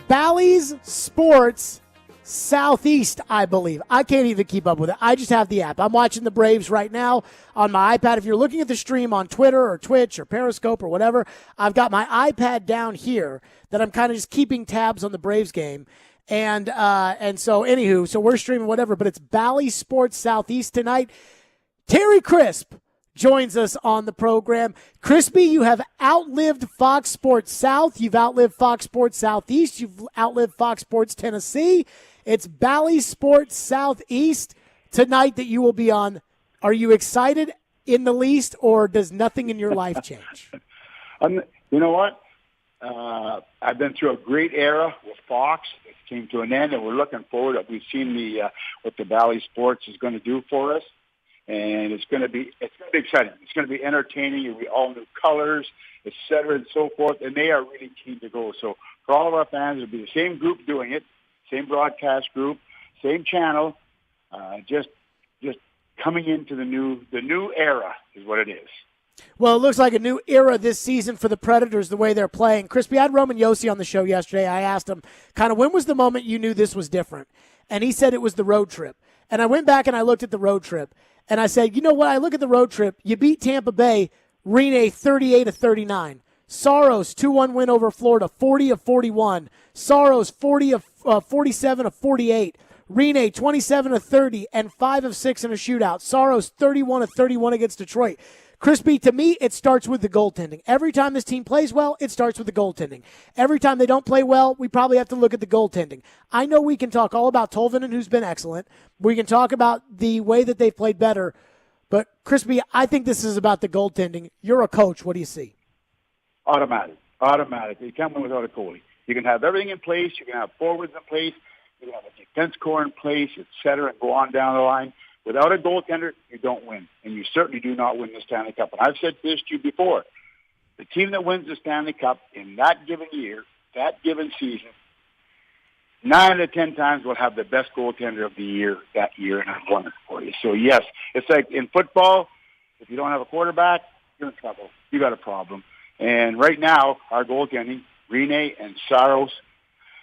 Bally's Sports Southeast, I believe. I can't even keep up with it. I just have the app. I'm watching the Braves right now on my iPad. If you're looking at the stream on Twitter or Twitch or Periscope or whatever, I've got my iPad down here that I'm kind of just keeping tabs on the Braves game. And so, anywho, so we're streaming whatever, but it's Bally Sports Southeast tonight. Terry Crisp joins us on the program. Crispy, you have outlived Fox Sports South. You've outlived Fox Sports Southeast. You've outlived Fox Sports Tennessee. It's Bally Sports Southeast tonight that you will be on. Are you excited in the least, or does nothing in your life change?
You know what? I've been through a great era with Fox. It came to an end, and we're looking forward. We've seen what the Valley Sports is going to do for us, and it's going to be exciting. It's going to be entertaining. It'll be all new colors, et cetera, and so forth. And they are really keen to go. So for all of our fans, it'll be the same group doing it, same broadcast group, same channel. Just coming into the new era is what it is.
Well, it looks like a new era this season for the Predators, the way they're playing. Crispy, I had Roman Yossi on the show yesterday. I asked him kind of when was the moment you knew this was different? And he said it was the road trip. And I went back and I looked at the road trip. And I said, you know what? I look at the road trip. You beat Tampa Bay, Rene 38-39. Saros 2-1 win over Florida, 40-41. Saros 47-48. Rene 27-30 and 5 of 6 in a shootout. Saros 31-31 against Detroit. Crispy, to me, it starts with the goaltending. Every time this team plays well, it starts with the goaltending. Every time they don't play well, we probably have to look at the goaltending. I know we can talk all about Tolvanen, who's been excellent. We can talk about the way that they've played better. But, Crispy, I think this is about the goaltending. You're a coach. What do you see?
Automatic. You can't win without a goalie. You can have everything in place. You can have forwards in place. You can have a defense core in place, et cetera, and go on down the line. Without a goaltender, you don't win, and you certainly do not win the Stanley Cup. And I've said this to you before. The team that wins the Stanley Cup in that given year, that given season, 9 out of 10 times will have the best goaltender of the year that year, and I've won it for you. So, yes, it's like in football, if you don't have a quarterback, you're in trouble. You got a problem. And right now, our goaltending, Rene and Saros,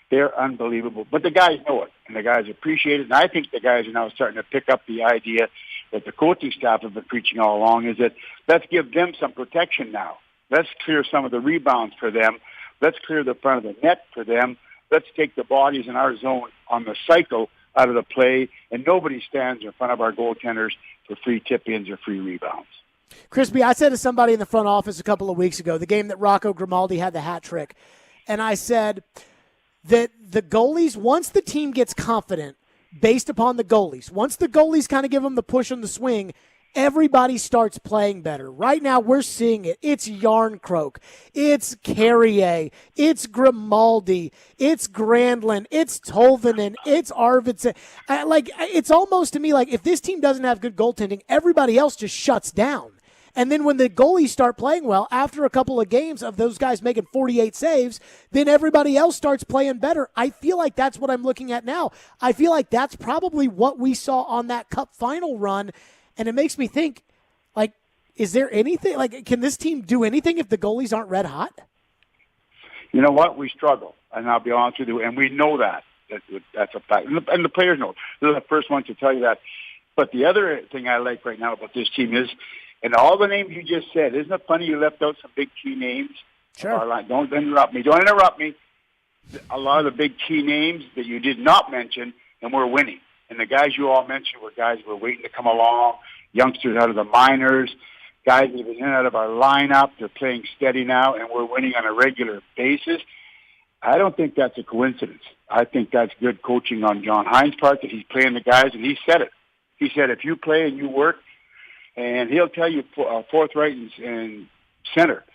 they're unbelievable. But the guys know it, and the guys appreciate it. And I think the guys are now starting to pick up the idea that the coaching staff have been preaching all along, is that let's give them some protection now. Let's clear some of the rebounds for them. Let's clear the front of the net for them. Let's take the bodies in our zone on the cycle out of the play, and nobody stands in front of our goaltenders for free tip-ins or free rebounds.
Crispy, I said to somebody in the front office a couple of weeks ago, the game that Rocco Grimaldi had the hat trick, and I said that the goalies, once the team gets confident based upon the goalies, once the goalies kind of give them the push on the swing, everybody starts playing better. Right now, we're seeing it. It's Yarncroke. It's Carrier. It's Grimaldi. It's Grandlin. It's Tolvanen. It's Arvidsson. It's almost to me like if this team doesn't have good goaltending, everybody else just shuts down. And then when the goalies start playing well, after a couple of games of those guys making 48 saves, then everybody else starts playing better. I feel like that's what I'm looking at now. I feel like that's probably what we saw on that Cup final run. And it makes me think, is there anything, can this team do anything if the goalies aren't red hot?
You know what? We struggle, and I'll be honest with you, and we know that. That's a fact. And the players know. They're the first ones to tell you that. But the other thing I like right now about this team is, and all the names you just said, isn't it funny you left out some big key names?
Sure.
Don't interrupt me. Don't interrupt me. A lot of the big key names that you did not mention, and we're winning. And the guys you all mentioned were guys who were waiting to come along, youngsters out of the minors, guys that have been in and out of our lineup. They're playing steady now, and we're winning on a regular basis. I don't think that's a coincidence. I think that's good coaching on John Hines' part, that he's playing the guys, and he said it. He said, if you play and you work, and he'll tell you fourth, right, and center.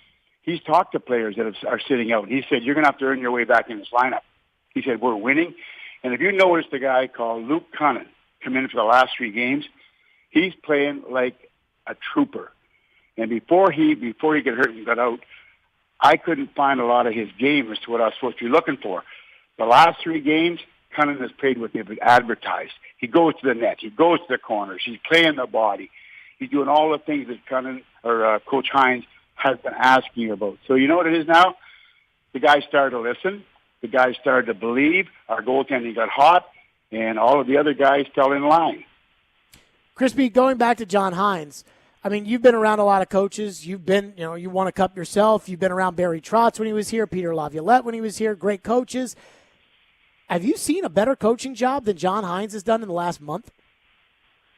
He's talked to players that are sitting out. He said, you're going to have to earn your way back in this lineup. He said, we're winning. And if you notice the guy called Luke Cunnan come in for the last 3 games, he's playing like a trooper. And before he got hurt and got out, I couldn't find a lot of his game as to what I was supposed to be looking for. The last 3 games, Cunnan has played what they've advertised. He goes to the net. He goes to the corners. He's playing the body. He's doing all the things that Coach Hines has been asking you about. So you know what it is now? The guys started to listen. The guys started to believe. Our goaltending got hot, and all of the other guys fell in line.
Crispy, going back to John Hines, I mean, you've been around a lot of coaches. You've been, you won a cup yourself. You've been around Barry Trotz when he was here, Peter Laviolette when he was here, great coaches. Have you seen a better coaching job than John Hines has done in the last month?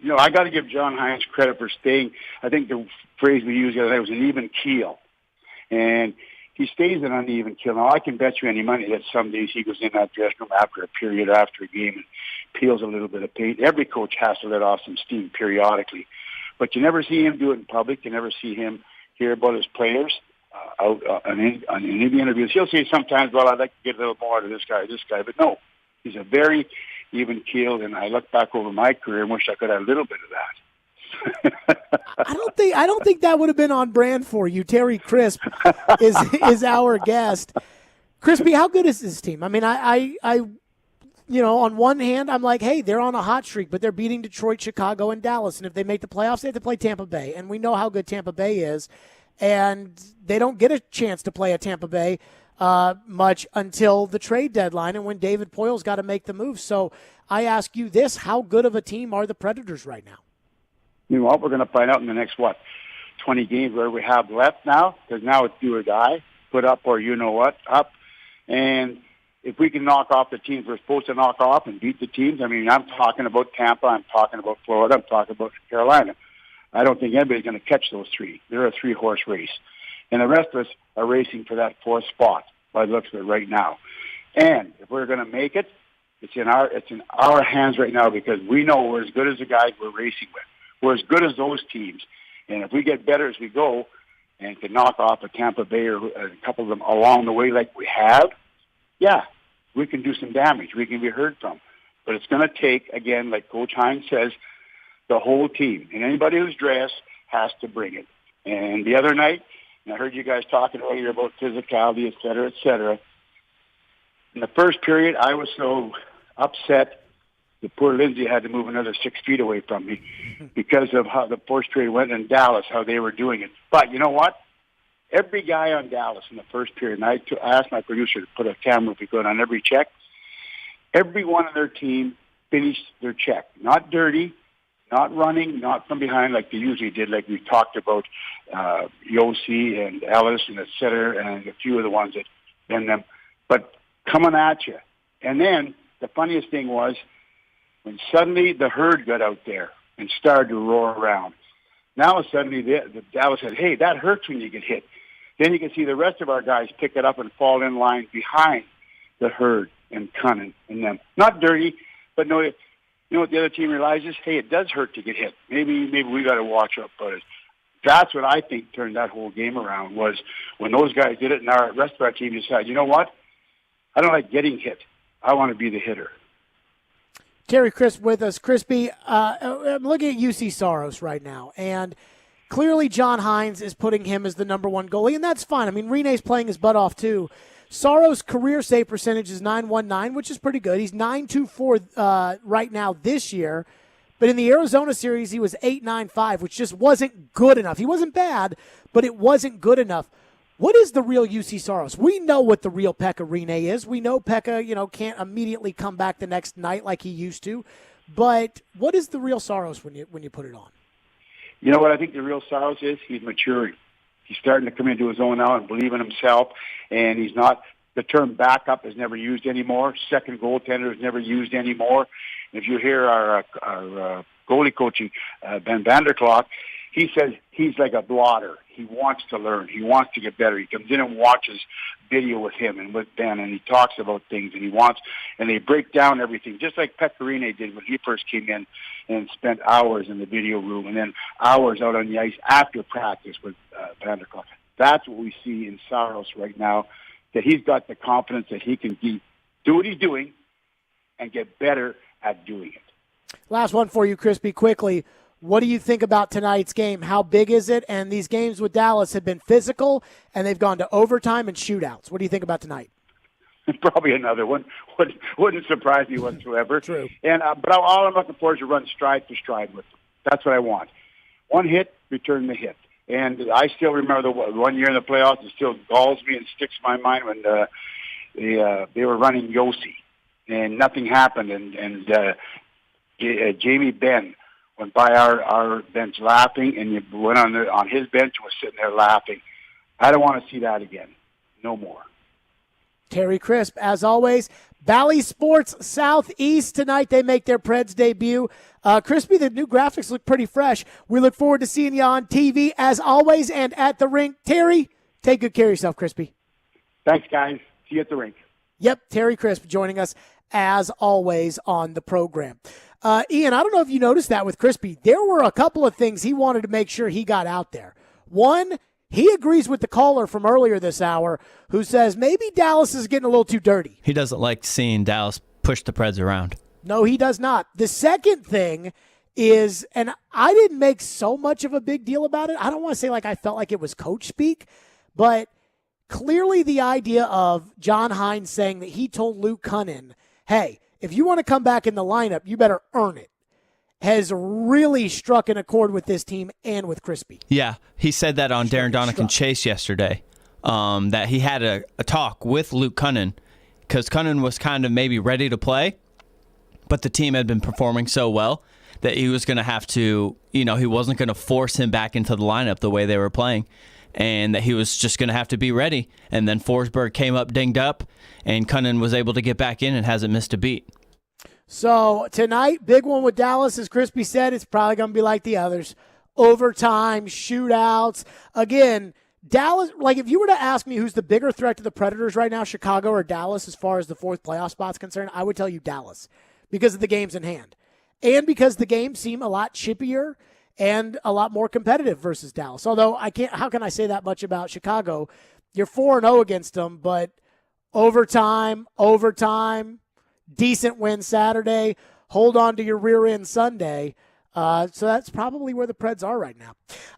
I got to give John Hines credit for staying. I think the phrase we used the other day was an even keel. And he stays an uneven keel. Now, I can bet you any money that some days he goes in that dressing room after a period, after a game, and peels a little bit of paint. Every coach has to let off some steam periodically. But you never see him do it in public. You never see him hear about his players on any interviews. He'll say sometimes, well, I'd like to get a little more out of this guy. But no, he's a very even keeled, and I look back over my career and wish I could have a little bit of that.
I don't think that would have been on brand for you. Terry Crisp is our guest. Crispy, how good is this team? I mean, I on one hand, I'm like, hey, they're on a hot streak, but they're beating Detroit, Chicago, and Dallas. And if they make the playoffs, they have to play Tampa Bay. And we know how good Tampa Bay is. And they don't get a chance to play at Tampa Bay much until the trade deadline and when David Poyle's got to make the move. So I ask you this, how good of a team are the Predators right now?
You know what? We're going to find out in the next, 20 games where we have left now, because now it's do or die, put up or up. And if we can knock off the teams we're supposed to knock off and beat the teams, I mean, I'm talking about Tampa, I'm talking about Florida, I'm talking about Carolina. I don't think anybody's going to catch those three. They're a three-horse race. And the rest of us are racing for that fourth spot by the looks of it right now. And if we're going to make it, it's in our hands right now, because we know we're as good as the guys we're racing with. We're as good as those teams. And if we get better as we go and can knock off a Tampa Bay or a couple of them along the way like we have, yeah, we can do some damage. We can be heard from. But it's going to take, again, like Coach Hines says, the whole team. And anybody who's dressed has to bring it. And the other night, and I heard you guys talking earlier about physicality, et cetera, et cetera. In the first period, I was so upset that poor Lindsay had to move another 6 feet away from me because of how the first period went in Dallas, how they were doing it. But you know what? Every guy on Dallas in the first period, and I asked my producer to put a camera, if he could, on every check. Every one of their team finished their check. Not dirty, not running, not from behind like they usually did, like we talked about Yossi and Ellis and et cetera, and a few of the ones that been them, but coming at you. And then the funniest thing was when suddenly the herd got out there and started to roar around. Now suddenly the Dallas said, hey, that hurts when you get hit. Then you can see the rest of our guys pick it up and fall in line behind the herd and Cunnin and them. Not dirty, but no. You know what the other team realizes? Hey, it does hurt to get hit. Maybe we got to watch up for it. That's what I think turned that whole game around, was when those guys did it and the rest of our team decided, you know what? I don't like getting hit. I want to be the hitter.
Terry Crisp with us. Crispy, I'm looking at UC Saros right now, and clearly John Hines is putting him as the number one goalie, and that's fine. I mean, Rene's playing his butt off too. Saros' career save percentage is .919, which is pretty good. He's .924 right now this year. But in the Arizona series, he was .895, which just wasn't good enough. He wasn't bad, but it wasn't good enough. What is the real UC Saros? We know what the real Pekka Rinne is. We know Pekka, can't immediately come back the next night like he used to. But what is the real Saros when you put it on?
You know what I think the real Saros is? He's maturing. He's starting to come into his own now and believe in himself, and he's not, the term backup is never used anymore. Second goaltender is never used anymore. If you hear our goalie coaching, Ben Vanderklok, he says he's like a blotter. He wants to learn. He wants to get better. He comes in and watches video with him and with Ben, and he talks about things, and they break down everything, just like Pekka Rinne did when he first came in and spent hours in the video room and then hours out on the ice after practice with Vanderklok. That's what we see in Saros right now, that he's got the confidence that he can do what he's doing and get better at doing it.
Last one for you, Crispy, quickly. What do you think about tonight's game? How big is it? And these games with Dallas have been physical, and they've gone to overtime and shootouts. What do you think about tonight?
Probably another one. Wouldn't surprise me whatsoever.
True.
And but all I'm looking for is to run stride for stride with them. That's what I want. One hit, return the hit. And I still remember the one year in the playoffs. It still galls me and sticks in my mind when they were running Yossi, and nothing happened. And Jamie Benn went by our bench laughing, and you went on his bench and was sitting there laughing. I don't want to see that again. No more.
Terry Crisp, as always. Valley Sports Southeast tonight. They make their Preds debut. Crispy, the new graphics look pretty fresh. We look forward to seeing you on TV as always and at the rink. Terry, take good care of yourself, Crispy.
Thanks, guys. See you at the rink.
Yep, Terry Crisp joining us as always on the program. Ian, I don't know if you noticed that with Crispy. There were a couple of things he wanted to make sure he got out there. One, he agrees with the caller from earlier this hour who says maybe Dallas is getting a little too dirty.
He doesn't like seeing Dallas push the Preds around.
No, he does not. The second thing is, and I didn't make so much of a big deal about it. I don't want to say like I felt like it was coach speak, but clearly the idea of John Hines saying that he told Luke Cunnin, hey, if you want to come back in the lineup, you better earn it, has really struck an accord with this team and with Crispy.
Yeah, he said that on Darren Donick Chase yesterday, that he had a talk with Luke Cunnin, because Cunnin was kind of maybe ready to play, but the team had been performing so well that he was going to have to, he wasn't going to force him back into the lineup the way they were playing, and that he was just going to have to be ready. And then Forsberg came up dinged up, and Cunnin was able to get back in and hasn't missed a beat.
So tonight, big one with Dallas, as Crispy said, it's probably going to be like the others. Overtime, shootouts. Again, Dallas, like if you were to ask me who's the bigger threat to the Predators right now, Chicago or Dallas, as far as the fourth playoff spot's concerned, I would tell you Dallas because of the games in hand. And because the games seem a lot chippier and a lot more competitive versus Dallas. Although how can I say that much about Chicago? You're 4-0 against them, but overtime, decent win Saturday, hold on to your rear end Sunday. So that's probably where the Preds are right now.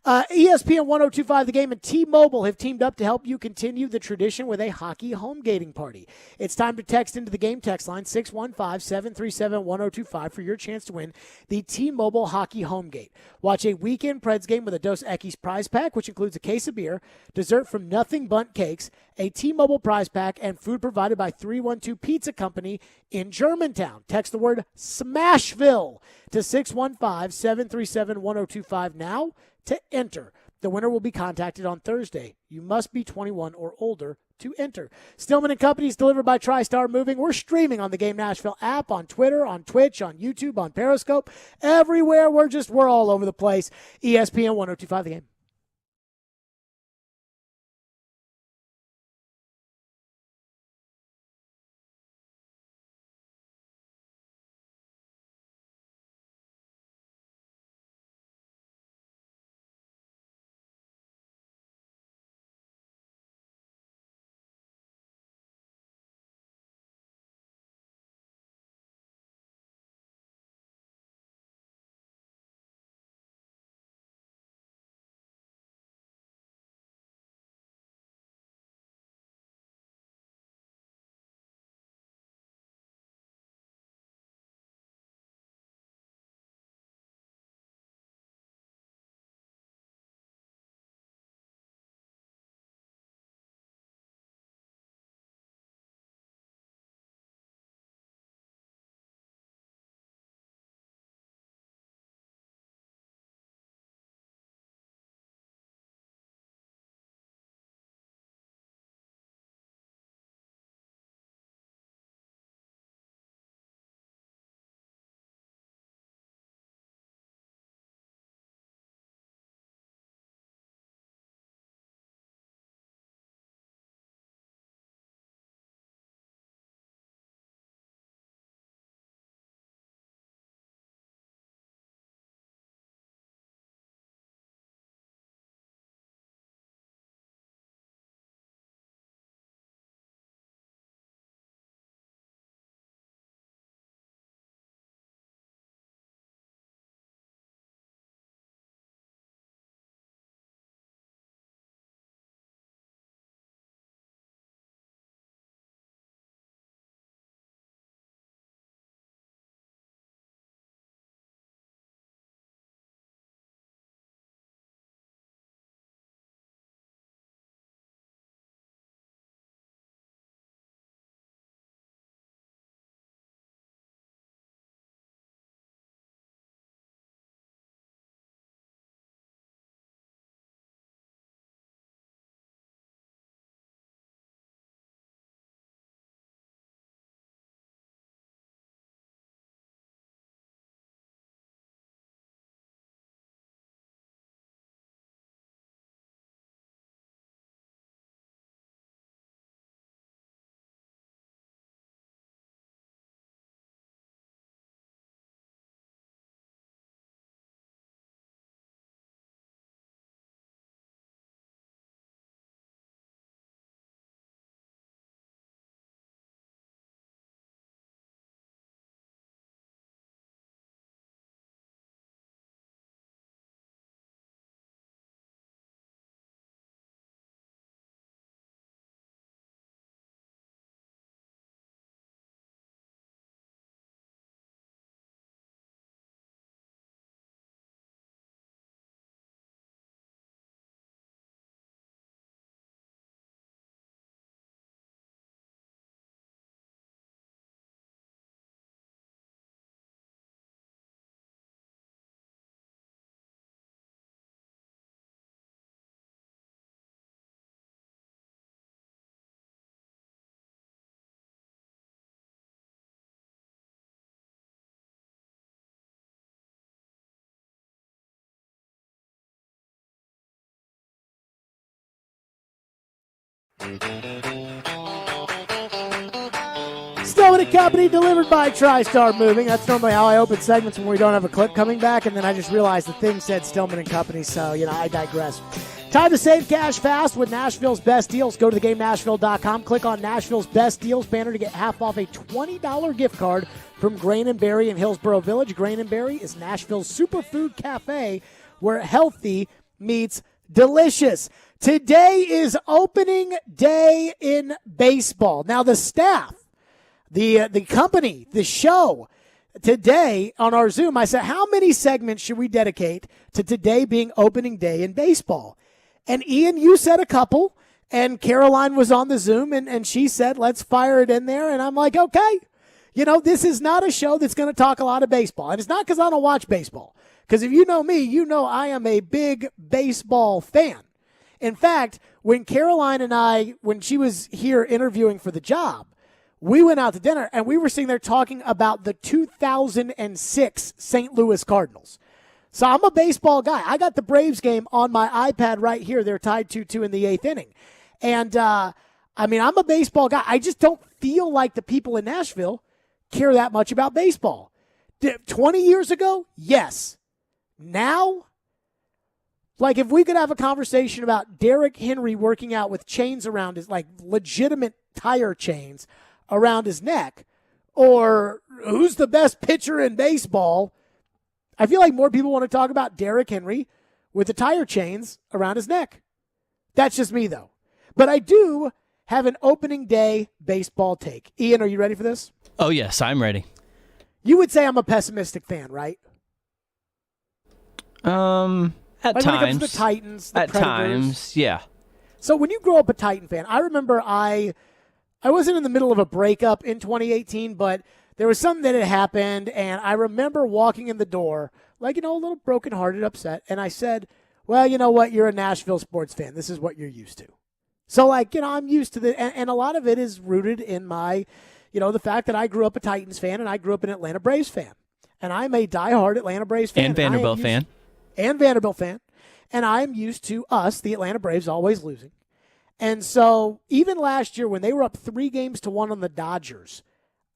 ESPN 102.5 The Game and T-Mobile have teamed up to help you continue the tradition with a hockey home gating party. It's time to text into the game text line 615-737-1025 for your chance to win the T-Mobile Hockey Home Gate. Watch a weekend Preds game with a Dos Equis prize pack, which includes a case of beer, dessert from Nothing Bundt Cakes, a T-Mobile prize pack, and food provided by 312 Pizza Company in Germantown. Text the word SMASHVILLE to 615-737-1025 now to enter. The winner will be contacted on Thursday. You must be 21 or older to enter. Stillman and Company is delivered by TriStar Moving. We're streaming on the Game Nashville app, on Twitter, on Twitch, on YouTube, on Periscope. Everywhere, we're all over the place. ESPN 102.5 The Game. Stillman and Company, delivered by TriStar Moving. That's normally how I open segments when we don't have a clip coming back, and then I just realized the thing said Stillman and Company, so, I digress. Time to save cash fast with Nashville's best deals. Go to theGameNashville.com, click on Nashville's best deals banner to get half off a $20 gift card from Grain & Berry in Hillsborough Village. Grain & Berry is Nashville's superfood cafe where healthy meets delicious. Today is opening day in baseball. Now, the staff, the company, the show, today on our Zoom, I said, how many segments should we dedicate to today being opening day in baseball? And Ian, you said a couple, and Caroline was on the Zoom, and she said, let's fire it in there. And I'm like, okay. This is not a show that's going to talk a lot of baseball. And it's not because I don't watch baseball. Because if you know me, you know I am a big baseball fan. In fact, when Caroline and I, when she was here interviewing for the job, we went out to dinner, and we were sitting there talking about the 2006 St. Louis Cardinals. So I'm a baseball guy. I got the Braves game on my iPad right here. They're tied 2-2 in the 8th inning. And, I'm a baseball guy. I just don't feel like the people in Nashville care that much about baseball. 20 years ago, yes. Now, like if we could have a conversation about Derrick Henry working out with chains around his, like legitimate tire chains around his neck, or who's the best pitcher in baseball, I feel like more people want to talk about Derrick Henry with the tire chains around his neck. That's just me, though. But I do have an opening day baseball take. Ian, are you ready for this?
Oh, yes, I'm ready.
You would say I'm a pessimistic fan, right?
At
like
times.
When it comes to the Titans, the
At
Predators.
times, yeah.
So when you grow up a Titan fan, I remember I wasn't in the middle of a breakup in 2018, but there was something that had happened, and I remember walking in the door, like, a little brokenhearted, upset, and I said, well, you know what? You're a Nashville sports fan. This is what you're used to. So, I'm used to and a lot of it is rooted in my, the fact that I grew up a Titans fan, and I grew up an Atlanta Braves fan. And I'm a diehard Atlanta Braves fan.
And Vanderbilt fan.
And Vanderbilt fan. And I'm used to us, the Atlanta Braves, always losing. And so, even last year, when they were up 3-1 on the Dodgers,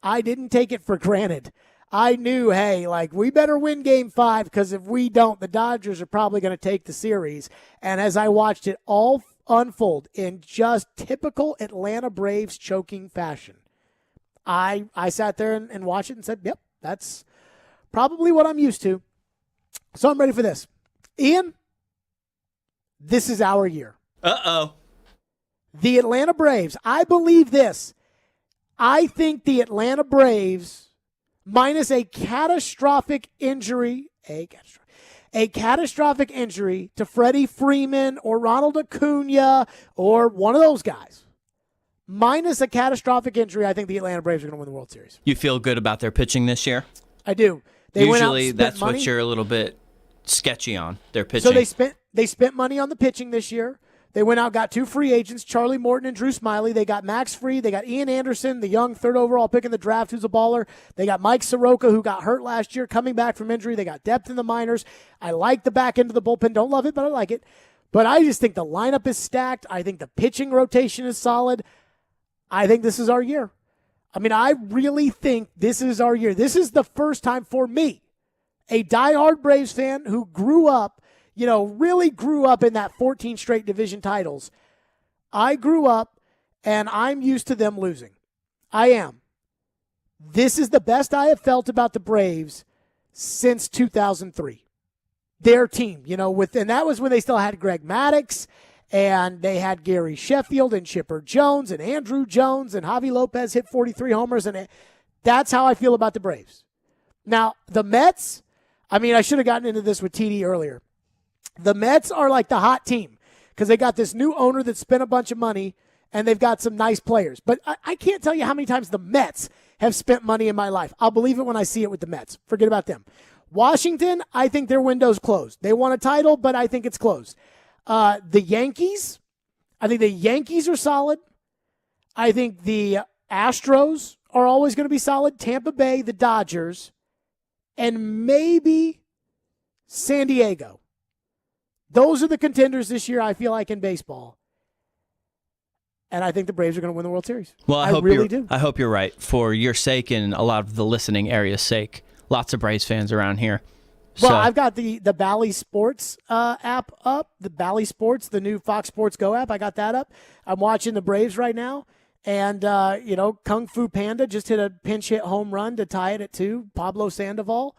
I didn't take it for granted. I knew, hey, we better win Game 5 because if we don't, the Dodgers are probably going to take the series. And as I watched it all unfold in just typical Atlanta Braves choking fashion, I sat there and watched it and said, yep, that's probably what I'm used to. So I'm ready for this. Ian, this is our year.
Uh-oh.
The Atlanta Braves, I believe this. I think the Atlanta Braves, minus a catastrophic injury to Freddie Freeman or Ronald Acuna or one of those guys, minus a catastrophic injury, I think the Atlanta Braves are going to win the World Series.
You feel good about their pitching this year?
I do.
Usually that's money. What you're a little bit sketchy on, their pitching.
So they spent money on the pitching this year. They went out, got 2 free agents, Charlie Morton and Drew Smiley. They got Max Fried. They got Ian Anderson, the young 3rd overall pick in the draft, who's a baller. They got Mike Soroka, who got hurt last year, coming back from injury. They got depth in the minors. I like the back end of the bullpen. Don't love it, but I like it. But I just think the lineup is stacked. I think the pitching rotation is solid. I think this is our year. I really think this is our year. This is the first time for me, a diehard Braves fan who grew up, really grew up in that 14 straight division titles. I grew up, and I'm used to them losing. I am. This is the best I have felt about the Braves since 2003. Their team, and that was when they still had Greg Maddux, and they had Gary Sheffield and Chipper Jones and Andrew Jones, and Javi Lopez hit 43 homers, and that's how I feel about the Braves. Now, the Mets, I should have gotten into this with TD earlier. The Mets are like the hot team because they got this new owner that spent a bunch of money, and they've got some nice players. But I can't tell you how many times the Mets have spent money in my life. I'll believe it when I see it with the Mets. Forget about them. Washington, I think their window's closed. They won a title, but I think it's closed. The Yankees, I think the Yankees are solid. I think the Astros are always going to be solid. Tampa Bay, the Dodgers, and maybe San Diego. Those are the contenders this year, I feel like, in baseball. and I think the Braves are going to win the World Series.
Well,
I really
do.
do.
I hope you're right for your sake and a lot of the listening area's sake. Lots of Braves fans around here.
Well, I've got the Bally Sports app up, the Bally Sports, the new Fox Sports Go app. I got that up. I'm watching the Braves right now. And, Kung Fu Panda just hit a pinch hit home run to tie it at 2, Pablo Sandoval.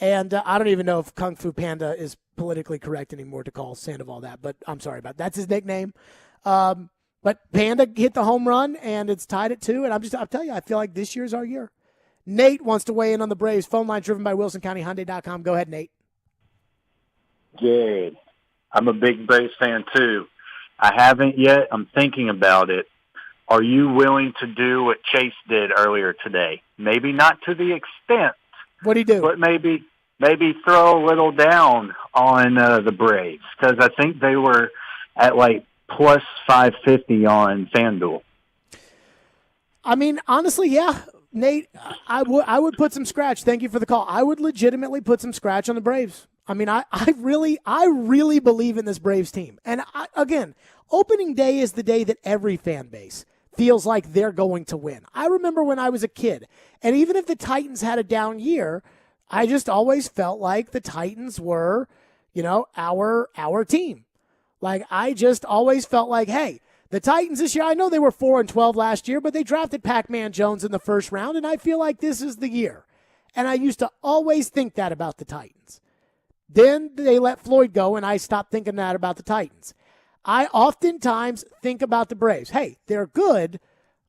And I don't even know if Kung Fu Panda is politically correct anymore to call Sandoval that, but I'm sorry about that. That's his nickname. But Panda hit the home run, and it's tied at 2. And I'll tell you, I feel like this year's our year. Nate wants to weigh in on the Braves. Phone line driven by WilsonCountyHyundai.com. Go ahead, Nate.
Good. I'm a big Braves fan, too. I haven't yet. I'm thinking about it. Are you willing to do what Chase did earlier today? Maybe not to the extent.
What'd he do?
But maybe throw a little down on the Braves, because I think they were at like plus 550 on FanDuel.
I mean, honestly, yeah. Nate, I would put some scratch. Thank you for the call. I would legitimately put some scratch on the Braves. I mean, I really believe in this Braves team. And again, opening day is the day that every fan base feels like they're going to win. I remember when I was a kid, and even if the Titans had a down year, I just always felt like the Titans were, our team. Like, I just always felt like, hey, the Titans this year, I know they were 4-12 last year, but they drafted Pac-Man Jones in the first round, and I feel like this is the year. And I used to always think that about the Titans. Then they let Floyd go, and I stopped thinking that about the Titans. I oftentimes think about the Braves. Hey, they're good,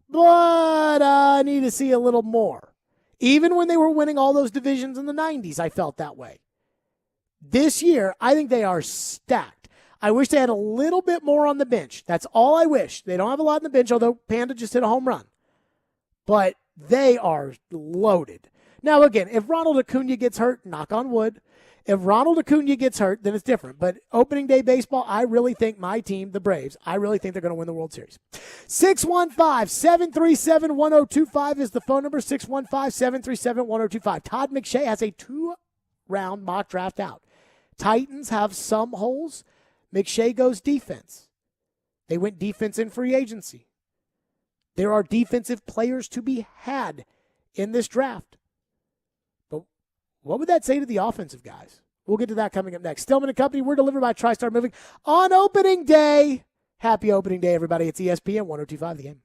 but I need to see a little more. Even when they were winning all those divisions in the 90s, I felt that way. This year, I think they are stacked. I wish they had a little bit more on the bench. That's all I wish. They don't have a lot on the bench, although Panda just hit a home run. But they are loaded. Now, again, if Ronald Acuna gets hurt, knock on wood, if Ronald Acuna gets hurt, then it's different. But opening day baseball, I really think my team, the Braves, I really think they're going to win the World Series. 615-737-1025 is the phone number, 615-737-1025. Todd McShay has a 2-round mock draft out. Titans have some holes. McShay goes defense. They went defense in free agency. There are defensive players to be had in this draft. But what would that say to the offensive guys? We'll get to that coming up next. Stillman & Company, we're delivered by TriStar Moving on opening day. Happy opening day, everybody. It's ESPN 102.5 The Game.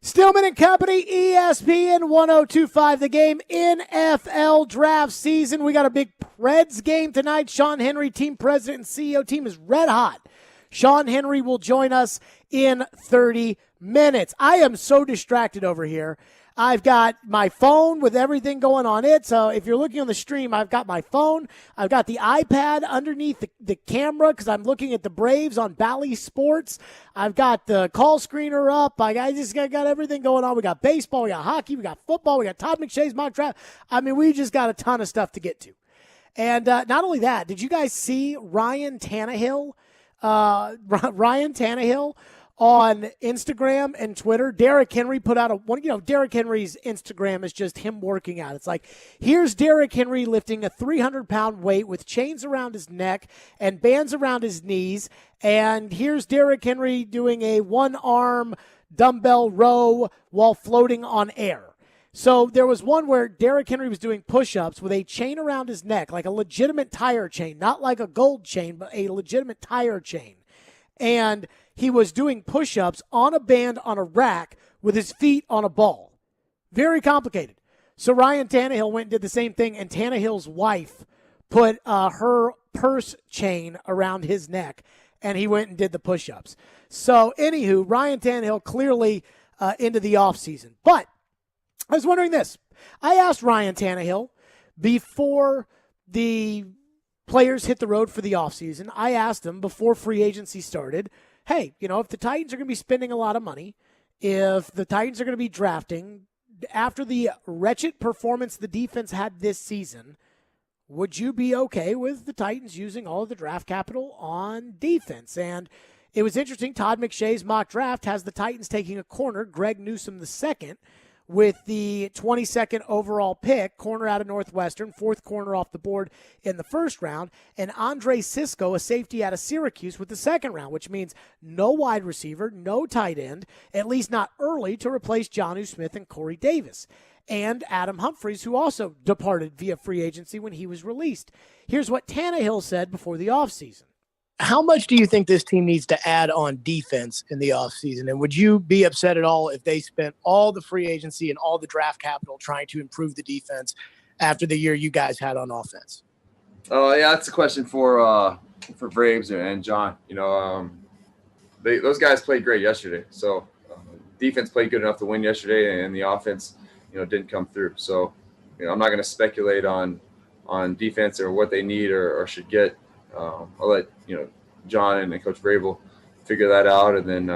Stillman and Company, ESPN 1025, the game, NFL draft season. We got a big Preds game tonight. Sean Henry, team president and CEO, team is red hot. Sean Henry will join us in 30 minutes. I am so distracted over here. I've got my phone with everything going on it. So if you're looking on the stream, I've got my phone. I've got the iPad underneath the camera because I'm looking at the Braves on Bally Sports. I've got the call screener up. I just got everything going on. We got baseball, we got hockey, we got football, we got Todd McShay's mock draft. I mean, we just got a ton of stuff to get to. And not only that, did you guys see Ryan Tannehill? Ryan Tannehill on Instagram and Twitter. Derrick Henry put out Derrick Henry's Instagram is just him working out. It's like, here's Derrick Henry lifting a 300-pound weight with chains around his neck and bands around his knees. And here's Derrick Henry doing a one-arm dumbbell row while floating on air. So there was one where Derrick Henry was doing push-ups with a chain around his neck, like a legitimate tire chain, not like a gold chain, but a legitimate tire chain. And he was doing push-ups on a band on a rack with his feet on a ball. Very complicated. So Ryan Tannehill went and did the same thing, and Tannehill's wife put her purse chain around his neck, and he went and did the push-ups. So anywho, Ryan Tannehill clearly into the offseason. But I was wondering this. I asked Ryan Tannehill before the players hit the road for the offseason. I asked him before free agency started, hey, if the Titans are going to be spending a lot of money, if the Titans are going to be drafting, after the wretched performance the defense had this season, would you be okay with the Titans using all of the draft capital on defense? And it was interesting. Todd McShay's mock draft has the Titans taking a corner, Greg Newsome II, with the 22nd overall pick, corner out of Northwestern, fourth corner off the board in the first round, and Andre Sisco, a safety out of Syracuse, with the second round, which means no wide receiver, no tight end, at least not early, to replace Jonnu Smith and Corey Davis, and Adam Humphries, who also departed via free agency when he was released. Here's what Tannehill said before the offseason.
How much do you think this team needs to add on defense in the offseason? And would you be upset at all if they spent all the free agency and all the draft capital trying to improve the defense after the year you guys had on offense?
Oh, yeah, that's a question for Braves and John. Those guys played great yesterday. So defense played good enough to win yesterday, and the offense, didn't come through. So, I'm not going to speculate on defense or what they need or should get. I'll let John and Coach Vrabel figure that out, and then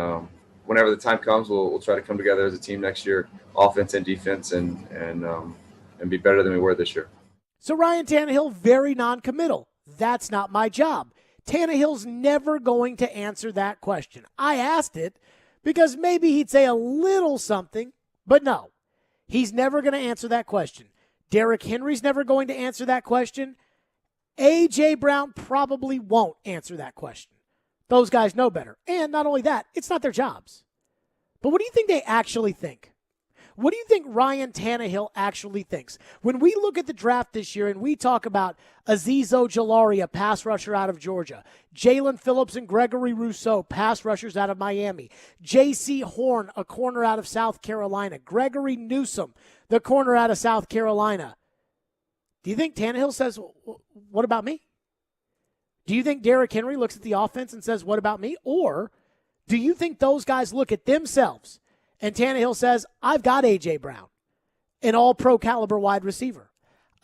whenever the time comes, we'll try to come together as a team next year, offense and defense, and be better than we were this year.
So Ryan Tannehill, very non-committal. That's not my job. Tannehill's never going to answer that question. I asked it because maybe he'd say a little something, but no, he's never going to answer that question. Derrick Henry's never going to answer that question. A.J. Brown probably won't answer that question. Those guys know better. And not only that, it's not their jobs. But what do you think they actually think? What do you think Ryan Tannehill actually thinks? When we look at the draft this year and we talk about Azeez Ojulari, a pass rusher out of Georgia, Jalen Phillips and Gregory Rousseau, pass rushers out of Miami, J.C. Horn, a corner out of South Carolina, Gregory Newsome, the corner out of South Carolina, do you think Tannehill says, what about me? Do you think Derrick Henry looks at the offense and says, what about me? Or do you think those guys look at themselves and Tannehill says, I've got A.J. Brown, an all-pro caliber wide receiver.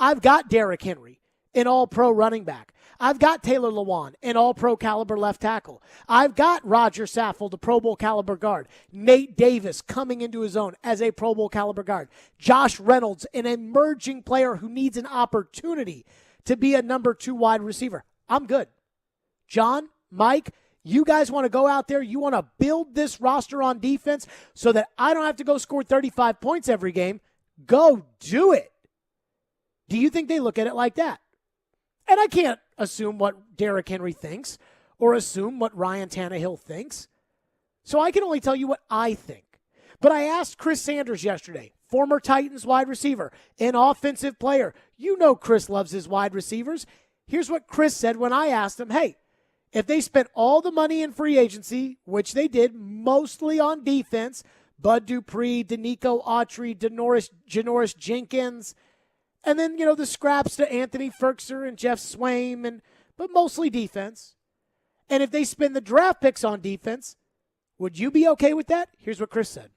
I've got Derrick Henry, an all-pro running back. I've got Taylor Lewan, an all-pro caliber left tackle. I've got Roger Saffold, a Pro Bowl caliber guard. Nate Davis coming into his own as a Pro Bowl caliber guard. Josh Reynolds, an emerging player who needs an opportunity to be a number 2 wide receiver. I'm good. John, Mike, you guys want to go out there, you want to build this roster on defense so that I don't have to go score 35 points every game. Go do it. Do you think they look at it like that? And I can't assume what Derrick Henry thinks or assume what Ryan Tannehill thinks. So I can only tell you what I think. But I asked Chris Sanders yesterday, former Titans wide receiver, an offensive player. You know Chris loves his wide receivers. Here's what Chris said when I asked him, hey, if they spent all the money in free agency, which they did mostly on defense, Bud Dupree, Danico Autry, Janoris Jenkins, and then, the scraps to Anthony Ferkser and Jeff Swaim, but mostly defense. And if they spend the draft picks on defense, would you be okay with that? Here's what Chris said.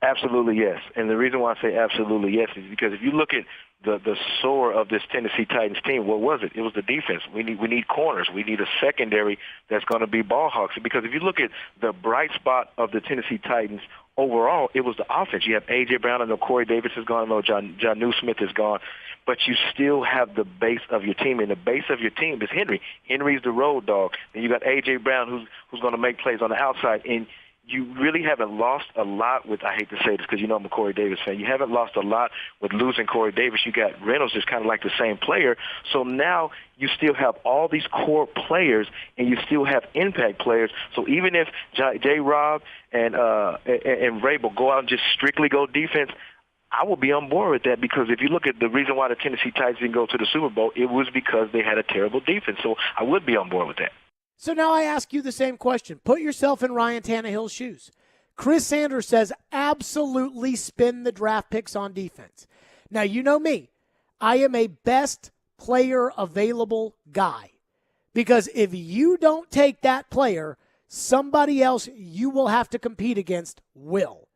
Absolutely, yes. And the reason why I say absolutely yes is because if you look at the soar of this Tennessee Titans team, what was it? It was the defense. We need corners. We need a secondary that's going to be ball hawks. Because if you look at the bright spot of the Tennessee Titans overall, it was the offense. You have A.J. Brown. I know Corey Davis is gone. I know John Smith is gone. But you still have the base of your team, and the base of your team is Henry. Henry's the road dog. And you got A.J. Brown who's going to make plays on the outside. And you really haven't lost a lot with, I hate to say this because I'm a Corey Davis fan, you haven't lost a lot with losing Corey Davis. You got Reynolds, is kind of like the same player. So now you still have all these core players and you still have impact players. So even if J-Rob and Vrabel go out and just strictly go defense, I will be on board with that, because if you look at the reason why the Tennessee Titans didn't go to the Super Bowl, it was because they had a terrible defense. So I would be on board with that.
So now I ask you the same question. Put yourself in Ryan Tannehill's shoes. Chris Sanders says absolutely spend the draft picks on defense. Now, you know me. I am a best player available guy, because if you don't take that player, somebody else you will have to compete against will.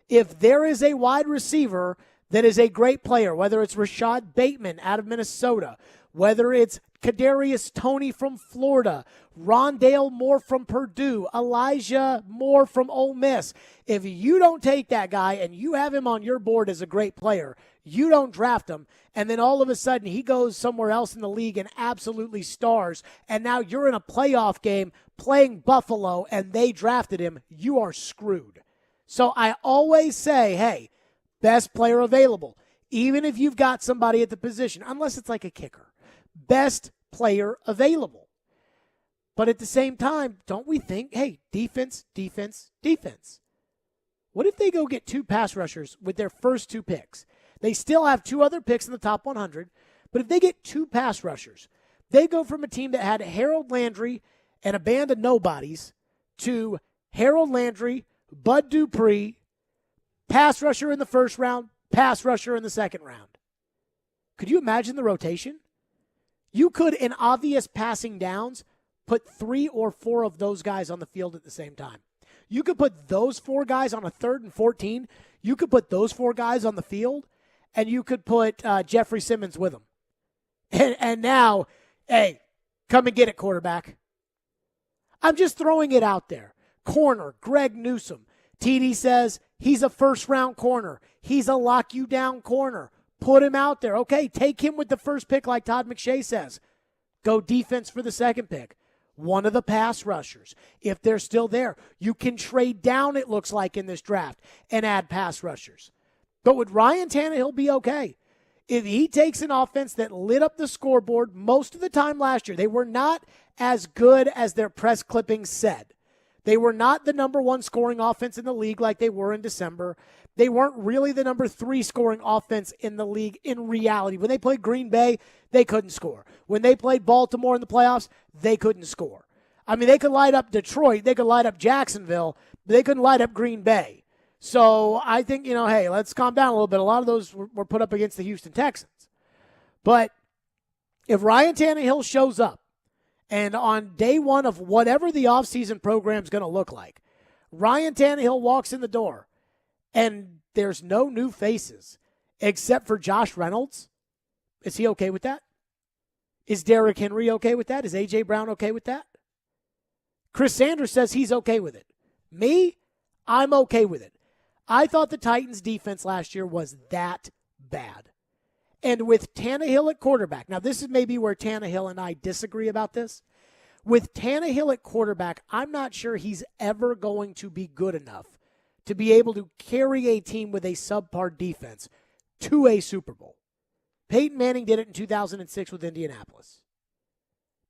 If there is a wide receiver that is a great player, whether it's Rashad Bateman out of Minnesota, whether it's Kadarius Toney from Florida, Rondale Moore from Purdue, Elijah Moore from Ole Miss, if you don't take that guy and you have him on your board as a great player, you don't draft him, and then all of a sudden he goes somewhere else in the league and absolutely stars, and now you're in a playoff game playing Buffalo and they drafted him, you are screwed. So I always say, hey, best player available, even if you've got somebody at the position, unless it's like a kicker. Best player available. But at the same time, don't we think, hey, defense, defense, defense? What if they go get 2 pass rushers with their first 2 picks? They still have 2 other picks in the top 100, but if they get 2 pass rushers, they go from a team that had Harold Landry and a band of nobodies to Harold Landry, Bud Dupree, pass rusher in the first round, pass rusher in the second round. Could you imagine the rotation? You could, in obvious passing downs, put 3 or 4 of those guys on the field at the same time. You could put those 4 guys on a 3rd and 14. You could put those 4 guys on the field, and you could put Jeffrey Simmons with them. And now, hey, come and get it, quarterback. I'm just throwing it out there. Corner, Greg Newsome. TD says he's a first-round corner. He's a lock-you-down corner. Put him out there. Okay, take him with the first pick like Todd McShay says. Go defense for the second pick. One of the pass rushers. If they're still there, you can trade down, it looks like, in this draft and add pass rushers. But would Ryan Tannehill be okay? If he takes an offense that lit up the scoreboard most of the time last year, they were not as good as their press clippings said. They were not the number 1 scoring offense in the league like they were in December. They weren't really the number 3 scoring offense in the league in reality. When they played Green Bay, they couldn't score. When they played Baltimore in the playoffs, they couldn't score. I mean, they could light up Detroit. They could light up Jacksonville. But they couldn't light up Green Bay. So I think, hey, let's calm down a little bit. A lot of those were put up against the Houston Texans. But if Ryan Tannehill shows up, and on day 1 of whatever the offseason program is going to look like, Ryan Tannehill walks in the door, and there's no new faces except for Josh Reynolds, is he okay with that? Is Derrick Henry okay with that? Is A.J. Brown okay with that? Chris Sanders says he's okay with it. Me, I'm okay with it. I thought the Titans' defense last year was that bad. And with Tannehill at quarterback, now this is maybe where Tannehill and I disagree about this. With Tannehill at quarterback, I'm not sure he's ever going to be good enough to be able to carry a team with a subpar defense to a Super Bowl. Peyton Manning did it in 2006 with Indianapolis.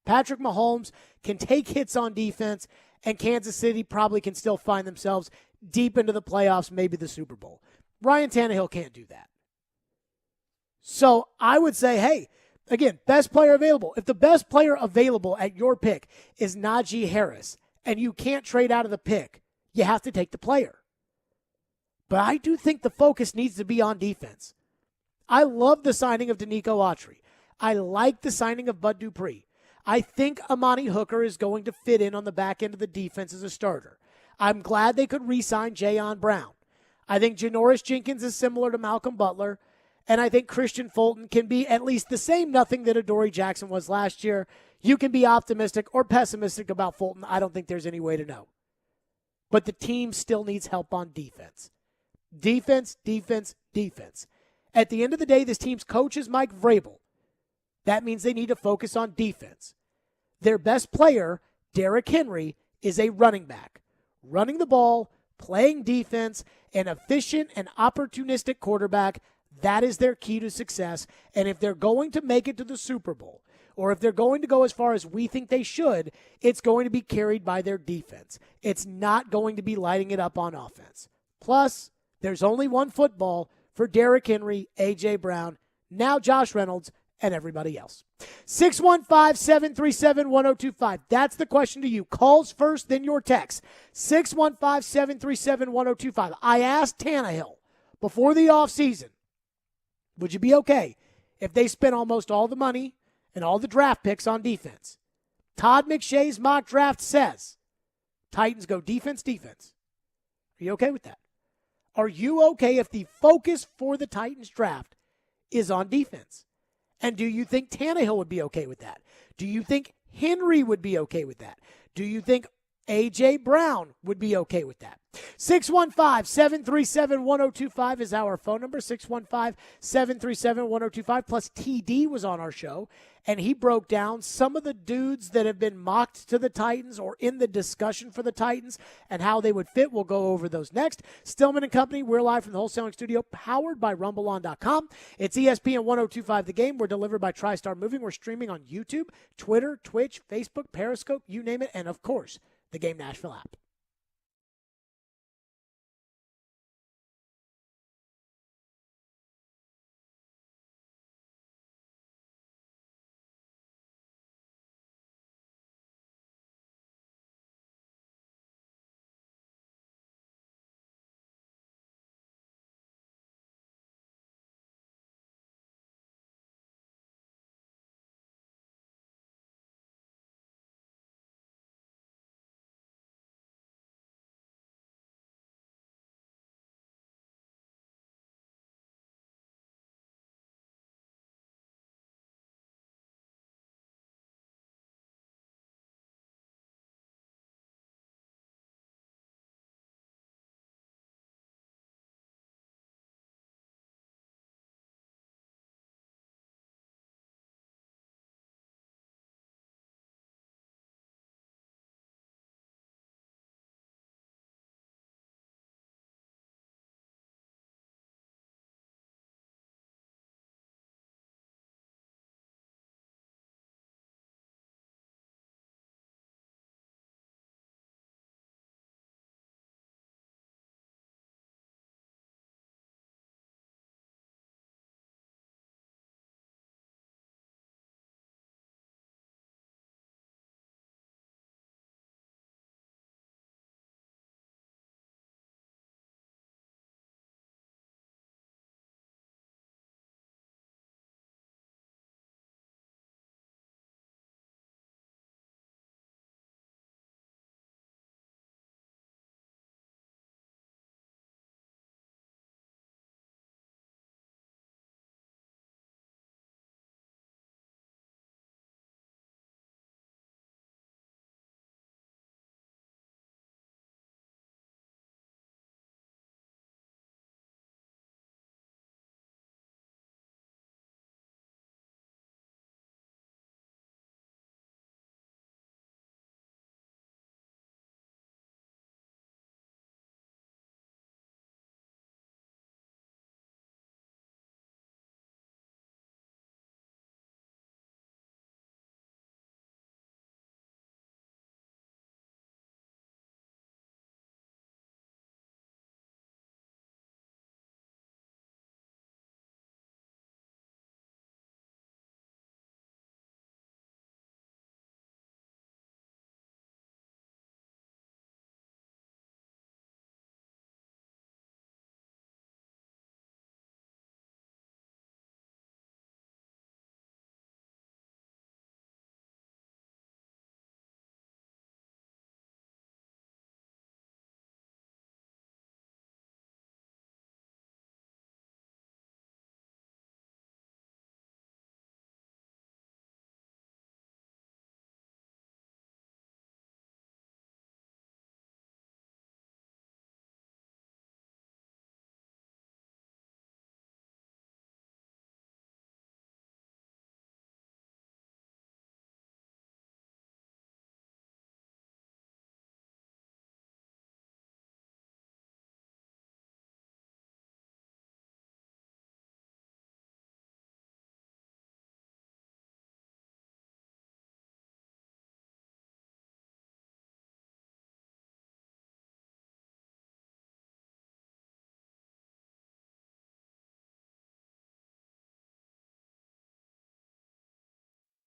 Patrick Mahomes can take hits on defense, and Kansas City probably can still find themselves deep into the playoffs, maybe the Super Bowl. Ryan Tannehill can't do that. So I would say, hey, again, best player available. If the best player available at your pick is Najee Harris and you can't trade out of the pick, you have to take the player. But I do think the focus needs to be on defense. I love the signing of Danico Autry. I like the signing of Bud Dupree. I think Amani Hooker is going to fit in on the back end of the defense as a starter. I'm glad they could re-sign Jayon Brown. I think Janoris Jenkins is similar to Malcolm Butler, and I think Christian Fulton can be at least the same nothing that Adoree Jackson was last year. You can be optimistic or pessimistic about Fulton. I don't think there's any way to know. But the team still needs help on defense. Defense, defense, defense. At the end of the day, this team's coach is Mike Vrabel. That means they need to focus on defense. Their best player, Derrick Henry, is a running back. Running the ball, playing defense, an efficient and opportunistic quarterback, that is their key to success. And if they're going to make it to the Super Bowl, or if they're going to go as far as we think they should, it's going to be carried by their defense. It's not going to be lighting it up on offense. Plus, there's only one football for Derrick Henry, A.J. Brown, now Josh Reynolds, and everybody else. 615-737-1025. That's the question to you. Calls first, then your text. 615-737-1025. I asked Tannehill before the offseason, would you be okay if they spent almost all the money and all the draft picks on defense? Todd McShay's mock draft says Titans go defense, defense. Are you okay with that? Are you okay if the focus for the Titans draft is on defense? And do you think Tannehill would be okay with that? Do you think Henry would be okay with that? Do you think A.J. Brown would be okay with that? 615-737-1025 is our phone number, 615-737-1025. Plus TD was on our show, and he broke down some of the dudes that have been mocked to the Titans or in the discussion for the Titans and how they would fit. We'll go over those next. Stillman and Company, we're live from the wholesaling studio, powered by RumbleOn.com. It's ESPN 1025 The Game. We're delivered by TriStar Moving. We're streaming on YouTube, Twitter, Twitch, Facebook, Periscope, you name it, and, of course, the Game Nashville app.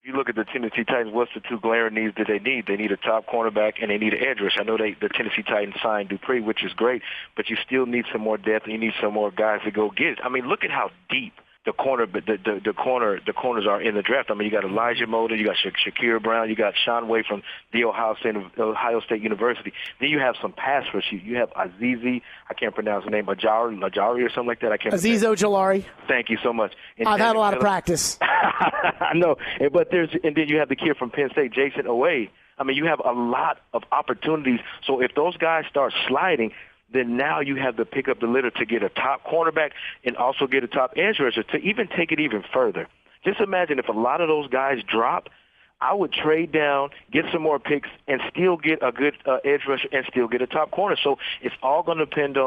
You look at the Tennessee Titans, what's the two glaring needs that they need? They need a top cornerback and they need an edge rusher. I know the Tennessee Titans signed Dupree, which is great, but you still need some more depth and you need some more guys to go get it. I mean, look at how deep the corners are in the draft. I mean, you got Elijah Moda, you got Shakir Brown, you got Sean Way from the Ohio State University. Then you have some pass rush. You have Azizi, I can't pronounce the name, Ajari or something like that. I can't.
Aziz Ojolari.
Thank you so much. And
I've had a lot of practice.
I know, but then you have the kid from Penn State, Jason Away. I mean, you have a lot of opportunities. So if those guys start sliding, then now you have to pick up the litter to get a top cornerback and also get a top edge rusher to even take it even further. Just imagine if a lot of those guys drop, I would trade down, get some more picks, and still get a good edge rusher and still get a top corner. So it's all going to depend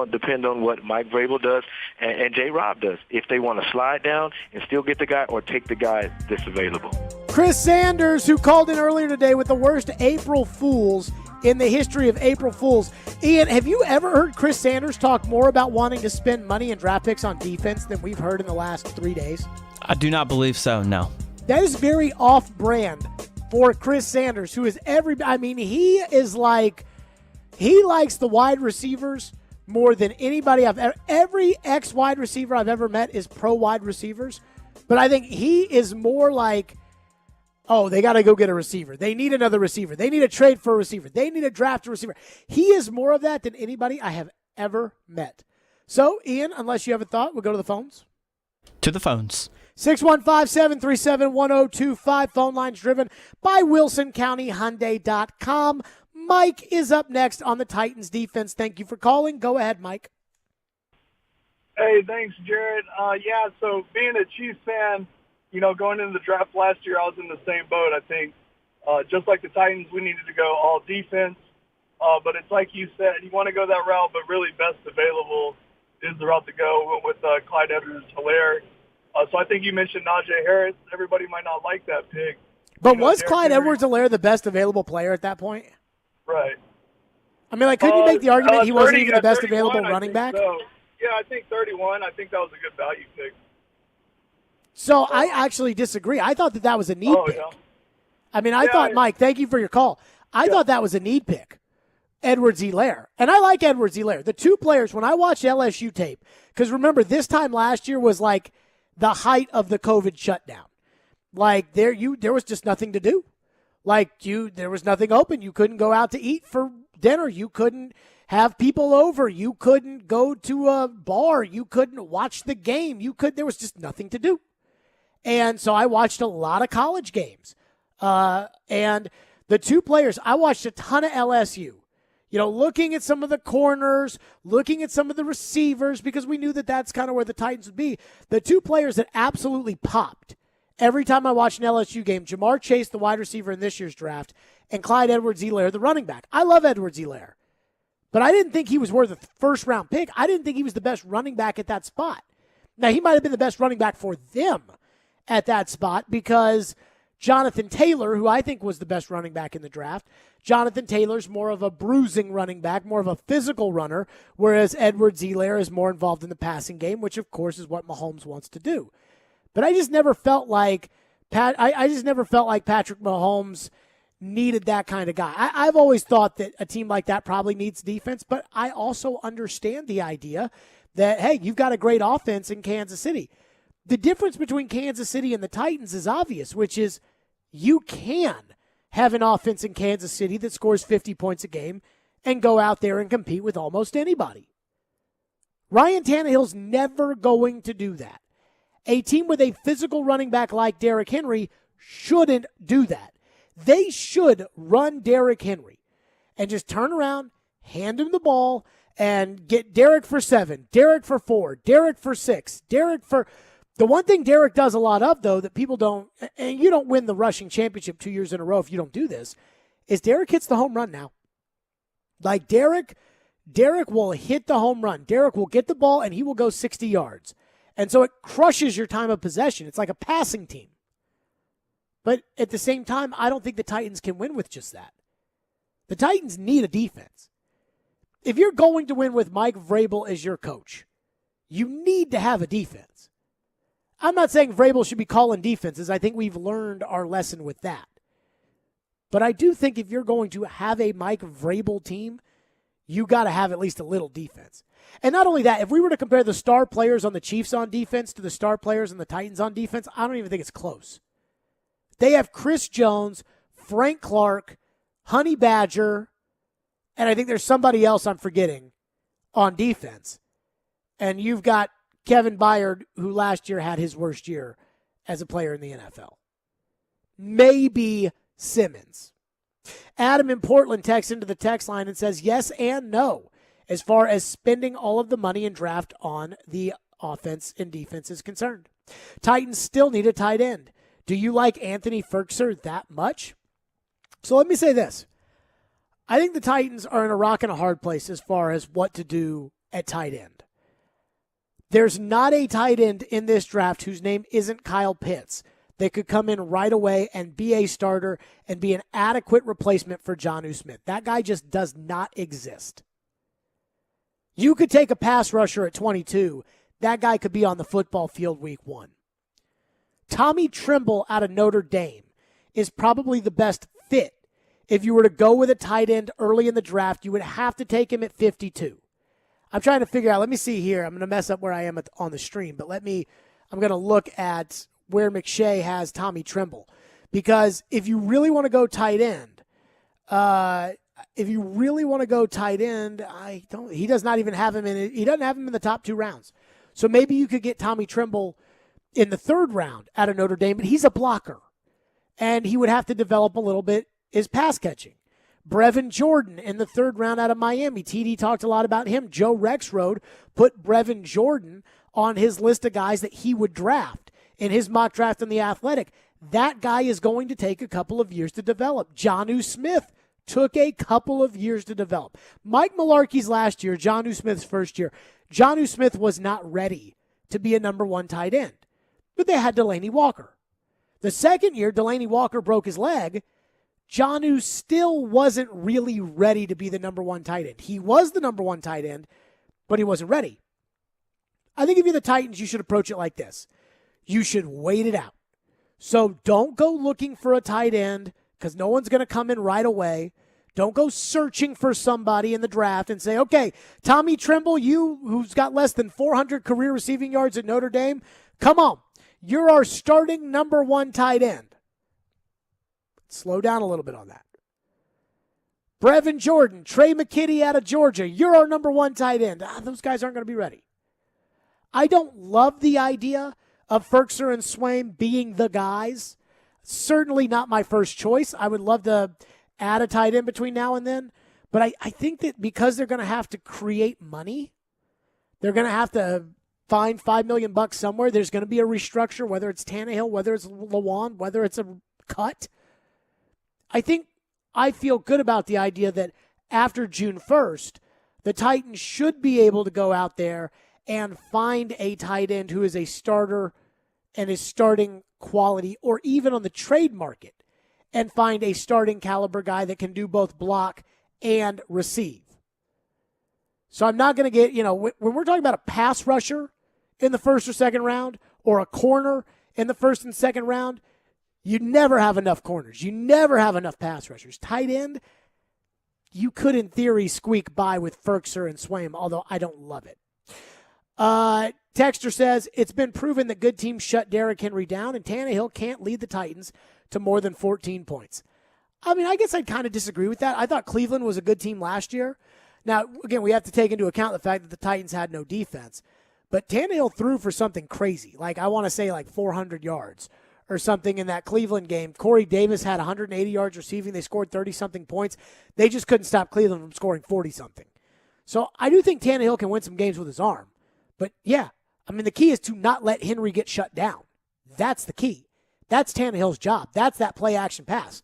on what Mike Vrabel does and J. Rob does. If they want to slide down and still get the guy or take the guy that's available.
Chris Sanders, who called in earlier today with the worst April Fools in the history of April Fools. Ian, have you ever heard Chris Sanders talk more about wanting to spend money and draft picks on defense than we've heard in the last 3 days?
I do not believe so, no.
That is very off-brand for Chris Sanders, who is he is like, he likes the wide receivers more than anybody I've ever. Every ex-wide receiver I've ever met is pro wide receivers, but I think he is more like, oh, they got to go get a receiver. They need another receiver. They need a trade for a receiver. They need to draft a receiver. He is more of that than anybody I have ever met. So, Ian, unless you have a thought, we'll go to the phones.
To the phones.
615-737-1025. Phone lines driven by WilsonCountyHyundai.com. Mike is up next on the Titans defense. Thank you for calling. Go ahead, Mike.
Hey, thanks, Jared. So being a Chiefs fan, going into the draft last year, I was in the same boat. I think just like the Titans, we needed to go all defense. But it's like you said, you want to go that route, but really best available is the route to go with Clyde Edwards-Helaire. So I think you mentioned Najee Harris. Everybody might not like that pick.
But was Clyde Edwards-Helaire the best available player at that point?
Right.
I mean, couldn't you make the argument he wasn't even the best available running back?
So. Yeah, I think 31. I think that was a good value pick.
So I actually disagree. I thought that was a need pick. Yeah. I mean, I thought, Mike, thank you for your call. I thought that was a need pick, Edwards-Helaire. And I like Edwards-Helaire. The two players, when I watched LSU tape, because remember, this time last year was like the height of the COVID shutdown. Like, there was just nothing to do. There was nothing open. You couldn't go out to eat for dinner. You couldn't have people over. You couldn't go to a bar. You couldn't watch the game. There was just nothing to do. And so I watched a lot of college games. And the two players, I watched a ton of LSU. Looking at some of the corners, looking at some of the receivers, because we knew that that's kind of where the Titans would be. The two players that absolutely popped every time I watched an LSU game, Jamar Chase, the wide receiver in this year's draft, and Clyde Edwards-Helaire, the running back. I love Edwards-Helaire, but I didn't think he was worth a first-round pick. I didn't think he was the best running back at that spot. Now, he might have been the best running back for them at that spot because Jonathan Taylor, who I think was the best running back in the draft, Jonathan Taylor's more of a bruising running back, more of a physical runner, whereas Edwards-Helaire is more involved in the passing game, which, of course, is what Mahomes wants to do. But I just never felt like Patrick Mahomes needed that kind of guy. I've always thought that a team like that probably needs defense, but I also understand the idea that, hey, you've got a great offense in Kansas City. The difference between Kansas City and the Titans is obvious, which is you can have an offense in Kansas City that scores 50 points a game and go out there and compete with almost anybody. Ryan Tannehill's never going to do that. A team with a physical running back like Derrick Henry shouldn't do that. They should run Derrick Henry and just turn around, hand him the ball, and get Derrick for 7, Derrick for 4, Derrick for 6, Derrick for... The one thing Derrick does a lot of, though, that people don't, and you don't win the rushing championship 2 years in a row if you don't do this, is Derrick hits the home run now. Like Derrick will hit the home run. Derrick will get the ball, and he will go 60 yards. And so it crushes your time of possession. It's like a passing team. But at the same time, I don't think the Titans can win with just that. The Titans need a defense. If you're going to win with Mike Vrabel as your coach, you need to have a defense. I'm not saying Vrabel should be calling defenses. I think we've learned our lesson with that. But I do think if you're going to have a Mike Vrabel team, you got to have at least a little defense. And not only that, if we were to compare the star players on the Chiefs on defense to the star players on the Titans on defense, I don't even think it's close. They have Chris Jones, Frank Clark, Honey Badger, and I think there's somebody else I'm forgetting on defense. And you've got Kevin Byard, who last year had his worst year as a player in the NFL. Maybe Simmons. Adam in Portland texts into the text line and says yes and no as far as spending all of the money in draft on the offense and defense is concerned. Titans still need a tight end. Do you like Anthony Ferkser that much? So let me say this. I think the Titans are in a rock and a hard place as far as what to do at tight end. There's not a tight end in this draft whose name isn't Kyle Pitts that could come in right away and be a starter and be an adequate replacement for Jonnu Smith. That guy just does not exist. You could take a pass rusher at 22. That guy could be on the football field week 1. Tommy Tremble out of Notre Dame is probably the best fit. If you were to go with a tight end early in the draft, you would have to take him at 52. I'm trying to figure out, let me see here. I'm going to mess up where I am on the stream, but I'm going to look at where McShay has Tommy Tremble. Because if you really want to go tight end, he does not even have him he doesn't have him in the top 2 rounds. So maybe you could get Tommy Tremble in the 3rd round out of Notre Dame, but he's a blocker. And he would have to develop a little bit his pass catching. Brevin Jordan in the 3rd round out of Miami. TD talked a lot about him. Joe Rexrode put Brevin Jordan on his list of guys that he would draft in his mock draft in The Athletic. That guy is going to take a couple of years to develop. Jonnu Smith took a couple of years to develop. Mike Mularkey's last year, Jonnu Smith's first year, Jonnu Smith was not ready to be a number 1 tight end. But they had Delanie Walker. The second year, Delanie Walker broke his leg. Jonnu still wasn't really ready to be the number 1 tight end. He was the number 1 tight end, but he wasn't ready. I think if you're the Titans, you should approach it like this. You should wait it out. So don't go looking for a tight end because no one's going to come in right away. Don't go searching for somebody in the draft and say, okay, Tommy Tremble, who's got less than 400 career receiving yards at Notre Dame, come on. You're our starting number 1 tight end. Slow down a little bit on that. Brevin Jordan, Trey McKitty out of Georgia, you're our number 1 tight end. Those guys aren't going to be ready. I don't love the idea of Ferkser and Swaim being the guys. Certainly not my first choice. I would love to add a tight end between now and then. But I think that because they're going to have to create money, they're going to have to find $5 million somewhere. There's going to be a restructure, whether it's Tannehill, whether it's Lawan, whether it's a cut. I feel good about the idea that after June 1st, the Titans should be able to go out there and find a tight end who is a starter and is starting quality, or even on the trade market, and find a starting caliber guy that can do both block and receive. So I'm not going to get, when we're talking about a pass rusher in the 1st or 2nd round, or a corner in the 1st and 2nd round, you never have enough corners. You never have enough pass rushers. Tight end, you could in theory squeak by with Ferkser and Swaim, although I don't love it. Texter says, it's been proven that good teams shut Derrick Henry down, and Tannehill can't lead the Titans to more than 14 points. I mean, I guess I'd kind of disagree with that. I thought Cleveland was a good team last year. Now, again, we have to take into account the fact that the Titans had no defense. But Tannehill threw for something crazy. I want to say 400 yards or something in that Cleveland game. Corey Davis had 180 yards receiving. They scored 30-something points. They just couldn't stop Cleveland from scoring 40-something. So I do think Tannehill can win some games with his arm. But, yeah, the key is to not let Henry get shut down. That's the key. That's Tannehill's job. That's that play-action pass.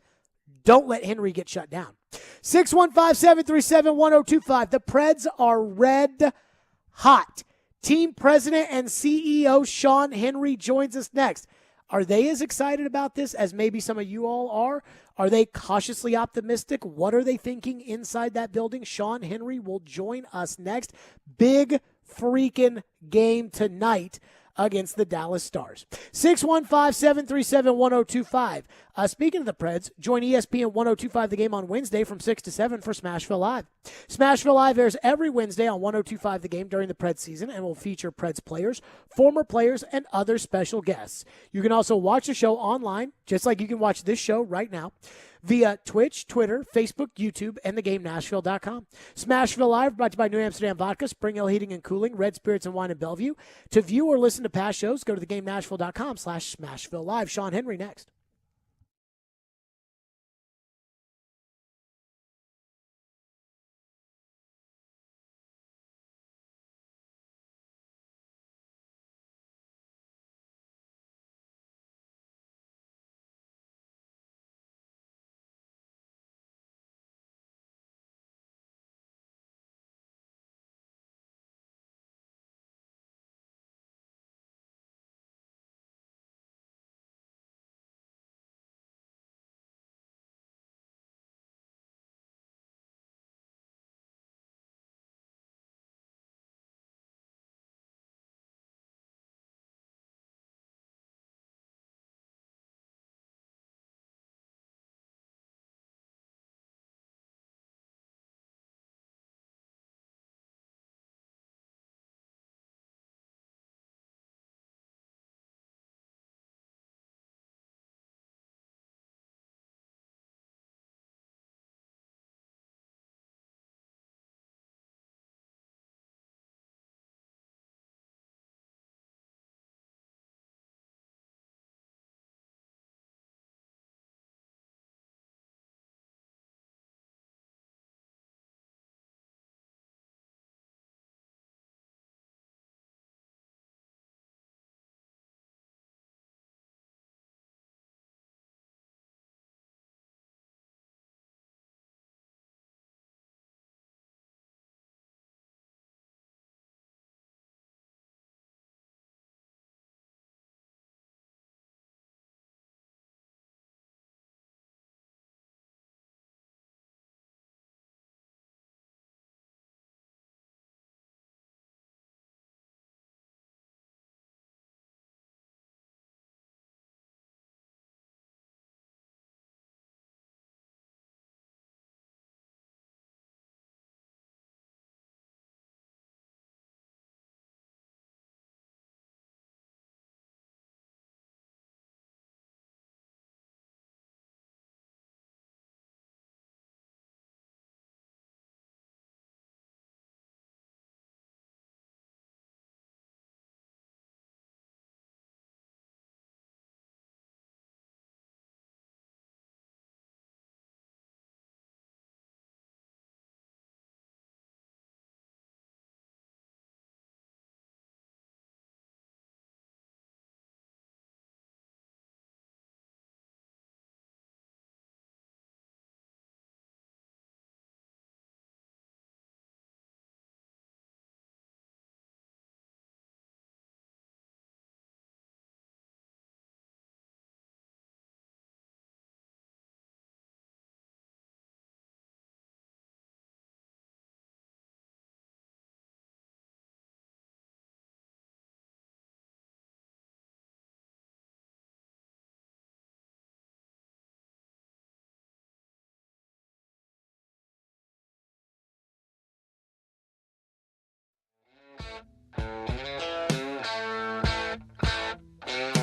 Don't let Henry get shut down. 615-737-1025. The Preds are red hot. Team president and CEO Sean Henry joins us next. Are they as excited about this as maybe some of you all are? Are they cautiously optimistic? What are they thinking inside that building? Sean Henry will join us next. Big freaking game tonight against the Dallas Stars. 615-737-1025. Speaking of the Preds, join ESPN 1025 The Game on Wednesday from 6 to 7 for Smashville Live. Smashville Live airs every Wednesday on 1025 The Game during the Preds season and will feature Preds players, former players, and other special guests. You can also watch the show online, just like you can watch this show right now, via Twitch, Twitter, Facebook, YouTube, and theGameNashville.com. Smashville Live brought to you by New Amsterdam Vodka, Spring Hill Heating and Cooling, Red Spirits and Wine in Bellevue. To view or listen to past shows, go to theGameNashville.com/Smashville Live. Sean Henry next.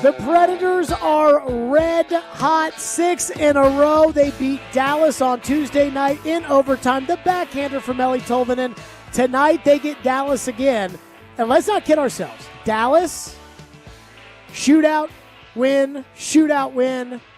The Predators are red hot, 6 in a row. They beat Dallas on Tuesday night in overtime. The backhander from Eli Tolvanen. Tonight they get Dallas again. And let's not kid ourselves. Dallas, shootout win,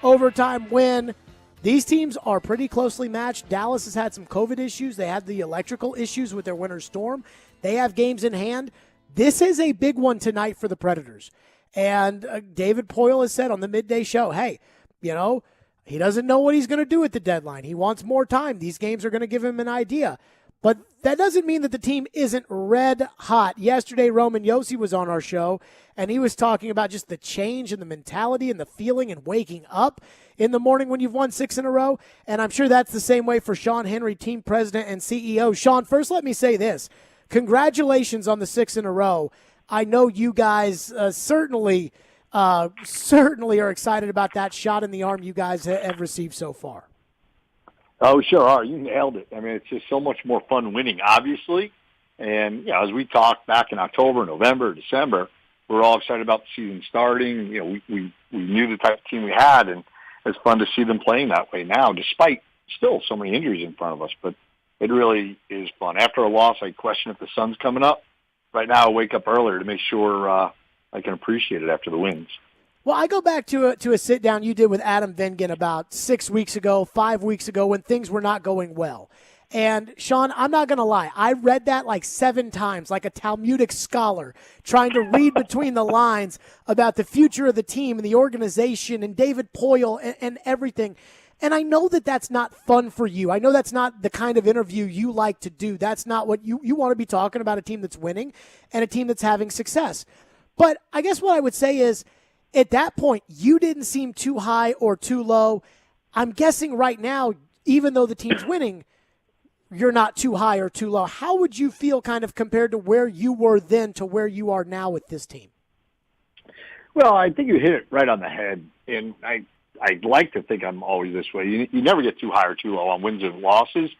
overtime win. These teams are pretty closely matched. Dallas has had some COVID issues. They had the electrical issues with their winter storm. They have games in hand. This is a big one tonight for the Predators. And David Poyle has said on the midday show, hey, he doesn't know what he's going to do at the deadline. He wants more time. These games are going to give him an idea. But that doesn't mean that the team isn't red hot. Yesterday, Roman Josi was on our show, and he was talking about just the change in the mentality and the feeling and waking up in the morning when you've won 6 in a row. And I'm sure that's the same way for Sean Henry, team president and CEO. Sean, first let me say this. Congratulations on the 6 in a row. I know you guys certainly are excited about that shot in the arm you guys have received so far.
Oh, sure are. You nailed it. I mean, it's just so much more fun winning, obviously. And, you know, as we talked back in October, November, December, we're all excited about the season starting. You know, we knew the type of team we had, and it's fun to see them playing that way now, despite still so many injuries in front of us. But it really is fun. After a loss, I question if the sun's coming up. Right now, I wake up earlier to make sure I can appreciate it after the wins.
Well, I go back to a sit-down you did with Adam Vengen about 6 weeks ago, 5 weeks ago, when things were not going well. And, Sean, I'm not going to lie. I read that like 7 times, like a Talmudic scholar, trying to read between the lines about the future of the team and the organization and David Poyle and everything. And I know that that's not fun for you. I know that's not the kind of interview you like to do. That's not what you want to be talking about, a team that's winning and a team that's having success. But I guess what I would say is, at that point, you didn't seem too high or too low. I'm guessing right now, even though the team's winning, you're not too high or too low. How would you feel kind of compared to where you were then to where you are now with this team?
Well, I think you hit it right on the head, and I'd like to think I'm always this way. You never get too high or too low on wins and losses.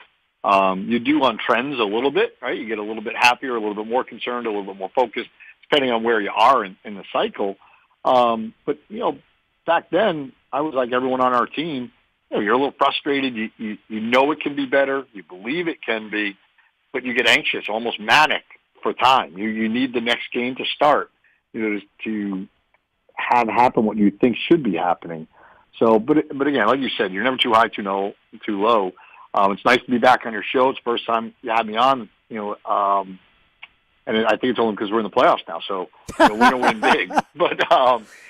You do on trends a little bit, right? You get a little bit happier, a little bit more concerned, a little bit more focused, depending on where you are in the cycle. But, you know, back then, I was like everyone on our team. You know, you're a little frustrated. You know it can be better. You believe it can be, but you get anxious, almost manic for time. You need the next game to start, you know, to have happen what you think should be happening. So, but again, like you said, you're never too high, too low. It's nice to be back on your show. It's the first time you had me on, you know, and I think it's only because we're in the playoffs now, so you know, we're going to win big. But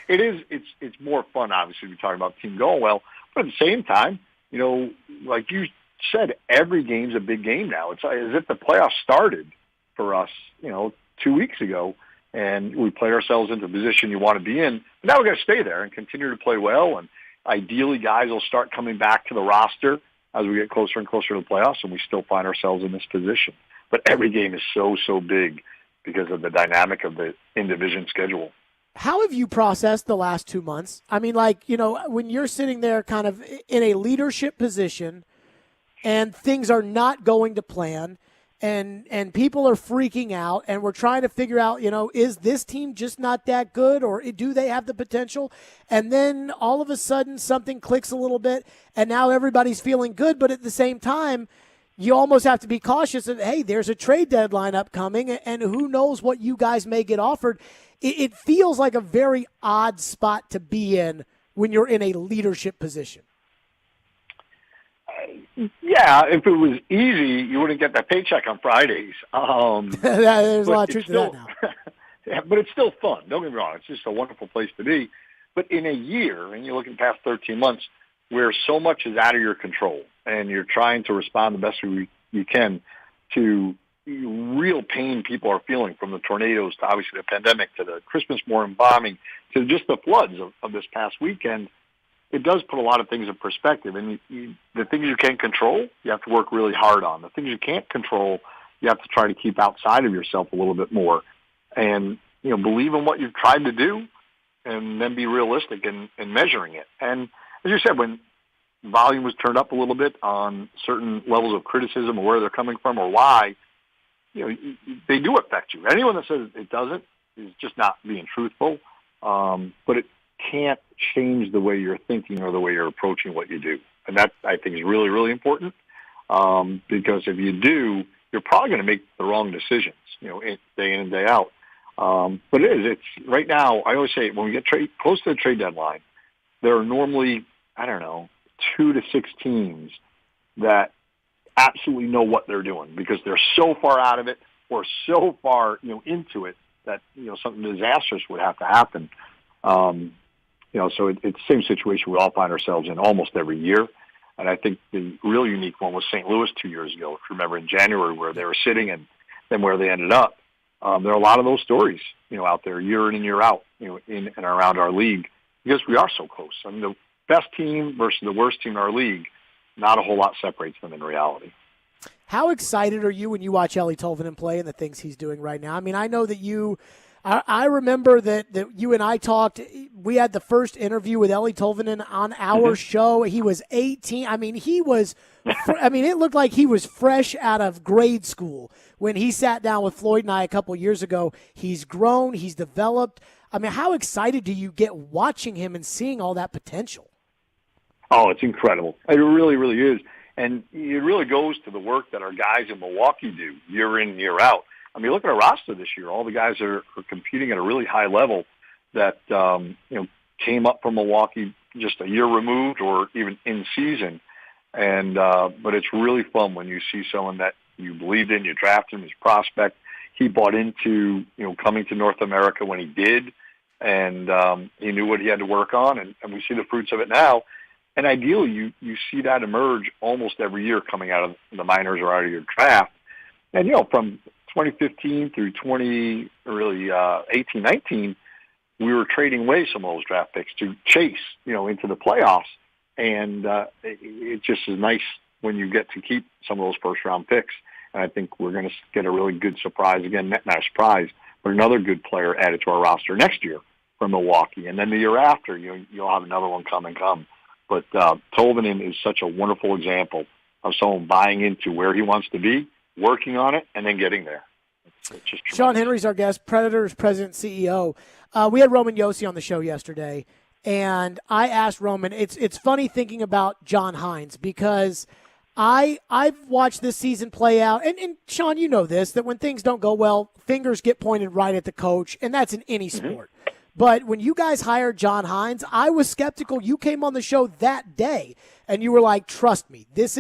it's more fun, obviously, to be talking about the team going well. But at the same time, you know, like you said, every game's a big game now. It's as if the playoffs started for us, you know, 2 weeks ago, and we played ourselves into the position you want to be in. But now we've got to stay there and continue to play well, and ideally guys will start coming back to the roster as we get closer and closer to the playoffs, and we still find ourselves in this position. But every game is so big because of the dynamic of the in-division schedule.
How have you processed the last 2 months? I mean, like, you know, when you're sitting there kind of in a leadership position and things are not going to plan and people are freaking out and we're trying to figure out, you know, is this team just not that good or do they have the potential? And then all of a sudden something clicks a little bit and now everybody's feeling good, but at the same time, you almost have to be cautious that, hey, there's a trade deadline upcoming, and who knows what you guys may get offered. It feels like a very odd spot to be in when you're in a leadership position.
Yeah, if it was easy, you wouldn't get that paycheck on Fridays.
There's a lot of truth to that now.
Yeah, but it's still fun. Don't get me wrong. It's just a wonderful place to be. But in a year, and you're looking past 13 months, where so much is out of your control, and you're trying to respond the best you can to real pain people are feeling, from the tornadoes to obviously the pandemic to the Christmas morning bombing to just the floods of this past weekend, it does put a lot of things in perspective. And the things you can control, you have to work really hard on. The things you can't control, you have to try to keep outside of yourself a little bit more. And, you know, believe in what you've tried to do and then be realistic in measuring it. And as you said, when volume was turned up a little bit on certain levels of criticism or where they're coming from or why, you know, they do affect you. Anyone that says it doesn't is just not being truthful. But it can't change the way you're thinking or the way you're approaching what you do. And that, I think, is really, really important, because if you do, you're probably going to make the wrong decisions, you know, day in and day out. But it's right now, I always say, when we get close to the trade deadline, there are normally, 2 to 6 teams that absolutely know what they're doing because they're so far out of it or so far, you know, into it that, you know, something disastrous would have to happen. You know, so it's the same situation we all find ourselves in almost every year. And I think the real unique one was St. Louis 2 years ago. If you remember, in January, where they were sitting and then where they ended up. There are a lot of those stories, you know, out there year in and year out, you know, in and around our league, because we are so close. I mean, the best team versus the worst team in our league, not a whole lot separates them in reality.
How excited are you when you watch Ellie Tolvanen play and the things he's doing right now? I mean, I know that you I remember that you and I talked. We had the first interview with Ellie Tolvanen on our show. He was 18. I mean, it looked like he was fresh out of grade school when he sat down with Floyd and I a couple years ago. He's grown. He's developed. I mean, how excited do you get watching him and seeing all that potential?
Oh, it's incredible. It really, really is. And it really goes to the work that our guys in Milwaukee do year in, year out. I mean, look at our roster this year. All the guys are competing at a really high level that, came up from Milwaukee just a year removed or even in season. And, but it's really fun when you see someone that you believed in, you drafted him as a prospect. He bought into, coming to North America when he did. And, he knew what he had to work on. And we see the fruits of it now. And ideally, you see that emerge almost every year coming out of the minors or out of your draft. And, from 2015 through 18, 19, we were trading away some of those draft picks to chase, into the playoffs. And it just is nice when you get to keep some of those first-round picks. And I think we're going to get a really good surprise. Again, not a surprise, but another good player added to our roster next year from Milwaukee. And then the year after, you'll have another one come. But Tolvanen is such a wonderful example of someone buying into where he wants to be, working on it, and then getting there. It's just tremendous.
Sean Henry's our guest, Predators President CEO. We had Roman Yossi on the show yesterday, and I asked Roman, it's funny thinking about John Hines because I've watched this season play out, and Sean, you know this, that when things don't go well, fingers get pointed right at the coach, and that's in any sport. But when you guys hired John Hines, I was skeptical. You came on the show that day, and you were like, trust me, this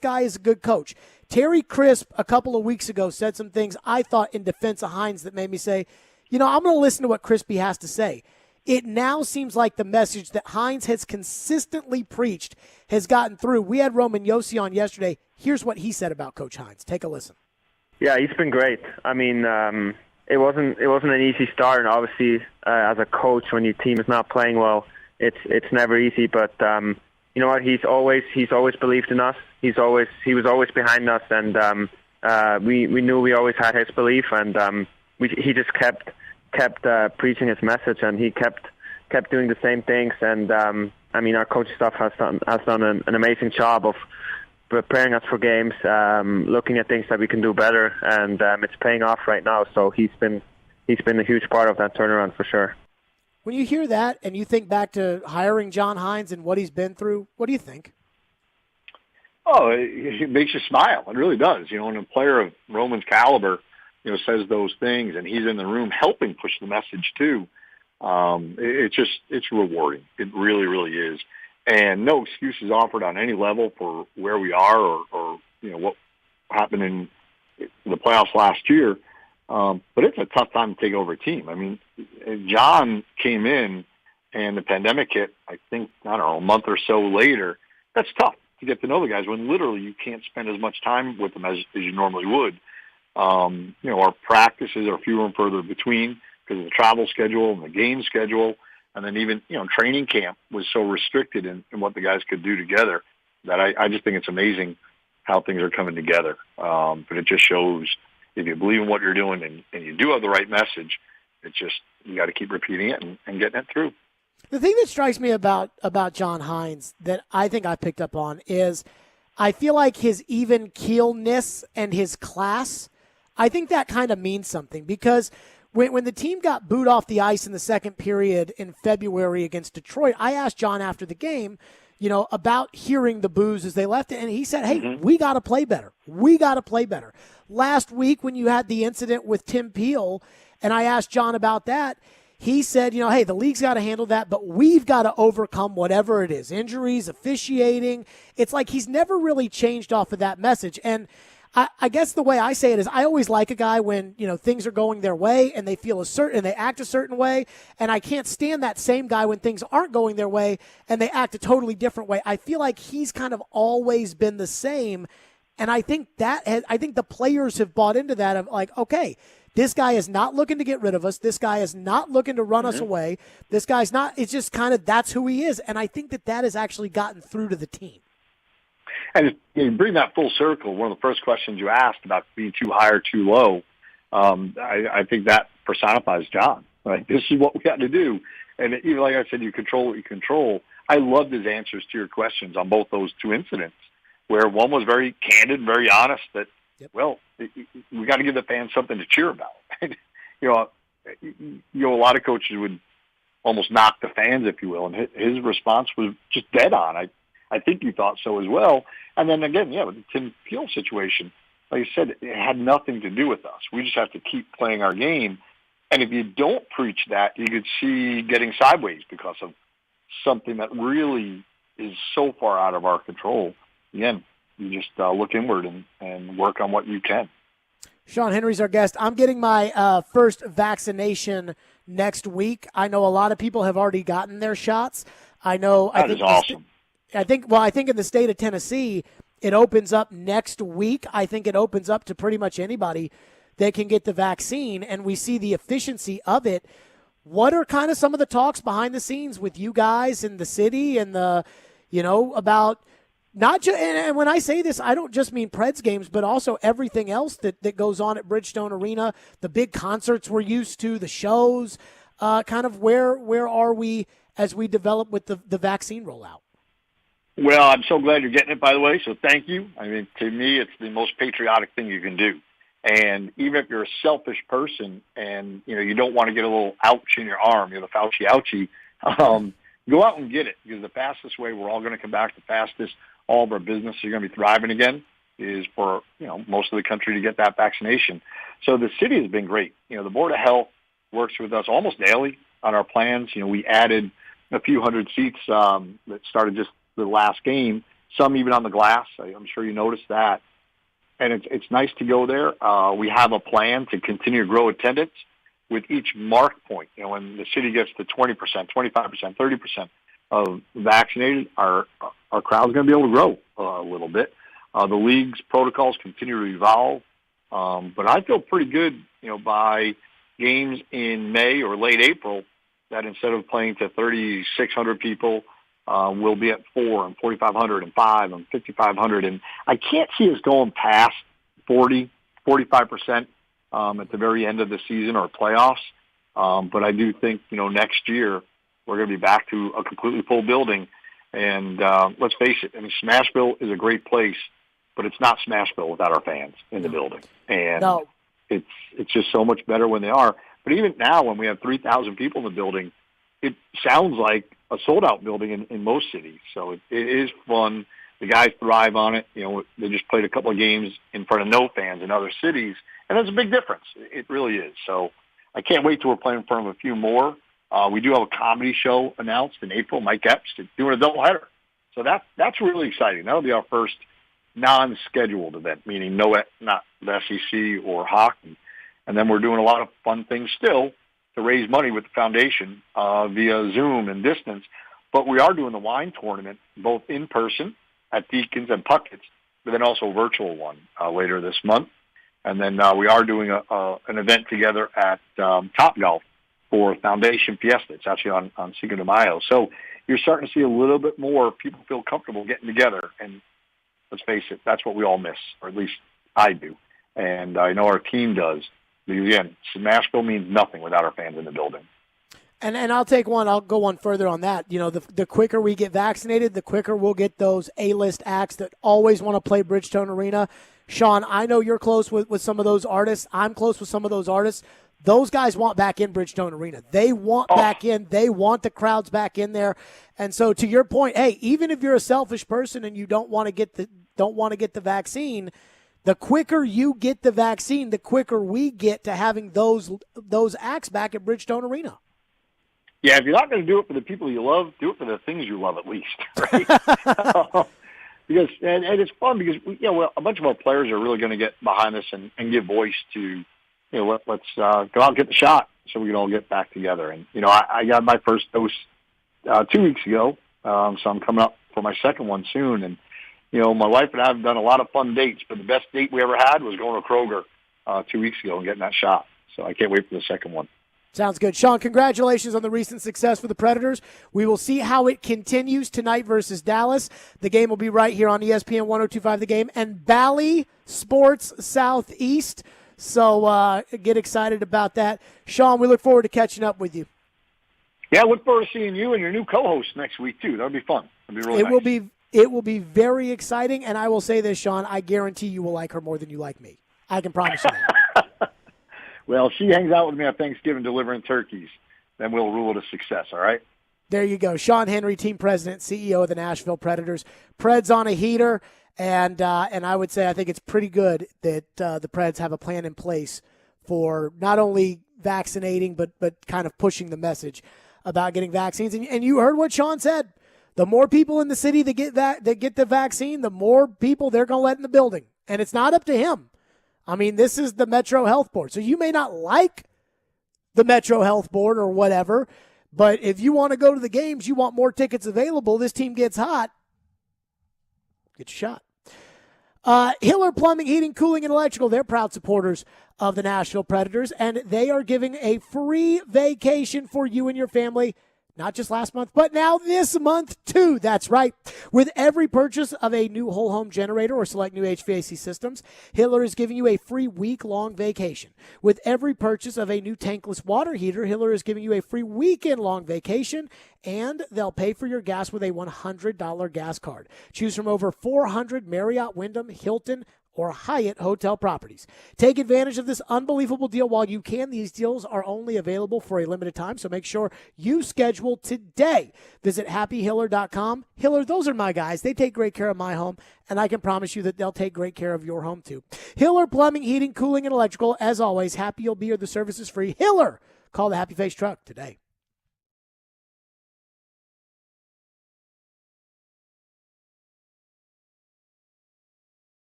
guy is a good coach. Terry Crisp a couple of weeks ago said some things I thought in defense of Hines that made me say, I'm going to listen to what Crispy has to say. It now seems like the message that Hines has consistently preached has gotten through. We had Roman Yossi on yesterday. Here's what he said about Coach Hines. Take a listen.
Yeah, he's been great. I mean, it wasn't an easy start, and obviously, as a coach, when your team is not playing well, it's never easy. But you know what? He's always believed in us. He was always behind us, and we knew we always had his belief, and he just kept preaching his message, and he kept doing the same things. And I mean, our coaching staff has done an amazing job of preparing us for games, looking at things that we can do better, and it's paying off right now. So he's been a huge part of that turnaround for sure.
When you hear that and you think back to hiring John Hines and what he's been through, what do you think?
Oh, it makes you smile. It really does. When a player of Roman's caliber, says those things, and he's in the room helping push the message too. It's rewarding. It really, really is. And no excuses offered on any level for where we are or what happened in the playoffs last year. But it's a tough time to take over a team. I mean, John came in and the pandemic hit, I think, a month or so later. That's tough to get to know the guys when literally you can't spend as much time with them as you normally would. Our practices are fewer and further between because of the travel schedule and the game schedule. And then even, training camp was so restricted in what the guys could do together that I just think it's amazing how things are coming together. But it just shows if you believe in what you're doing and you do have the right message, it's just you got to keep repeating it and getting it through.
The thing that strikes me about John Hines that I think I picked up on is I feel like his even keelness and his class, I think that kind of means something because when the team got booed off the ice in the second period in February against Detroit, I asked John after the game, about hearing the boos as they left it, and he said, hey, we got to play better. We got to play better. Last week when you had the incident with Tim Peel, and I asked John about that, he said, hey, the league's got to handle that, but we've got to overcome whatever it is, injuries, officiating. It's like he's never really changed off of that message, and I guess the way I say it is I always like a guy when, things are going their way and they feel and they act a certain way. And I can't stand that same guy when things aren't going their way and they act a totally different way. I feel like he's kind of always been the same. And I think the players have bought into that of like, okay, this guy is not looking to get rid of us. This guy is not looking to run us away. This guy's not, it's just kind of, that's who he is. And I think that has actually gotten through to the team.
And you bring that full circle. One of the first questions you asked about being too high or too low, I think that personifies John. Like, this is what we got to do. And even like I said, you control what you control. I loved his answers to your questions on both those two incidents, where one was very candid, very honest that, well, we got to give the fans something to cheer about. you know, a lot of coaches would almost knock the fans, if you will, and his response was just dead on. I think you thought so as well. And then again, with the Tim Peel situation, like I said, it had nothing to do with us. We just have to keep playing our game. And if you don't preach that, you could see getting sideways because of something that really is so far out of our control. Again, you just look inward and work on what you can.
Sean Henry's our guest. I'm getting my first vaccination next week. I know a lot of people have already gotten their shots. I think
awesome.
I think in the state of Tennessee, it opens up next week. I think it opens up to pretty much anybody that can get the vaccine, and we see the efficiency of it. What are kind of some of the talks behind the scenes with you guys in the city and about not just, and when I say this, I don't just mean Preds games, but also everything else that goes on at Bridgestone Arena, the big concerts we're used to, the shows, kind of where are we as we develop with the vaccine rollout?
Well, I'm so glad you're getting it, by the way, so thank you. I mean, to me, it's the most patriotic thing you can do. And even if you're a selfish person and, you don't want to get a little ouch in your arm, the Fauci ouchie, go out and get it, because the fastest way we're all going to come back the fastest, all of our businesses are going to be thriving again, is for, most of the country to get that vaccination. So the city has been great. The Board of Health works with us almost daily on our plans. We added a few hundred seats that started just the last game, some even on the glass. I'm sure you noticed that. And it's nice to go there. We have a plan to continue to grow attendance with each mark point. When the city gets to 20%, 25%, 30% of vaccinated, our crowd's going to be able to grow a little bit. The league's protocols continue to evolve. But I feel pretty good, by games in May or late April, that instead of playing to 3,600 people, we'll be at 4 and 4,500 and 5 and 5,500. And I can't see us going past 40, 45% at the very end of the season or playoffs. But I do think, next year we're going to be back to a completely full building. And let's face it, Smashville is a great place, but it's not Smashville without our fans in the building. And it's just so much better when they are. But even now, when we have 3,000 people in the building, it sounds like a sold-out building in most cities. So it is fun. The guys thrive on it. They just played a couple of games in front of no fans in other cities, and that's a big difference. It really is. So I can't wait till we're playing in front of a few more. We do have a comedy show announced in April, Mike Epps, to do an doubleheader. So that's really exciting. That'll be our first non-scheduled event, meaning not the SEC or hockey. And then we're doing a lot of fun things still to raise money with the foundation via Zoom and distance. But we are doing the wine tournament both in person at Deacons and Puckett's, but then also a virtual one later this month. And then we are doing an event together at Topgolf for Foundation Fiesta. It's actually on Cinco de Mayo. So you're starting to see a little bit more people feel comfortable getting together. And let's face it, that's what we all miss, or at least I do. And I know our team does. Again, Smashville means nothing without our fans in the building.
And I'll go one further on that. The quicker we get vaccinated, the quicker we'll get those A-list acts that always want to play Bridgestone Arena. Sean, I know you're close with some of those artists. I'm close with some of those artists. Those guys want back in Bridgestone Arena. They want back in. They want the crowds back in there. And so to your point, hey, even if you're a selfish person and you don't want to get the vaccine, the quicker you get the vaccine, the quicker we get to having those acts back at Bridgestone Arena.
Yeah, if you're not going to do it for the people you love, do it for the things you love at least. Right? Because it's fun because a bunch of our players are really going to get behind this and give voice to, let's go out and get the shot so we can all get back together. And I got my first dose 2 weeks ago, so I'm coming up for my second one soon. And my wife and I have done a lot of fun dates, but the best date we ever had was going to Kroger 2 weeks ago and getting that shot. So I can't wait for the second one.
Sounds good. Sean, congratulations on the recent success for the Predators. We will see how it continues tonight versus Dallas. The game will be right here on ESPN 102.5 The Game and Bally Sports Southeast. So get excited about that. Sean, we look forward to catching up with you.
Yeah, I look forward to seeing you and your new co-host next week, too. That'll be fun. It'll be really nice.
It will be very exciting, and I will say this, Sean, I guarantee you will like her more than you like me. I can promise you that.
Well, she hangs out with me on Thanksgiving delivering turkeys. Then we'll rule it a success, all right?
There you go. Sean Henry, team president, CEO of the Nashville Predators. Preds on a heater, and I would say I think it's pretty good that the Preds have a plan in place for not only vaccinating but kind of pushing the message about getting vaccines. And you heard what Sean said. The more people in the city that get the vaccine, the more people they're going to let in the building. And it's not up to him. I mean, this is the Metro Health Board. So you may not like the Metro Health Board or whatever, but if you want to go to the games, you want more tickets available, this team gets hot, get your shot. Hiller Plumbing, Heating, Cooling, and Electrical, they're proud supporters of the Nashville Predators, and they are giving a free vacation for you and your family. Not just last month, but now this month, too. That's right. With every purchase of a new whole home generator or select new HVAC systems, Hiller is giving you a free week-long vacation. With every purchase of a new tankless water heater, Hiller is giving you a free weekend-long vacation, and they'll pay for your gas with a $100 gas card. Choose from over 400 Marriott, Wyndham, Hilton, or Hyatt hotel properties. Take advantage of this unbelievable deal while you can. These deals are only available for a limited time, so make sure you schedule today. Visit happyhiller.com. Hiller, those are my guys. They take great care of my home, and I can promise you that they'll take great care of your home too. Hiller Plumbing, Heating, Cooling, and Electrical. As always, happy you'll be here. The service is free. Hiller, call the Happy Face Truck today.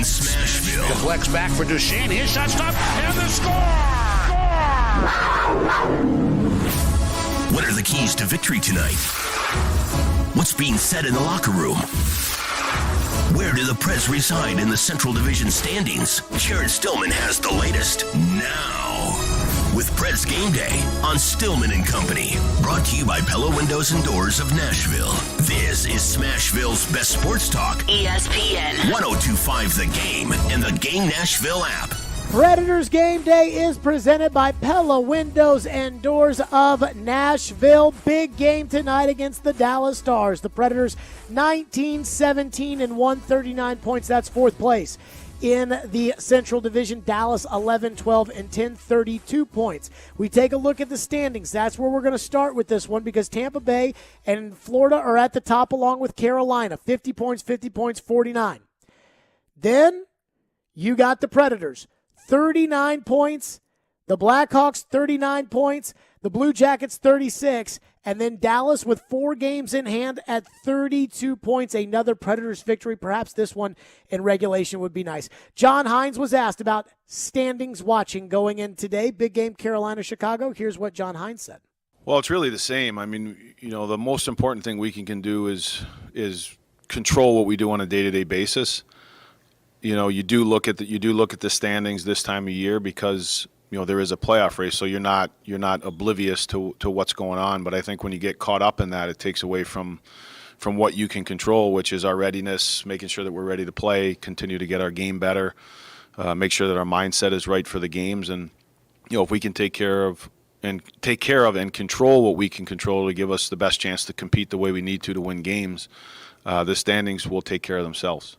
in Smashville.
Deflects back for Duchesne. His shot's up, and the score!
What are the keys to victory tonight? What's being said in the locker room? Where do the Preds reside in the Central Division standings? Jared Stillman has the latest now. With Preds Game Day on Stillman and Company. Brought to you by Pella Windows and Doors of Nashville. This is Smashville's best sports talk.
ESPN
102.5 The Game and the Game Nashville app.
Predators Game Day is presented by Pella Windows and Doors of Nashville. Big game tonight against the Dallas Stars. The Predators 19-17 and 139 points. That's fourth place. In the Central Division, Dallas 11-12 and 10-32 points. We take a look at the standings. That's where we're going to start with this one because Tampa Bay and Florida are at the top along with Carolina. 50 points, 49. Then you got the Predators. 39 points, the Blackhawks 39 points, the Blue Jackets 36, and then Dallas with 4 games in hand at 32 points. Another Predators victory. Perhaps this one in regulation would be nice. John Hines was asked about standings watching going in today. Big game Carolina-Chicago. Here's what John Hines said.
Well, it's really the same. I mean, the most important thing we can do is control what we do on a day-to-day basis. You do look at the standings this time of year because there is a playoff race, so you're not oblivious to what's going on. But I think when you get caught up in that, it takes away from what you can control, which is our readiness, making sure that we're ready to play, continue to get our game better, make sure that our mindset is right for the games, and if we can take care of and control what we can control to give us the best chance to compete the way we need to win games, the standings will take care of themselves.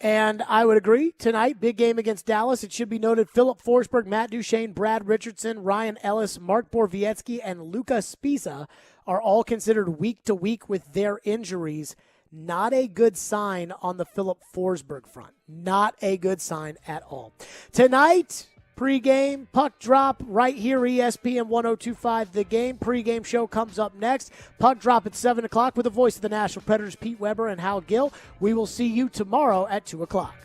And I would agree. Tonight, big game against Dallas. It should be noted Philip Forsberg, Matt Duchene, Brad Richardson, Ryan Ellis, Mark Borowiecki, and Luka Spiza are all considered week to week with their injuries. Not a good sign on the Philip Forsberg front. Not a good sign at all. Tonight, pregame, puck drop right here, ESPN 102.5 The Game. Pregame show comes up next. Puck drop at 7 o'clock with the voice of the Nashville Predators, Pete Weber and Hal Gill. We will see you tomorrow at 2 o'clock.